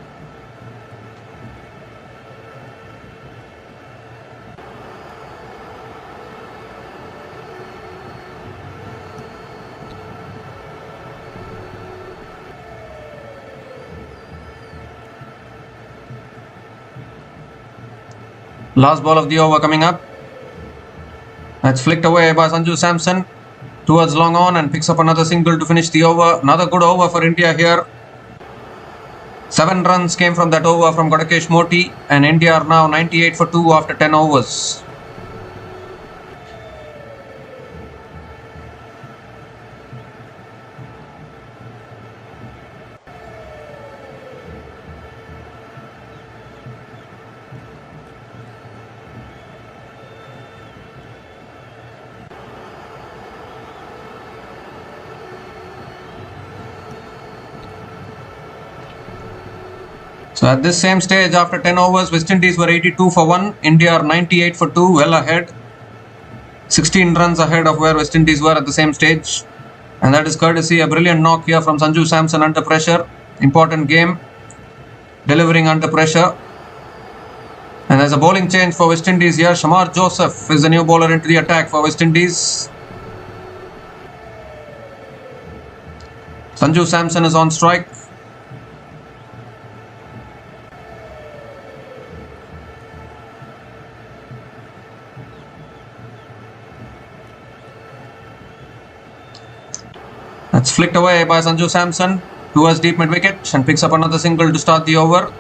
Last ball of the over coming up. That's flicked away by Sanju Samson towards long on and picks up another single to finish the over. Another good over for India here. 7 runs came from that over from Kodakesh Moti, and India are now 98 for 2 after 10 overs. So at this same stage, after 10 overs, West Indies were 82 for 1. India are 98 for 2, well ahead. 16 runs ahead of where West Indies were at the same stage. And that is courtesy a brilliant knock here from Sanju Samson under pressure. Important game. Delivering under pressure. And there's a bowling change for West Indies here. Shamar Joseph is the new bowler into the attack for West Indies. Sanju Samson is on strike. That's flicked away by Sanju Samson towards deep mid wicket and picks up another single to start the over.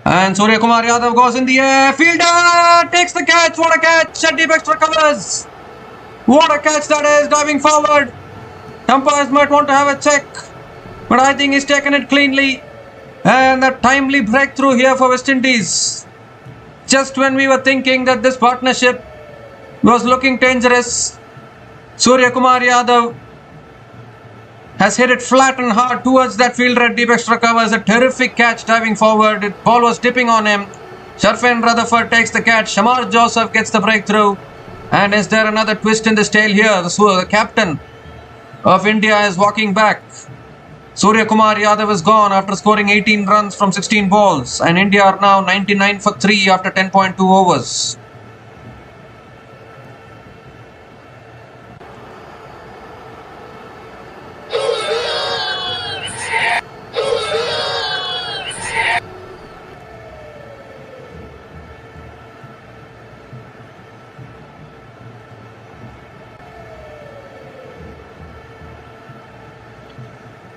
And Suryakumar Yadav goes in the air. Fielder takes the catch. What a catch. And deep extra covers. What a catch that is. Diving forward. Umpires might want to have a check, but I think he's taken it cleanly. And a timely breakthrough here for West Indies. Just when we were thinking that this partnership was looking dangerous, Suryakumar Yadav has hit it flat and hard towards that fielder at deep extra covers. A terrific catch diving forward. The ball was dipping on him. Sharfain Rutherford takes the catch. Shamar Joseph gets the breakthrough. And is there another twist in this tale here? The captain of India is walking back. Surya Kumar Yadav is gone after scoring 18 runs from 16 balls, and India are now 99 for 3 after 10.2 overs.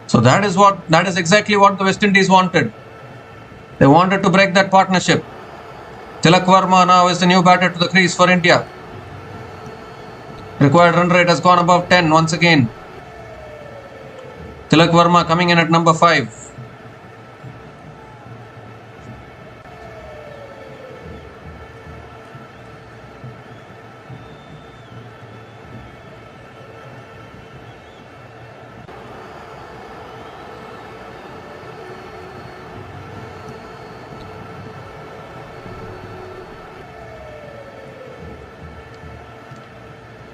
So that is exactly what the West Indies wanted. They wanted to break that partnership. Tilak Verma now is the new batter to the crease for India. Required run rate has gone above 10 once again. Tilak Verma coming in at number 5.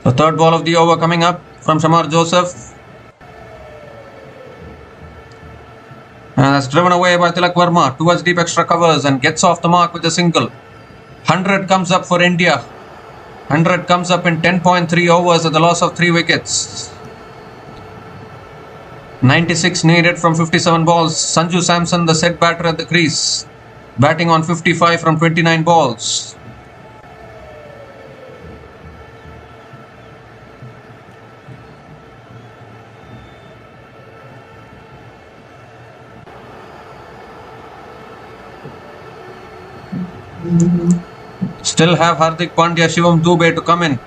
The third ball of the over coming up from Shamar Joseph. And that's driven away by Tilak Verma towards deep extra covers and gets off the mark with a single. 100 comes up for India. 100 comes up in 10.3 overs at the loss of 3 wickets. 96 needed from 57 balls. Sanju Samson, the set batter at the crease, batting on 55 from 29 balls. Still have Hardik Pandya, Shivam Dubey to come in.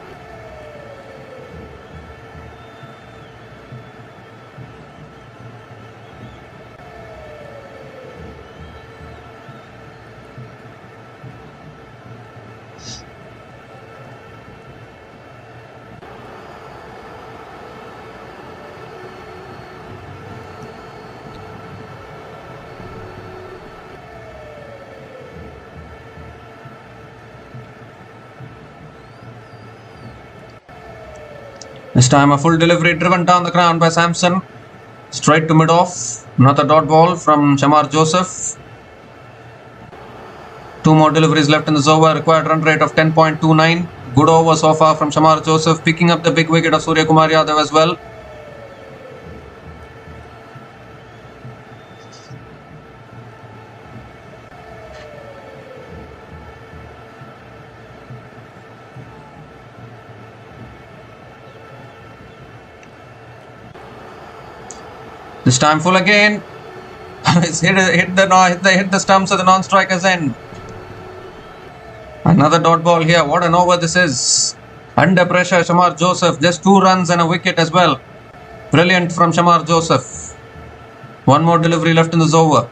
This time a full delivery driven down the ground by Samson. Straight to mid-off. Another dot ball from Shamar Joseph. 2 more deliveries left in this over. Required run rate of 10.29. Good over so far from Shamar Joseph. Picking up the big wicket of Surya Kumar Yadav as well. This time full again. It's hit the stumps at the non-striker's end. Another dot ball here. What an over this is. Under pressure, Shamar Joseph. Just 2 runs and a wicket as well. Brilliant from Shamar Joseph. 1 more delivery left in this over.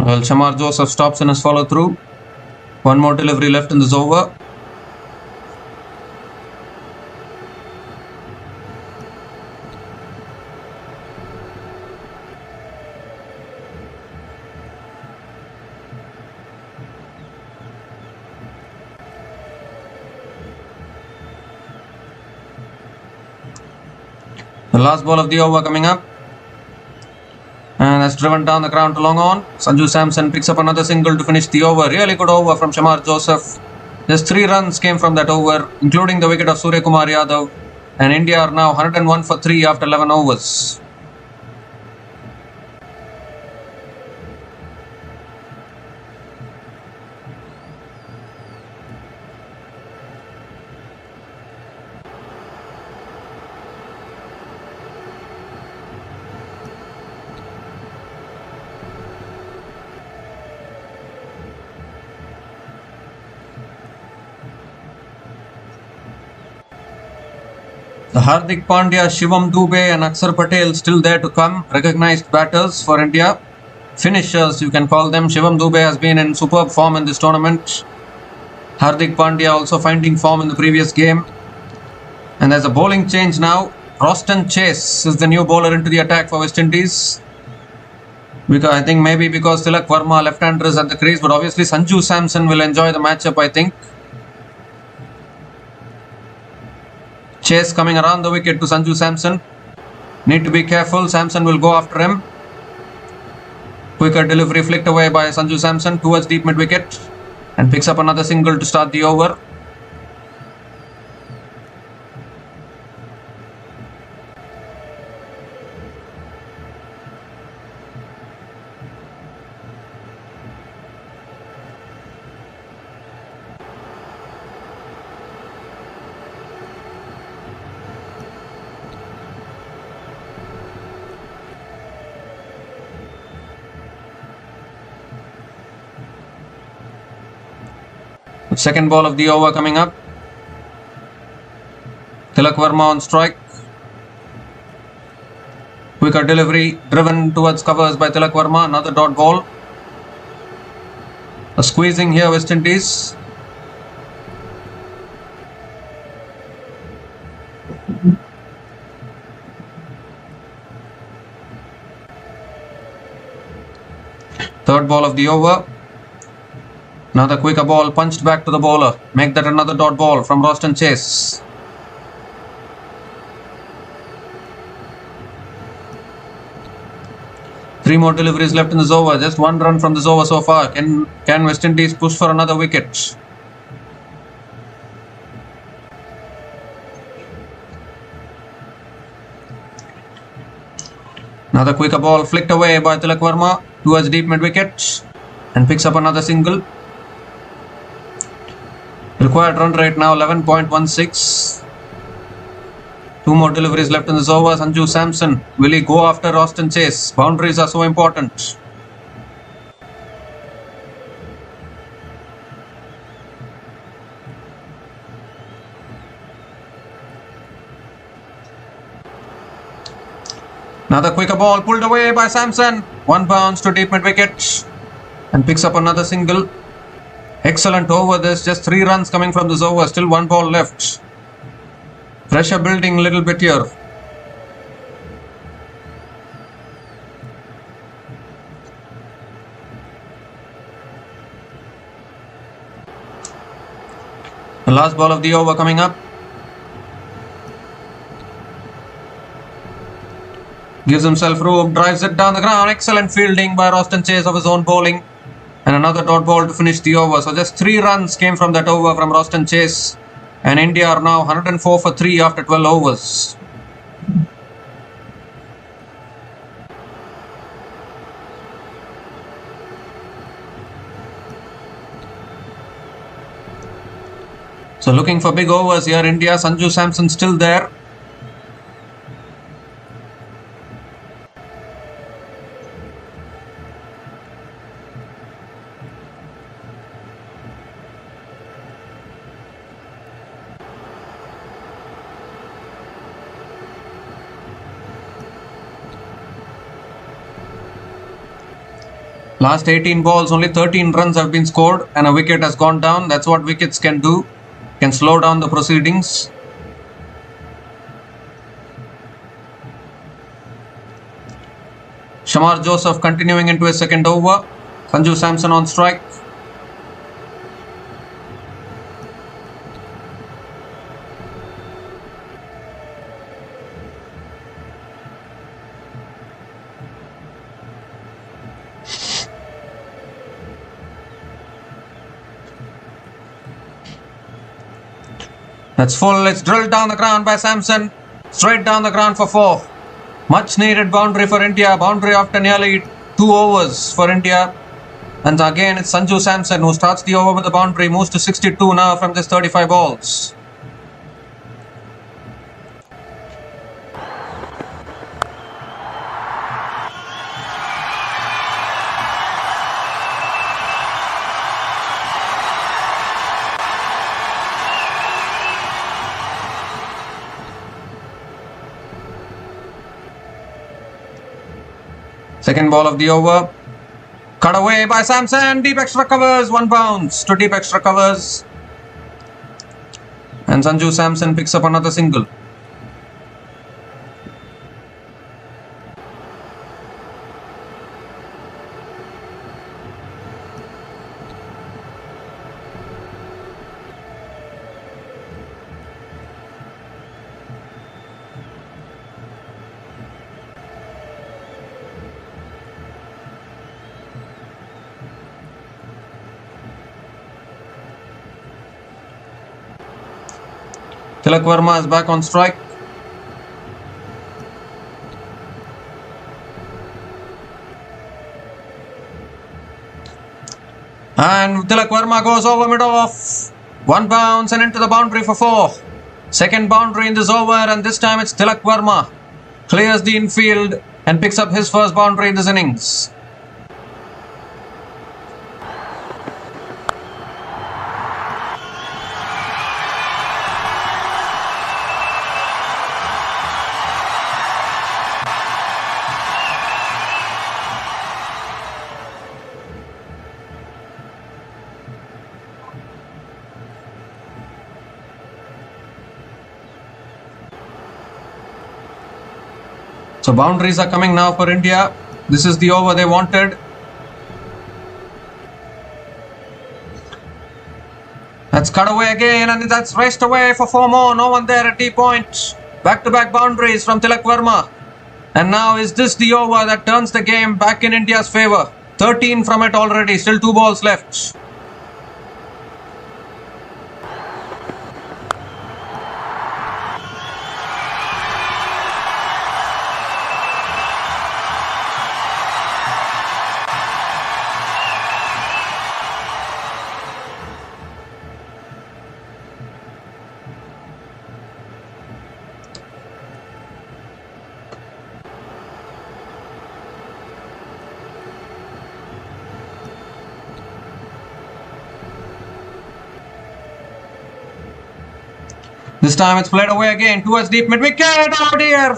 Well, Shamar Joseph stops in his follow through. 1 more delivery left in this over. The last ball of the over coming up. And that's driven down the ground to long on. Sanju Samson picks up another single to finish the over. Really good over from Shamar Joseph. Just 3 runs came from that over, including the wicket of Surya Kumar Yadav. And India are now 101 for 3 after 11 overs. The Hardik Pandya, Shivam Dubey and Akshar Patel still there to come. Recognized batters for India. Finishers, you can call them. Shivam Dubey has been in superb form in this tournament. Hardik Pandya also finding form in the previous game. And there's a bowling change now. Roston Chase is the new bowler into the attack for West Indies. Because I think maybe because Tilak Verma left-hander is at the crease, but obviously Sanju Samson will enjoy the matchup, I think. Chase coming around the wicket to Sanju Samson. Need to be careful. Samson will go after him. Quicker delivery flicked away by Sanju Samson towards deep mid-wicket and picks up another single to start the over. Second ball of the over coming up. Tilak Verma on strike. Quicker delivery driven towards covers by Tilak Verma. Another dot ball. A squeezing here, West Indies. Third ball of the over. Another quicker ball punched back to the bowler. Make that another dot ball from Roston Chase. Three more deliveries left in this over. Just one run from this over so far. Can West Indies push for another wicket? Another quicker ball flicked away by Tilak Verma towards deep mid-wicket and picks up another single. Required run rate now 11.16. Two more deliveries left in this over. Sanju Samson, will he go after Roston Chase? Boundaries are so important. Another quicker ball pulled away by Samson. One bounce to deep mid-wicket and picks up another single. Excellent over this. Just 3 runs coming from this over. Still 1 ball left. Pressure building a little bit here. The last ball of the over coming up. Gives himself room. Drives it down the ground. Excellent fielding by Roston Chase of his own bowling. And another dot ball to finish the over. So just 3 runs came from that over from Roston Chase. And India are now 104 for 3 after 12 overs. So looking for big overs here, India. Sanju Samson still there. Last 18 balls, only 13 runs have been scored and a wicket has gone down. That's what wickets can do. Can slow down the proceedings. Shamar Joseph continuing into his second over. Sanju Samson on strike. That's full. It's drilled down the ground by Samson. Straight down the ground for 4. Much needed boundary for India. Boundary after nearly 2 overs for India. And again it's Sanju Samson who starts the over with the boundary. Moves to 62 now from this 35 balls. Second ball of the over. Cut away by Samson. Deep extra covers. 1 bounce to deep extra covers. And Sanju Samson picks up another single. Tilak Verma is back on strike. And Tilak Verma goes over mid-off. One bounce and into the boundary for 4. Second boundary in this over, and this time it's Tilak Verma. Clears the infield and picks up his first boundary in this innings. So boundaries are coming now for India. This is the over they wanted. That's cut away again, and that's raced away for 4 more. No one there at D point. Back-to-back boundaries from Tilak Verma. And now is this the over that turns the game back in India's favour? 13 from it already. Still 2 balls left. This time it's played away again towards deep mid-wicket. Oh dear!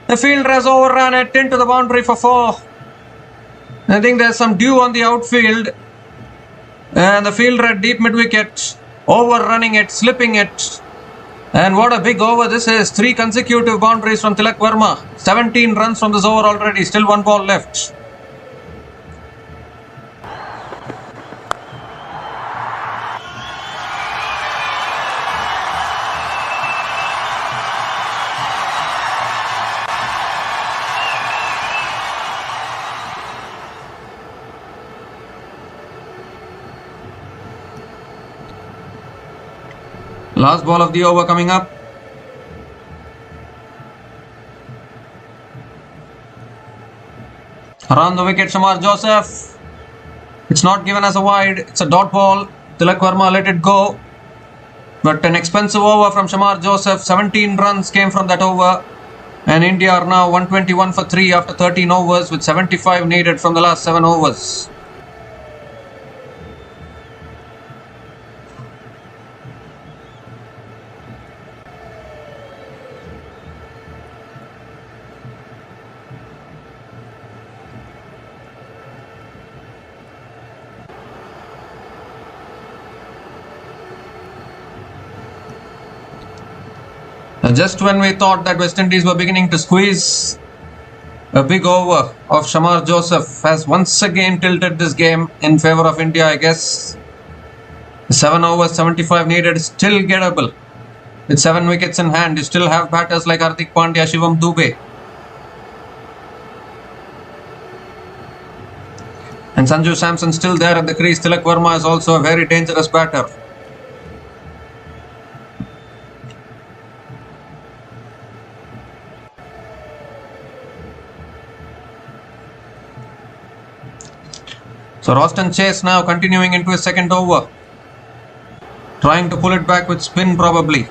The fielder has overrun it into the boundary for 4. I think there's some dew on the outfield. And the fielder at deep mid-wicket, overrunning it, slipping it. And what a big over this is. 3 consecutive boundaries from Tilak Verma. 17 runs from this over already. Still 1 ball left. Last ball of the over coming up. Around the wicket, Shamar Joseph. It's not given as a wide. It's a dot ball. Tilak Verma let it go. But an expensive over from Shamar Joseph. 17 runs came from that over. And India are now 121 for 3 after 13 overs with 75 needed from the last 7 overs. Just when we thought that West Indies were beginning to squeeze, a big over of Shamar Joseph has once again tilted this game in favour of India, I guess. 7 overs, 75 needed, still gettable. With 7 wickets in hand, you still have batters like Hardik Pandya, Shivam Dube. And Sanju Samson still there at the crease. Tilak Verma is also a very dangerous batter. So Roston Chase now continuing into his second over. Trying to pull it back with spin probably.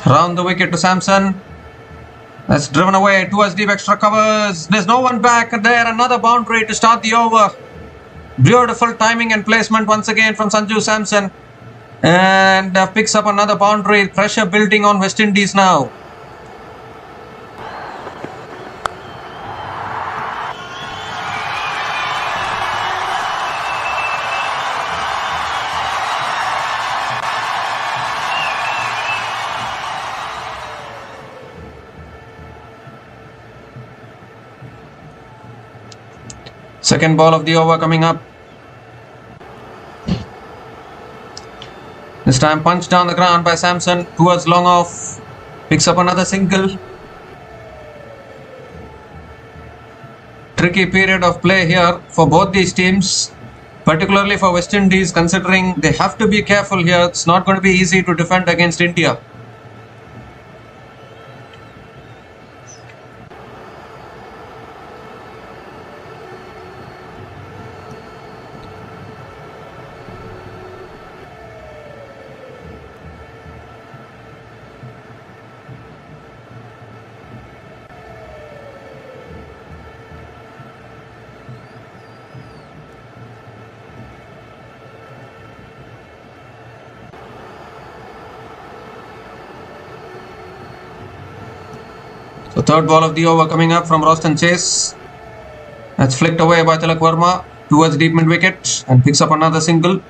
Round the wicket to Samson. That's driven away towards deep extra covers. There's no one back there. Another boundary to start the over. Beautiful timing and placement once again from Sanju Samson. And picks up another boundary. Pressure building on West Indies now. Second ball of the over coming up. This time punched down the ground by Samson towards long off. Picks up another single. Tricky period of play here for both these teams, particularly for West Indies, considering they have to be careful here. It's not going to be easy to defend against India. So third ball of the over coming up from Roston Chase. That's flicked away by Tilak Verma towards deep mid wicket and picks up another single.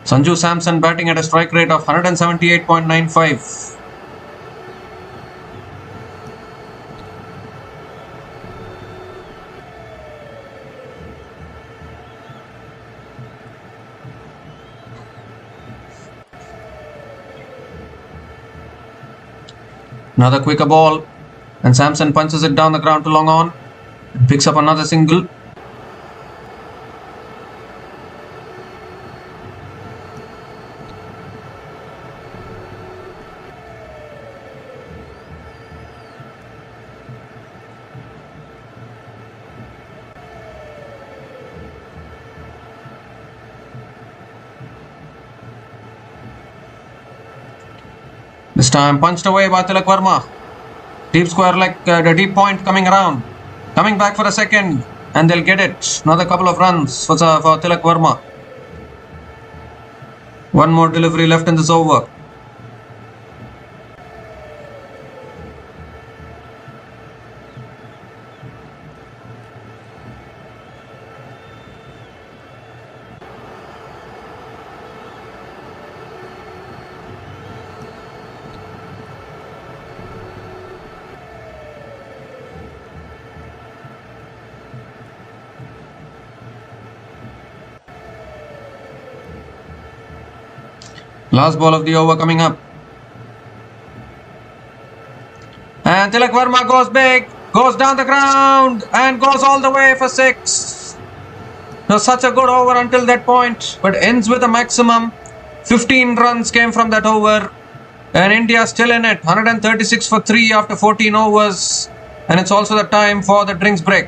Sanju Samson batting at a strike rate of 178.95. Another quicker ball, and Samson punches it down the ground to long on and picks up another single. This time punched away by Tilak Verma. Deep square like the deep point coming around. Coming back for a second and they'll get it. Another couple of runs for Tilak Verma. One more delivery left in this over. Last ball of the over coming up. And Tilak Verma goes big, goes down the ground and goes all the way for 6. It was such a good over until that point, but ends with a maximum. 15 runs came from that over and India still in it. 136 for 3 after 14 overs, and it's also the time for the drinks break.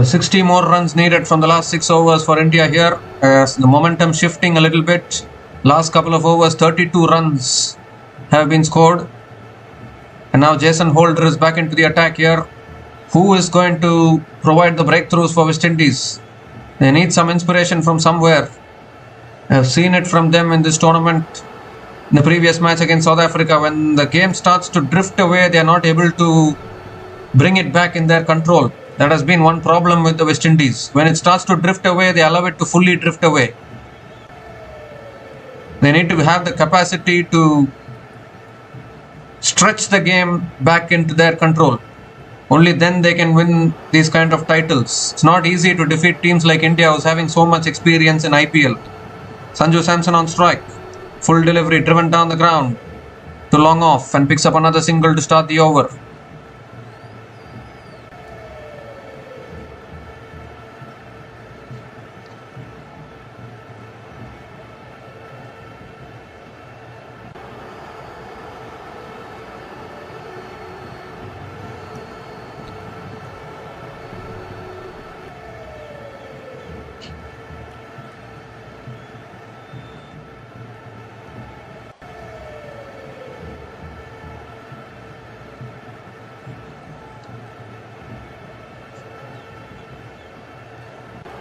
60 more runs needed from the last 6 overs for India here. The momentum shifting a little bit. Last couple of overs, 32 runs have been scored. And now Jason Holder is back into the attack here. Who is going to provide the breakthroughs for West Indies? They need some inspiration from somewhere. I have seen it from them in this tournament. In the previous match against South Africa, when the game starts to drift away, they are not able to bring it back in their control. That has been one problem with the West Indies. When it starts to drift away, they allow it to fully drift away. They need to have the capacity to stretch the game back into their control. Only then they can win these kind of titles. It's not easy to defeat teams like India, who's having so much experience in IPL. Sanju Samson on strike. Full delivery, driven down the ground to long off, and picks up another single to start the over.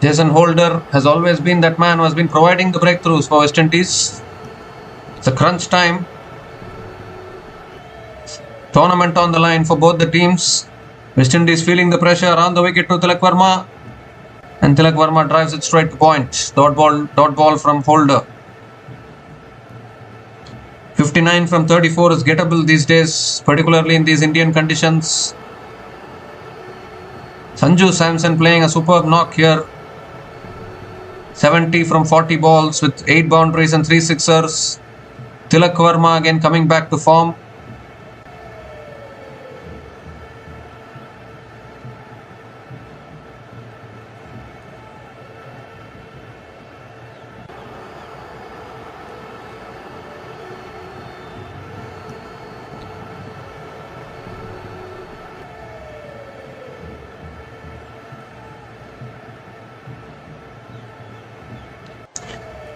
Jason Holder has always been that man who has been providing the breakthroughs for West Indies. It's a crunch time. Tournament on the line for both the teams. West Indies feeling the pressure around the wicket to Tilak Verma. And Tilak Verma drives it straight to point. Dot ball from Holder. 59 from 34 is gettable these days, particularly in these Indian conditions. Sanju Samson playing a superb knock here. 70 from 40 balls with 8 boundaries and 3 sixers. Tilak Verma again coming back to form.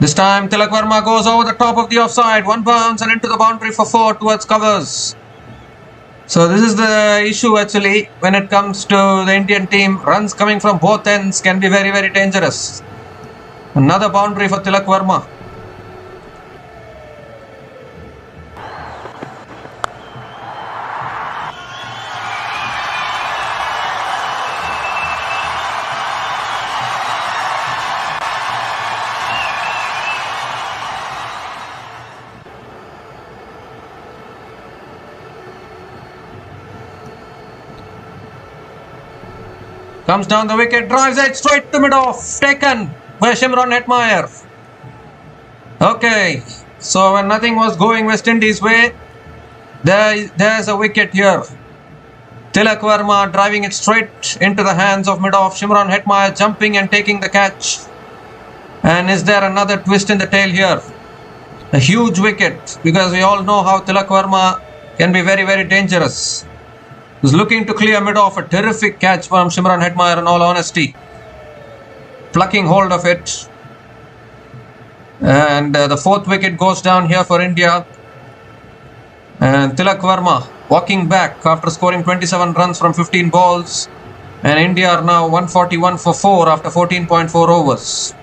This time Tilak Verma goes over the top of the offside. One bounce and into the boundary for 4 towards covers. So this is the issue actually when it comes to the Indian team. Runs coming from both ends can be very, very dangerous. Another boundary for Tilak Verma. Comes down the wicket, drives it straight to mid-off. Taken by Hetmyer. Okay, so when nothing was going West Indies' way, there's a wicket here. Tilak Verma driving it straight into the hands of mid-off. Hetmyer jumping and taking the catch. And is there another twist in the tail here? A huge wicket, because we all know how Tilak Verma can be very, very dangerous. He's looking to clear mid-off. A terrific catch from Hetmyer in all honesty. Plucking hold of it. And the 4th wicket goes down here for India. And Tilak Verma walking back after scoring 27 runs from 15 balls. And India are now 141 for 4 after 14.4 overs.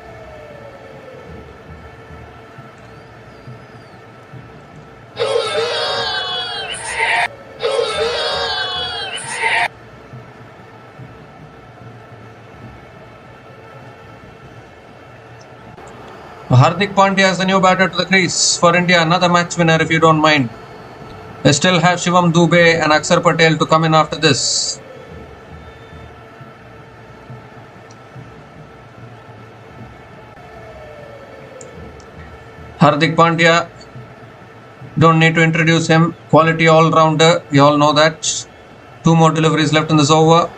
Hardik Pandya is the new batter to the crease for India. Another match winner if you don't mind. They still have Shivam Dubey and Akshar Patel to come in after this. Hardik Pandya, don't need to introduce him. Quality all-rounder, we all know that. 2 more deliveries left in this over.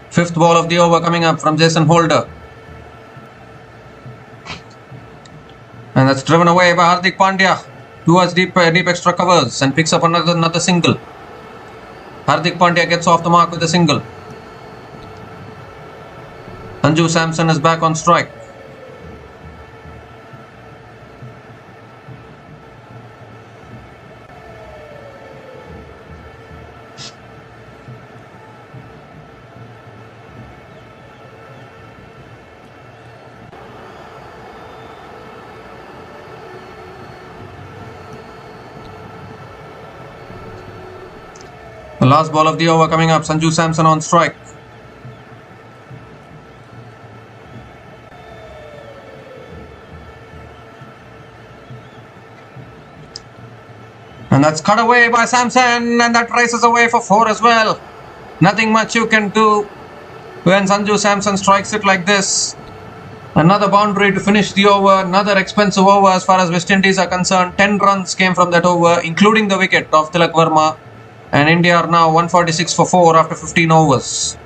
Fifth ball of the over coming up from Jason Holder. And that's driven away by Hardik Pandya towards deep extra covers and picks up another single. Hardik Pandya gets off the mark with a single. Sanju Samson is back on strike. The last ball of the over coming up. Sanju Samson on strike. And that's cut away by Samson, and that races away for 4 as well. Nothing much you can do when Sanju Samson strikes it like this. Another boundary to finish the over, another expensive over as far as West Indies are concerned. 10 runs came from that over, including the wicket of Tilak Verma. And India are now 146 for 4 after 15 overs.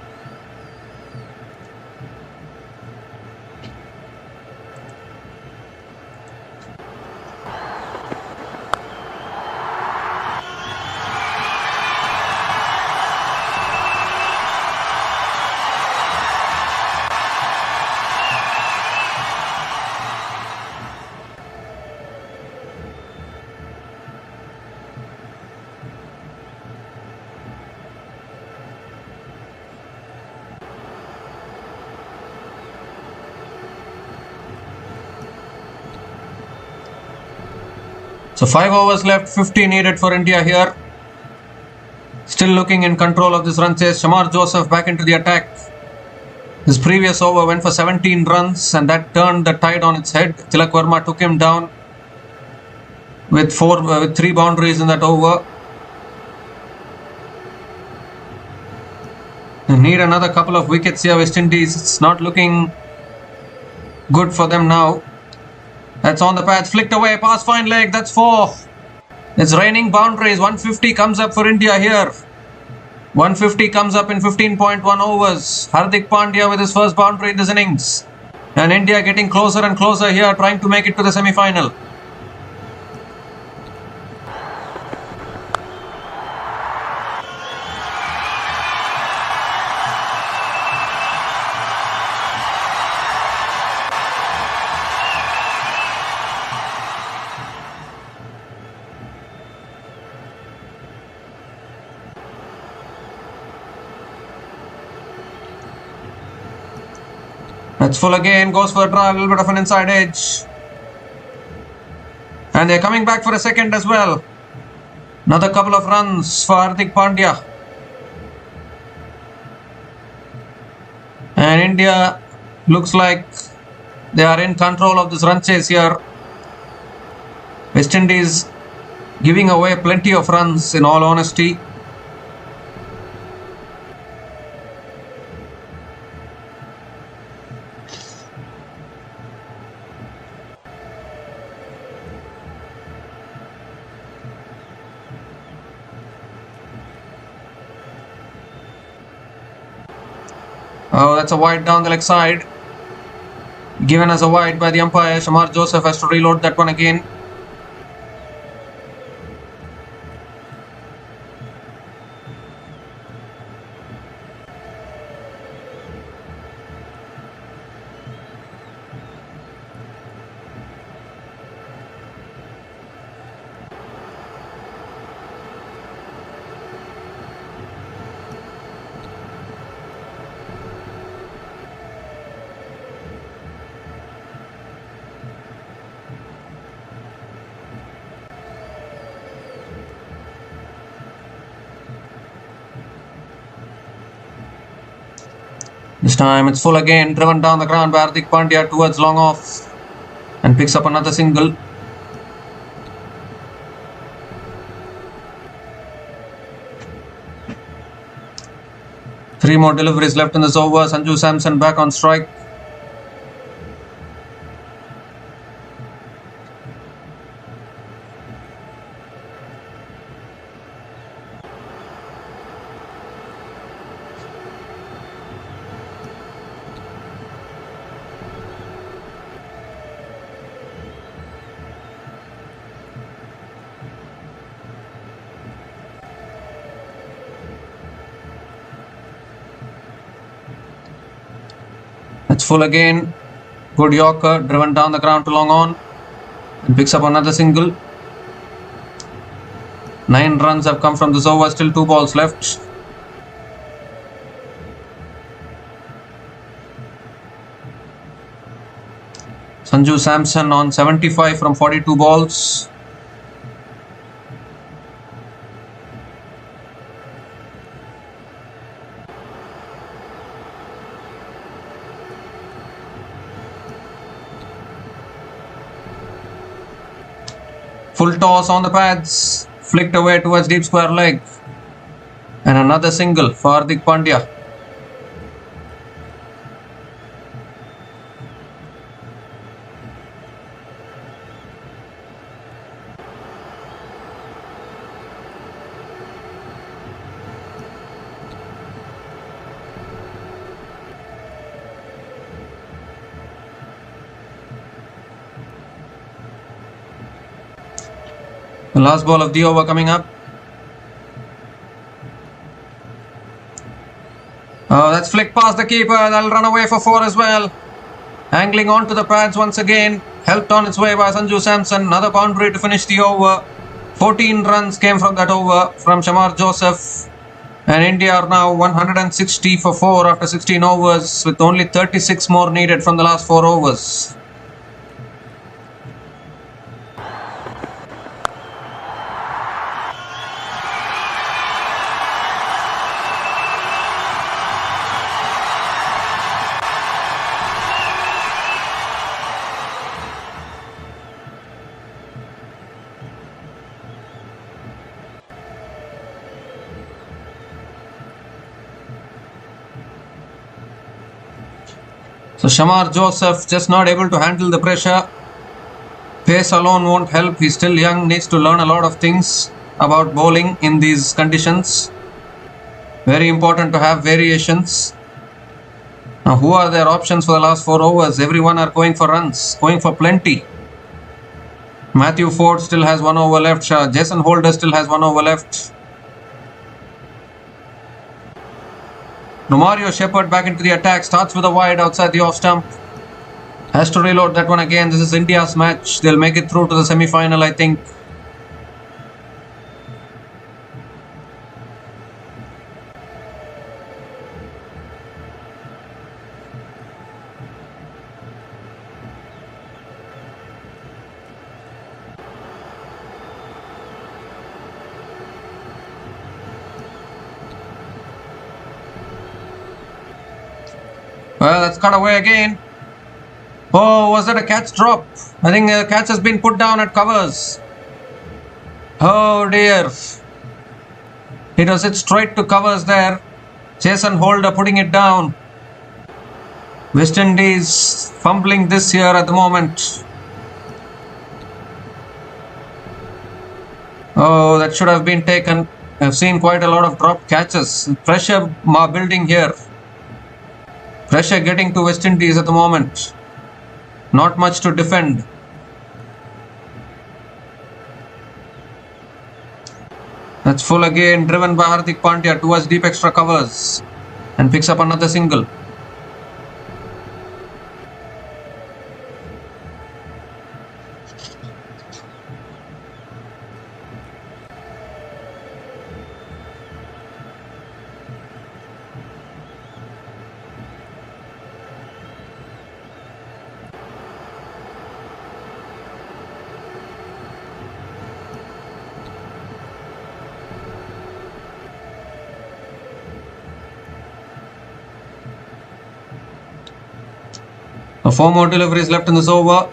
So 5 overs left, 50 needed for India here. Still looking in control of this run chase. Shamar Joseph back into the attack. His previous over went for 17 runs and that turned the tide on its head. Tilak Verma took him down with 3 boundaries in that over. They need another couple of wickets here, West Indies. It's not looking good for them now. That's on the path, flicked away, past fine leg, that's 4. It's raining boundaries, 150 comes up for India here. 150 comes up in 15.1 overs. Hardik Pandya with his first boundary in this innings. And India getting closer and closer here, trying to make it to the semi-final. That's full again, goes for a drive, a little bit of an inside edge. And they're coming back for a second as well. Another couple of runs for Hardik Pandya. And India looks like they are in control of this run chase here. West Indies giving away plenty of runs in all honesty. Oh, that's a wide down the leg side. Given as a wide by the umpire. Shamar Joseph has to reload that one again. This time it's full again, driven down the ground by Hardik Pandya towards long off and picks up another single. Three more deliveries left in this over. Sanju Samson back on strike. That's full again. Good Yorker, driven down the ground to long on, and picks up another single. 9 runs have come from this over, still 2 balls left. Sanju Samson on 75 from 42 balls. Full toss on the pads, flicked away towards deep square leg, and another single for Hardik Pandya. The last ball of the over coming up. Oh, that's flicked past the keeper. That'll run away for 4 as well. Angling onto the pads once again. Helped on its way by Sanju Samson. Another boundary to finish the over. 14 runs came from that over from Shamar Joseph. And India are now 160 for 4 after 16 overs, with only 36 more needed from the last 4 overs. So Shamar Joseph just not able to handle the pressure. Pace alone won't help. He's still young, needs to learn a lot of things about bowling in these conditions. Very important to have variations. Now, who are their options for the last 4 overs? Everyone are going for runs, going for plenty. Matthew Ford still has 1 over left. Jason Holder still has 1 over left. Mario Shepherd back into the attack, starts with a wide outside the off stump. Has to reload that one again. This is India's match. They'll make it through to the semi-final, I think. Well, that's cut away again. Oh, was that a catch drop? I think the catch has been put down at covers. Oh dear. It was hit straight to covers there. Jason Holder putting it down. West Indies fumbling this year at the moment. Oh, that should have been taken. I've seen quite a lot of dropped catches. Pressure building here. Pressure getting to West Indies at the moment. Not much to defend. That's full again, driven by Hardik Pandya towards deep extra covers, and picks up another single. Four more deliveries left in this over.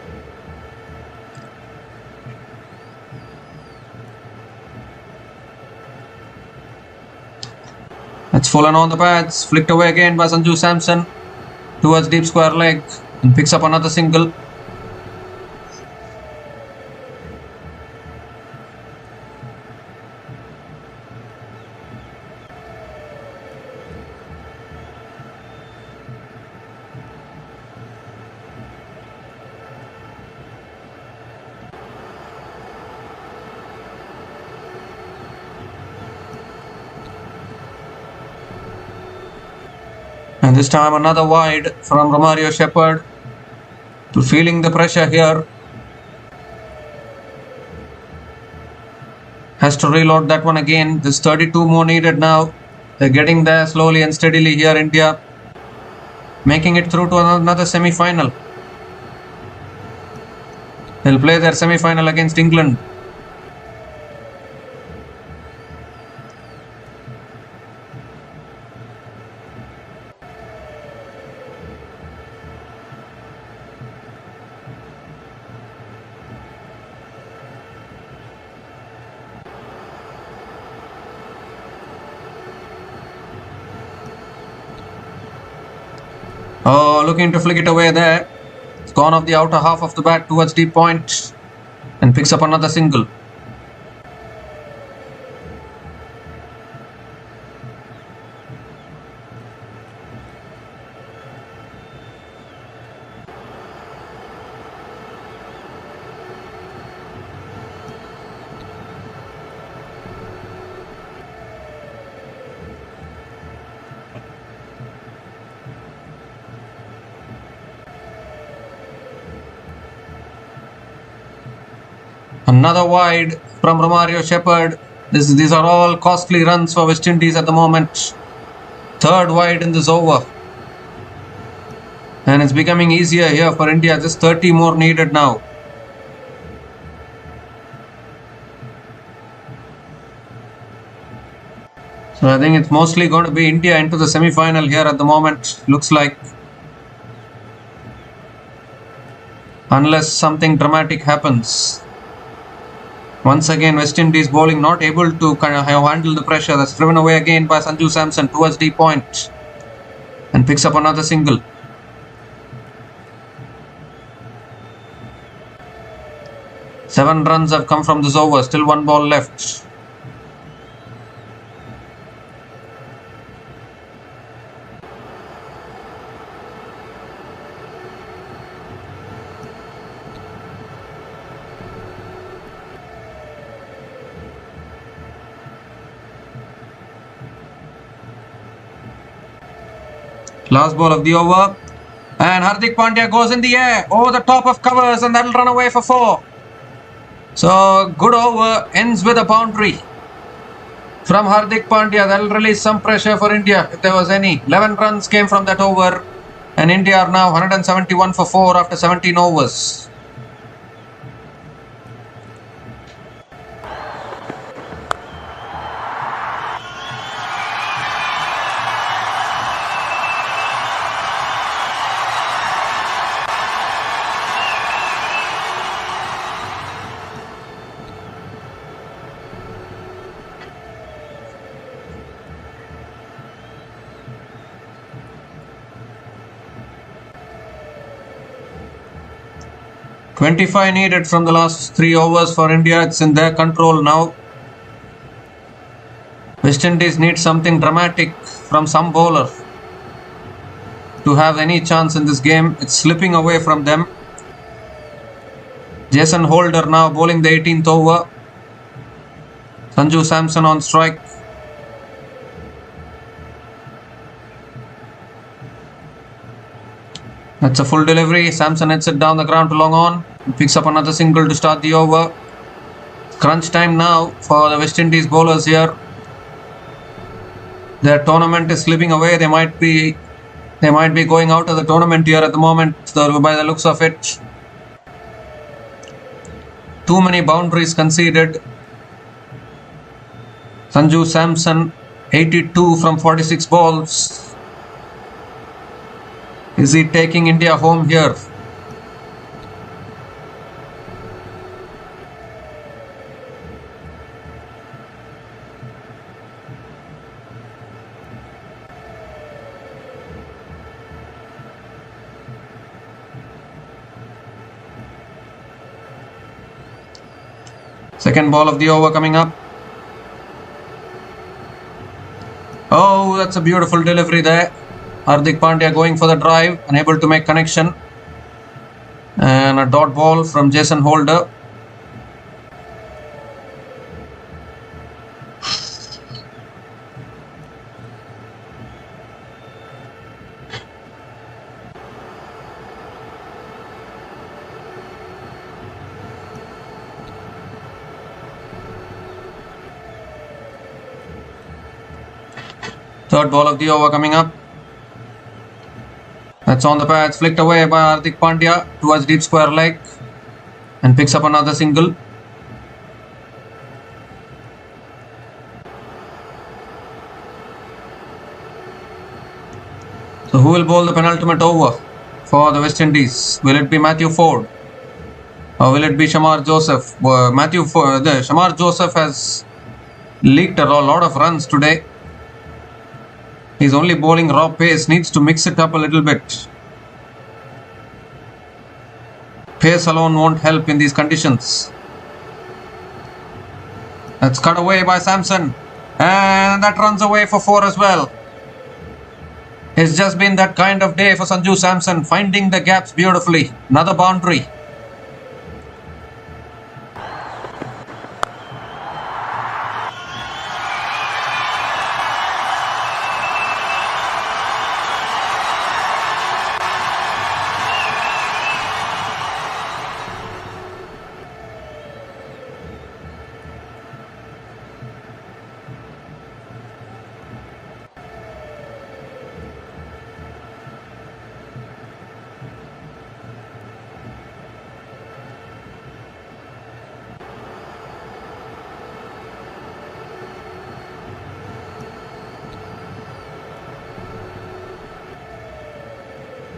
That's fallen on the pads. Flicked away again by Sanju Samson towards deep square leg, and picks up another single. And this time another wide from Romario Shepherd. To feeling the pressure here. Has to reload that one again. There's 32 more needed now. They're getting there slowly and steadily here, India. Making it through to another semi-final. They'll play their semi-final against England. Oh, looking to flick it away there. It's gone off the outer half of the bat towards deep point and picks up another single. Another wide from Romario Shepherd. These are all costly runs for West Indies at the moment. Third wide in this over. And it's becoming easier here for India. Just 30 more needed now. So I think it's mostly going to be India into the semi-final here at the moment. Looks like. Unless something dramatic happens. Once again, West Indies bowling not able to handle the pressure. That's driven away again by Sanju Samson towards deep point. And picks up another single. Seven runs have come from this over. Still one ball left. Last ball of the over. And Hardik Pandya goes in the air. Over the top of covers and that'll run away for 4. So good over. Ends with a boundary. From Hardik Pandya. That'll release some pressure for India if there was any. 11 runs came from that over. And India are now 171 for 4 after 17 overs. .25 needed from the last 3 overs for India. It's in their control now. West Indies need something dramatic from some bowler to have any chance in this game. It's slipping away from them. Jason Holder now bowling the 18th over. Sanju Samson on strike. That's a full delivery. Samson hits it down the ground to long on. Picks up another single to start the over. Crunch time now for the West Indies bowlers here. Their tournament is slipping away. They might be going out of the tournament here at the moment, by the looks of it. Too many boundaries conceded. Sanju Samson, 82 from 46 balls. Is he taking India home here? Second ball of the over coming up. Oh, that's a beautiful delivery there. Hardik Pandya going for the drive, unable to make connection. And a dot ball from Jason Holder. Third ball of the over coming up. That's on the pads, flicked away by Hardik Pandya towards deep square leg and picks up another single. So who will bowl the penultimate over for the West Indies? Will it be Matthew Ford or will it be Shamar Joseph? Shamar Joseph has leaked a lot of runs today. He's only bowling raw pace, needs to mix it up a little bit. Pace alone won't help in these conditions. That's cut away by Samson, and that runs away for 4 as well. It's just been that kind of day for Sanju Samson, finding the gaps beautifully. Another boundary.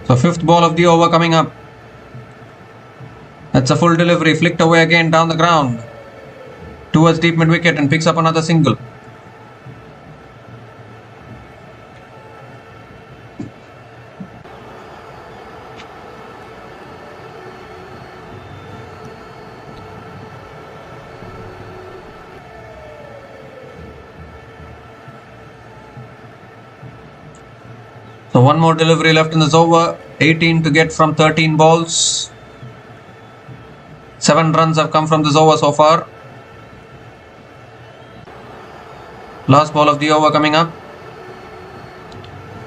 So fifth ball of the over coming up. That's a full delivery, flicked away again down the ground towards deep mid wicket and picks up another single. So one more delivery left in this over. 18 to get from 13 balls. 7 runs have come from this over so far. Last ball of the over coming up.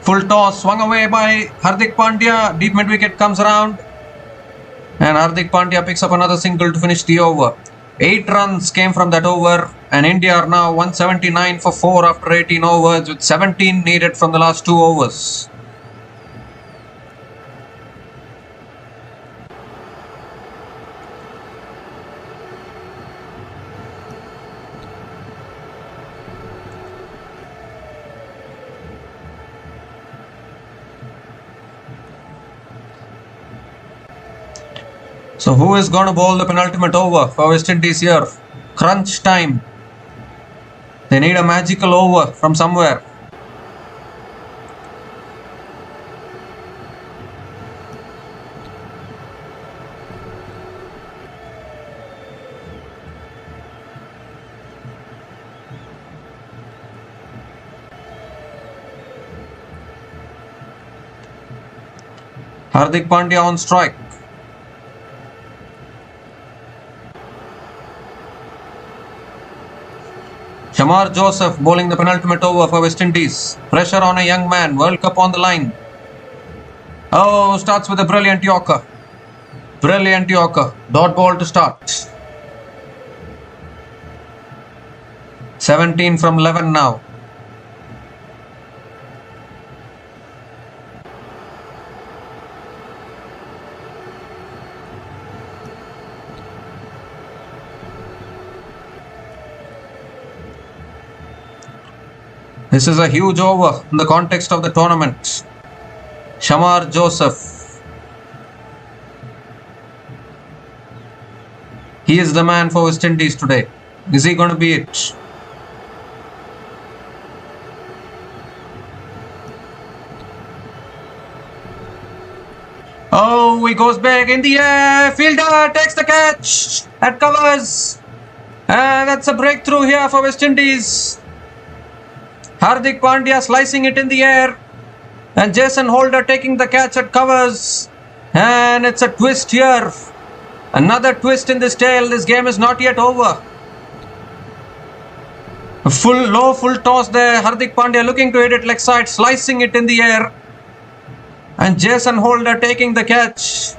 Full toss swung away by Hardik Pandya. Deep mid wicket comes around and Hardik Pandya picks up another single to finish the over. 8 runs came from that over and India are now 179 for 4 after 18 overs with 17 needed from the last 2 overs. So who is going to bowl the penultimate over for West Indies here? Crunch time. They need a magical over from somewhere. Hardik Pandya on strike. Shamar Joseph bowling the penultimate over for West Indies. Pressure on a young man. World Cup on the line. Oh, starts with a brilliant Yorker. Brilliant Yorker. Dot ball to start. 17 from 11 now. This is a huge over in the context of the tournament. Shamar Joseph. He is the man for West Indies today. Is he going to be it? Oh, he goes back in the air. Fielder takes the catch. That covers. And that's a breakthrough here for West Indies. Hardik Pandya slicing it in the air and Jason Holder taking the catch at covers, and it's a twist here, another twist in this tale. This game is not yet over. A full toss there. Hardik Pandya looking to hit it leg side, slicing it in the air, and Jason Holder taking the catch.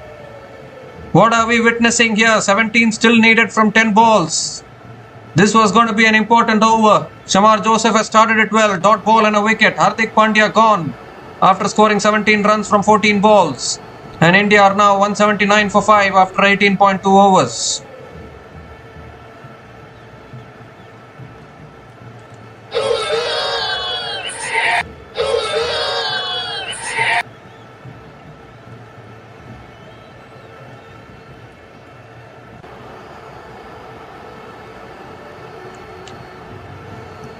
What are we witnessing here? 17 still needed from 10 balls. This was going to be an important over. Shamar Joseph has started it well. Dot ball and a wicket. Hardik Pandya gone after scoring 17 runs from 14 balls. And India are now 179 for 5 after 18.2 overs.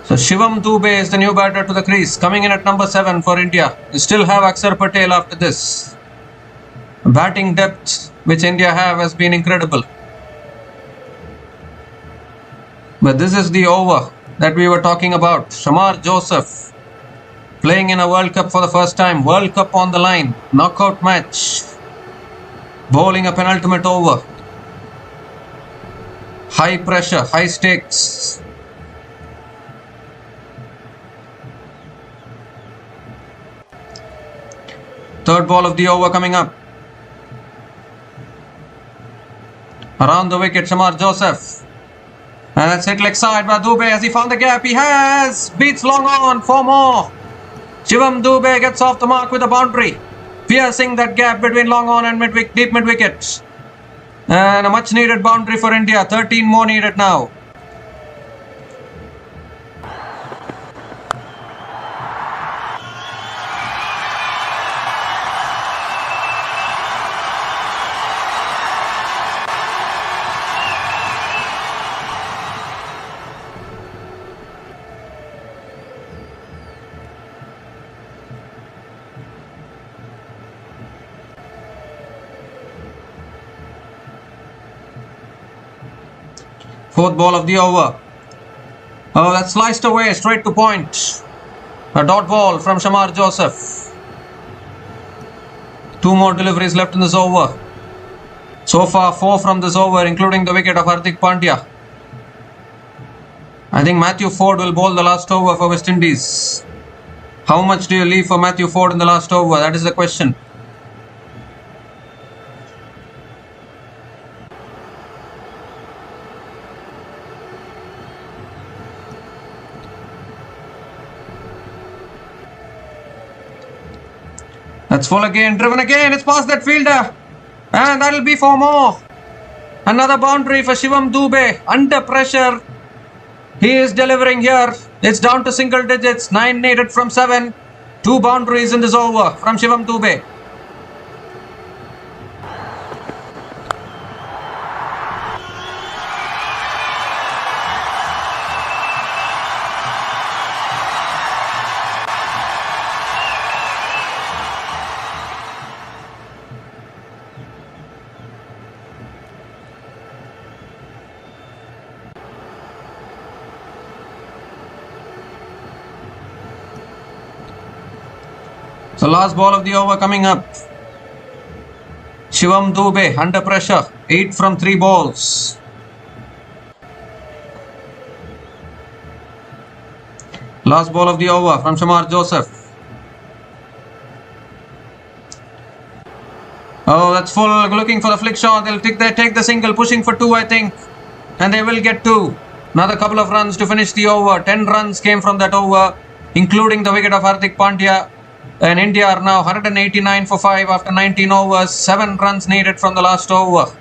So Shivam Dubey is the new batter to the crease, coming in at number 7 for India. You still have Akshar Patel after this. Batting depth which India have has been incredible. But this is the over that we were talking about. Shamar Joseph playing in a World Cup for the first time. World Cup on the line. Knockout match. Bowling a penultimate over. High pressure, high stakes. Third ball of the over coming up. Around the wicket, Shamar Joseph. And that's hit leg side by Dubey. Has he found the gap? He has. Beats long on. 4 more. Shivam Dubey gets off the mark with a boundary, piercing that gap between long on and deep mid wicket. And a much needed boundary for India. 13 more needed now. Fourth ball of the over. Oh, that's sliced away straight to point. A dot ball from Shamar Joseph. 2 more deliveries left in this over. So far 4 from this over, including the wicket of Hardik Pandya. I think Matthew Ford will bowl the last over for West Indies. How much do you leave for Matthew Ford in the last over? That is the question. That's full again, driven again, it's past that fielder. And that'll be 4 more. Another boundary for Shivam Dubey. Under pressure, he is delivering here. It's down to single digits, 9 needed from 7. 2 boundaries in this over from Shivam Dubey. So last ball of the over coming up. Shivam Dubey under pressure. 8 from 3 balls. Last ball of the over from Shamar Joseph. Oh, that's full. Looking for the flick shot. They'll take the single. Pushing for 2, I think. And they will get 2. Another couple of runs to finish the over. 10 runs came from that over, including the wicket of Hardik Pandya. And India are now 189 for 5 after 19 overs. 7 runs needed from the last over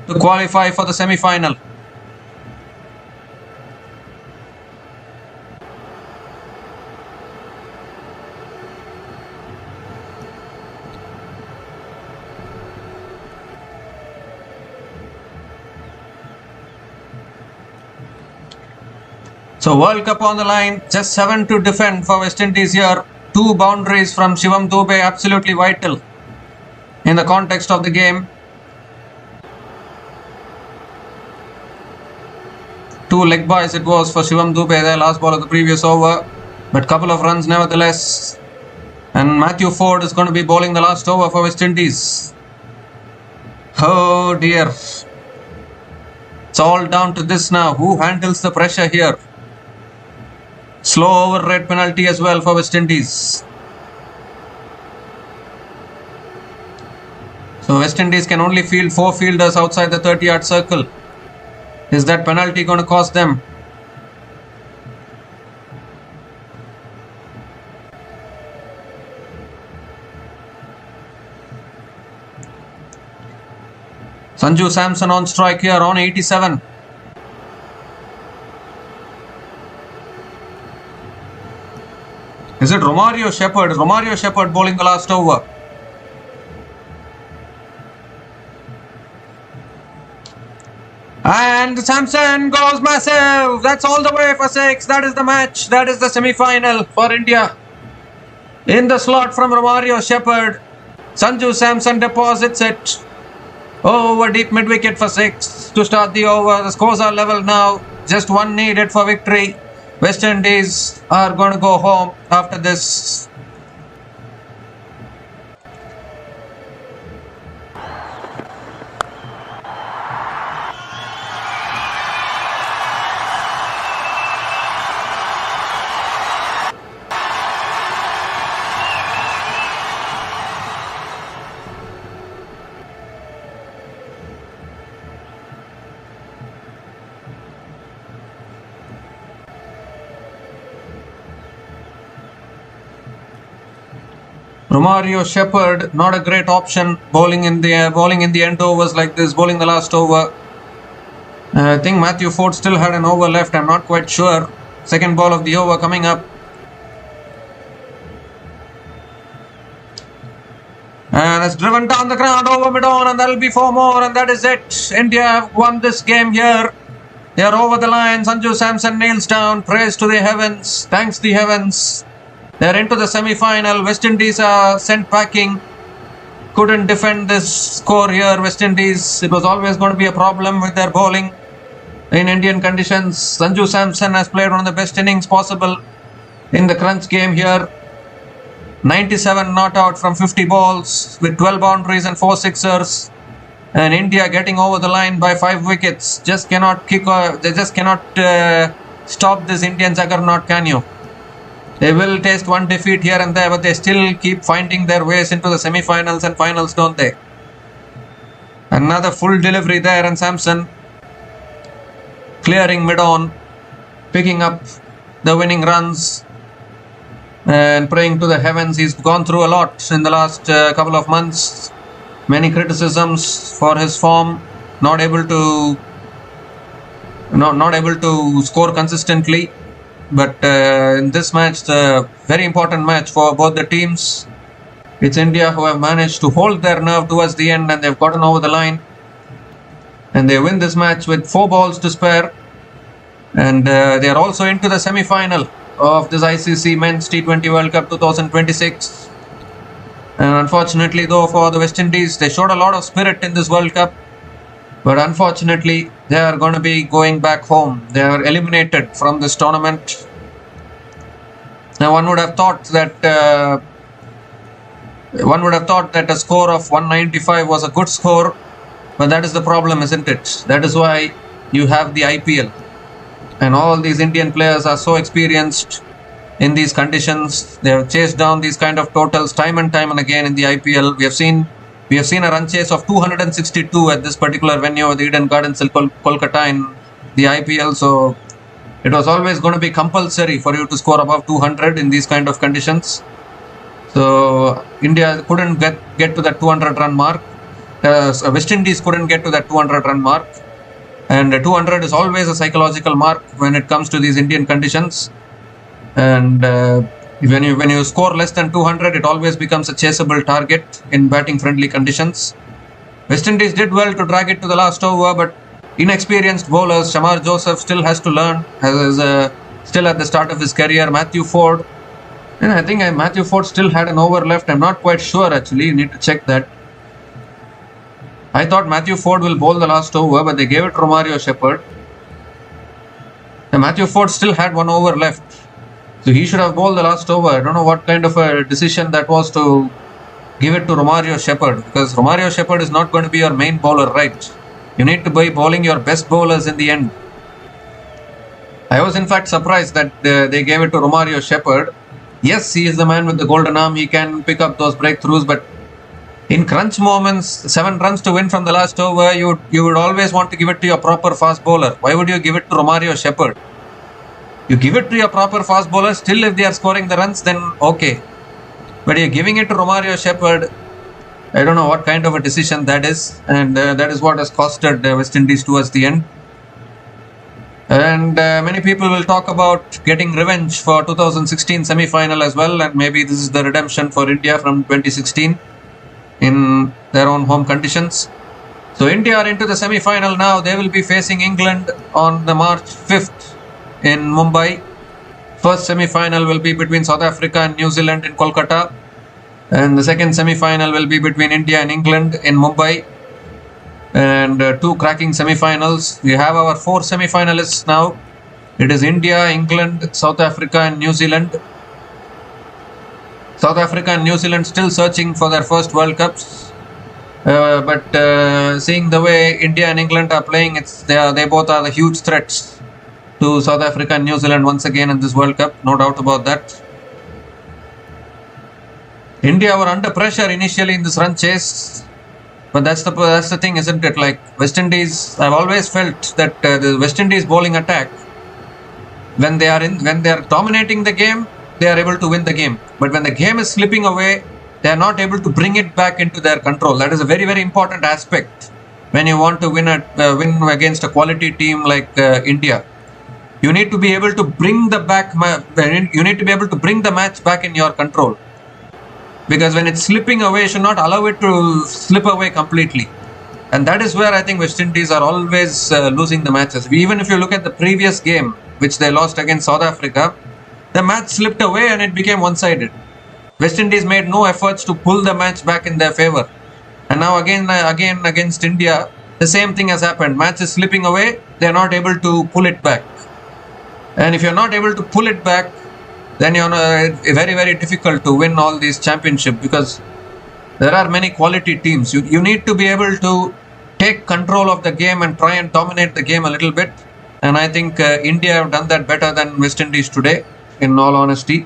to qualify for the semi-final. So World Cup on the line, just 7 to defend for West Indies here. 2 boundaries from Shivam Dubey, absolutely vital in the context of the game. 2 leg buys it was for Shivam Dubey there, last ball of the previous over. But couple of runs nevertheless. And Matthew Ford is going to be bowling the last over for West Indies. Oh dear. It's all down to this now. Who handles the pressure here? Slow over red penalty as well for West Indies. So West Indies can only field 4 fielders outside the 30-yard circle. Is that penalty going to cost them? Sanju Samson on strike here on 87. Is it Romario Shepherd? Romario Shepherd bowling the last over. And Samson goes massive. That's all the way for 6. That is the match. That is the semi-final for India. In the slot from Romario Shepherd, Sanju Samson deposits it over deep mid-wicket for 6 to start the over. The scores are level now. Just one needed for victory. West Indies are going to go home after this. Romario Shepherd, not a great option, bowling in the end overs like this, bowling the last over. I think Matthew Ford still had an over left, I'm not quite sure. Second ball of the over coming up. And it's driven down the ground over mid-on, and that'll be 4 more, and that is it. India have won this game here. They are over the line. Sanju Samson nails down. Praise to the heavens. Thanks the heavens. They are into the semi-final. West Indies are sent packing. Couldn't defend this score here, West Indies. It was always going to be a problem with their bowling in Indian conditions. Sanju Samson has played one of the best innings possible in the crunch game here. 97 not out from 50 balls with 12 boundaries and 4 sixers. And India getting over the line by 5 wickets. Just cannot they just cannot stop this Indian juggernaut, can you? They will taste one defeat here and there, but they still keep finding their ways into the semi-finals and finals, don't they? Another full delivery there, and Samson clearing mid-on, picking up the winning runs and praying to the heavens. He's gone through a lot in the last couple of months. Many criticisms for his form, not able to score consistently. But in this match, the very important match for both the teams, it's India who have managed to hold their nerve towards the end, and they've gotten over the line. And they win this match with 4 balls to spare. And they are also into the semi-final of this ICC Men's T20 World Cup 2026. And unfortunately, though, for the West Indies, they showed a lot of spirit in this World Cup. But unfortunately, they are going to be going back home. They are eliminated from this tournament. Now, one would have thought that a score of 195 was a good score, but that is the problem, isn't it? That is why you have the IPL, and all these Indian players are so experienced in these conditions. They have chased down these kind of totals time and time and again in the IPL. We have seen a run chase of 262 at this particular venue, the Eden Gardens in Kolkata in the IPL. So it was always going to be compulsory for you to score above 200 in these kind of conditions. So India couldn't get to that 200 run mark. West Indies couldn't get to that 200 run mark. And 200 is always a psychological mark when it comes to these Indian conditions. And when you score less than 200, it always becomes a chaseable target in batting friendly conditions. West Indies did well to drag it to the last over, but inexperienced bowlers, Shamar Joseph still has to learn, still at the start of his career. Matthew Ford, and I think Matthew Ford still had an over left. I'm not quite sure actually, you need to check that. I thought Matthew Ford will bowl the last over, but they gave it to Romario Shepherd. And Matthew Ford still had 1 over left. So he should have bowled the last over. I don't know what kind of a decision that was to give it to Romario Shepherd, because Romario Shepherd is not going to be your main bowler, right? You need to be bowling your best bowlers in the end. I was in fact surprised that they gave it to Romario Shepherd. Yes, he is the man with the golden arm. He can pick up those breakthroughs, but in crunch moments, 7 runs to win from the last over, you would always want to give it to your proper fast bowler. Why would you give it to Romario Shepherd? You give it to your proper fast bowler, still if they are scoring the runs, then okay. But you're giving it to Romario Shepherd, I don't know what kind of a decision that is, and that is what has costed West Indies towards the end. And many people will talk about getting revenge for 2016 semi-final as well, and maybe this is the redemption for India from 2016 in their own home conditions. So India are into the semi-final now. They will be facing England on the March 5th in Mumbai. First semi-final will be between South Africa and New Zealand in Kolkata, and the second semi-final will be between India and England in Mumbai. And two cracking semi-finals. We have our 4 semi-finalists now. It is India, England, South Africa and New Zealand. South Africa and New Zealand still searching for their first World Cups. But seeing the way India and England are playing, they both are the huge threats to South Africa and New Zealand once again in this World Cup. No doubt about that. India were under pressure initially in this run chase. But that's the thing, isn't it? Like West Indies, I've always felt that the West Indies bowling attack, when they are dominating the game, they are able to win the game. But when the game is slipping away, they are not able to bring it back into their control. That is a very, very important aspect when you want to win against a quality team like India. You need to be able to bring the match back in your control. Because when it's slipping away, you should not allow it to slip away completely. And that is where I think West Indies are always losing the matches. Even if you look at the previous game, which they lost against South Africa, the match slipped away and it became one-sided. West Indies made no efforts to pull the match back in their favour. And now again against India, the same thing has happened. Match is slipping away, they are not able to pull it back. And if you're not able to pull it back, then you're very, very difficult to win all these championships, because there are many quality teams. You need to be able to take control of the game and try and dominate the game a little bit. And I think India have done that better than West Indies today, in all honesty.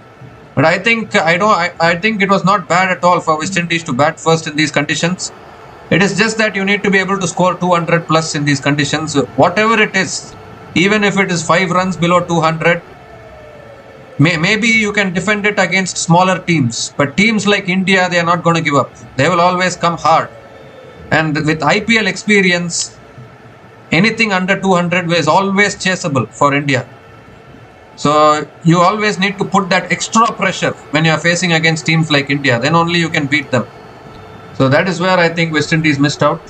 But I think it was not bad at all for West Indies to bat first in these conditions. It is just that you need to be able to score 200 plus in these conditions, whatever it is. Even if it is 5 runs below 200, maybe you can defend it against smaller teams, but teams like India, they are not going to give up. They will always come hard. And with IPL experience, anything under 200 is always chaseable for India. So you always need to put that extra pressure when you are facing against teams like India. Then only you can beat them. So that is where I think West Indies missed out.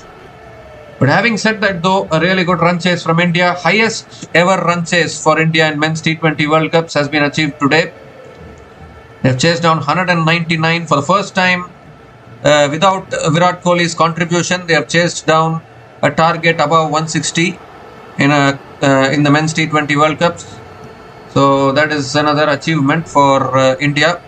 But having said that though, a really good run chase from India. Highest ever run chase for India in men's T20 World Cups has been achieved today. They have chased down 199 for the first time. Without Virat Kohli's contribution, they have chased down a target above 160 in the men's T20 World Cups. So that is another achievement for India.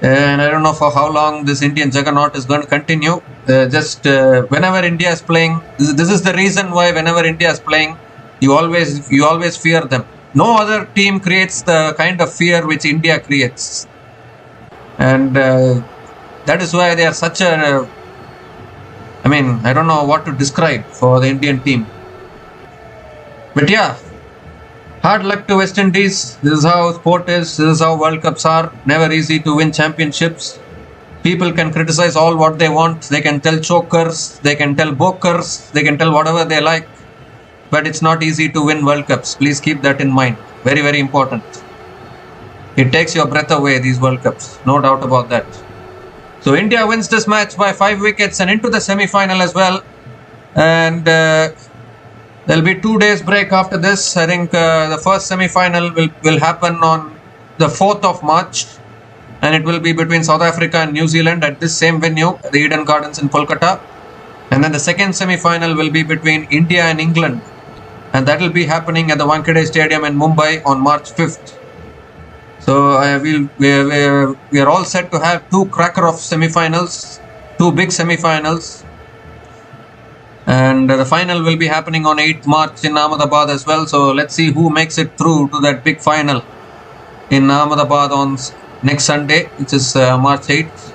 And I don't know for how long this Indian juggernaut is going to continue. Whenever India is playing, this is the reason why whenever India is playing, you always fear them. No other team creates the kind of fear which India creates. And that is why they are such a... I don't know what to describe for the Indian team. But yeah, hard luck to West Indies. This is how sport is. This is how World Cups are. Never easy to win championships. People can criticize all what they want. They can tell chokers. They can tell bokers. They can tell whatever they like. But it's not easy to win World Cups. Please keep that in mind. Very, very important. It takes your breath away, these World Cups. No doubt about that. So India wins this match by 5 wickets and into the semi-final as well. And there'll be 2 days break after this. I think the first semi-final will happen on the 4th of March. And it will be between South Africa and New Zealand at this same venue, the Eden Gardens in Kolkata. And then the second semi-final will be between India and England. And that will be happening at the Wankhede Stadium in Mumbai on March 5th. So we are all set to have 2 cracker of semi-finals, 2 big semi-finals. And the final will be happening on 8th March in Ahmedabad as well. So let's see who makes it through to that big final in Ahmedabad on next Sunday, which is March 8th.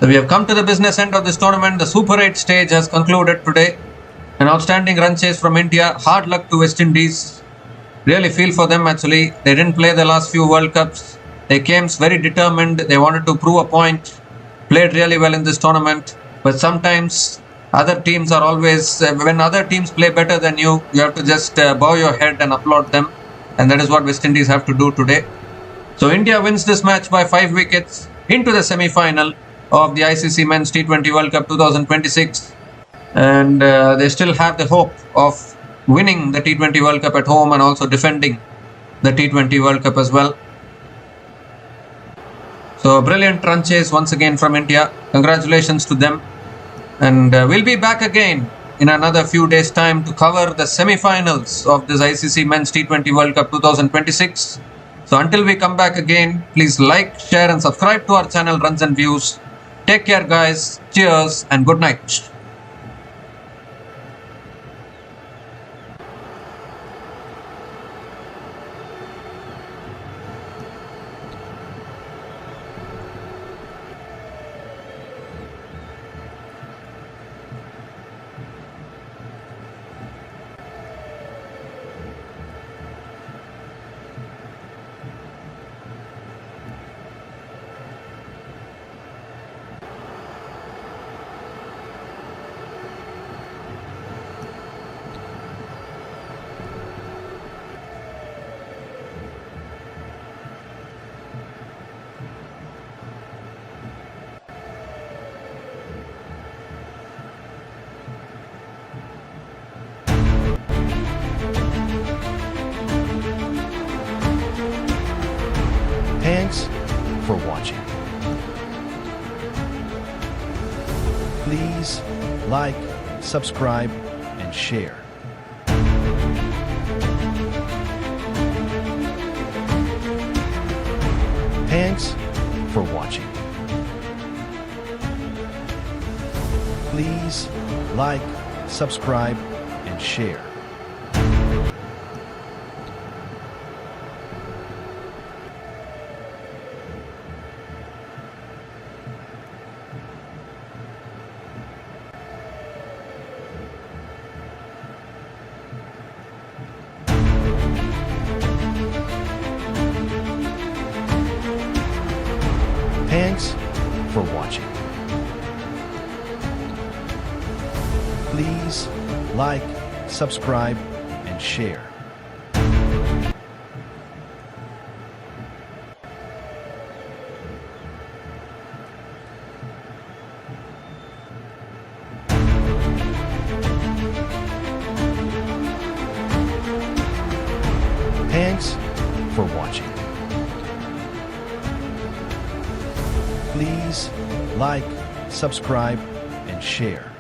So we have come to the business end of this tournament. The Super 8 stage has concluded today. An outstanding run chase from India. Hard luck to West Indies. Really feel for them actually. They didn't play the last few World Cups. They came very determined. They wanted to prove a point. played really well in this tournament, but sometimes other teams are always, when other teams play better than you, you have to just bow your head and applaud them, and that is what West Indies have to do today. So India wins this match by 5 wickets into the semi-final of the ICC Men's T20 World Cup 2026, and they still have the hope of winning the T20 World Cup at home and also defending the T20 World Cup as well. So brilliant run chase once again from India. Congratulations to them. And we'll be back again in another few days' time to cover the semi-finals of this ICC Men's T20 World Cup 2026. So until we come back again, please like, share and subscribe to our channel Runs and Views. Take care guys. Cheers and good night. Thanks for watching. Please like, subscribe, and share. Thanks for watching. Please like, subscribe, and share. Thanks for watching. Please like, subscribe, and share. Thanks for watching. Please like, subscribe, and share.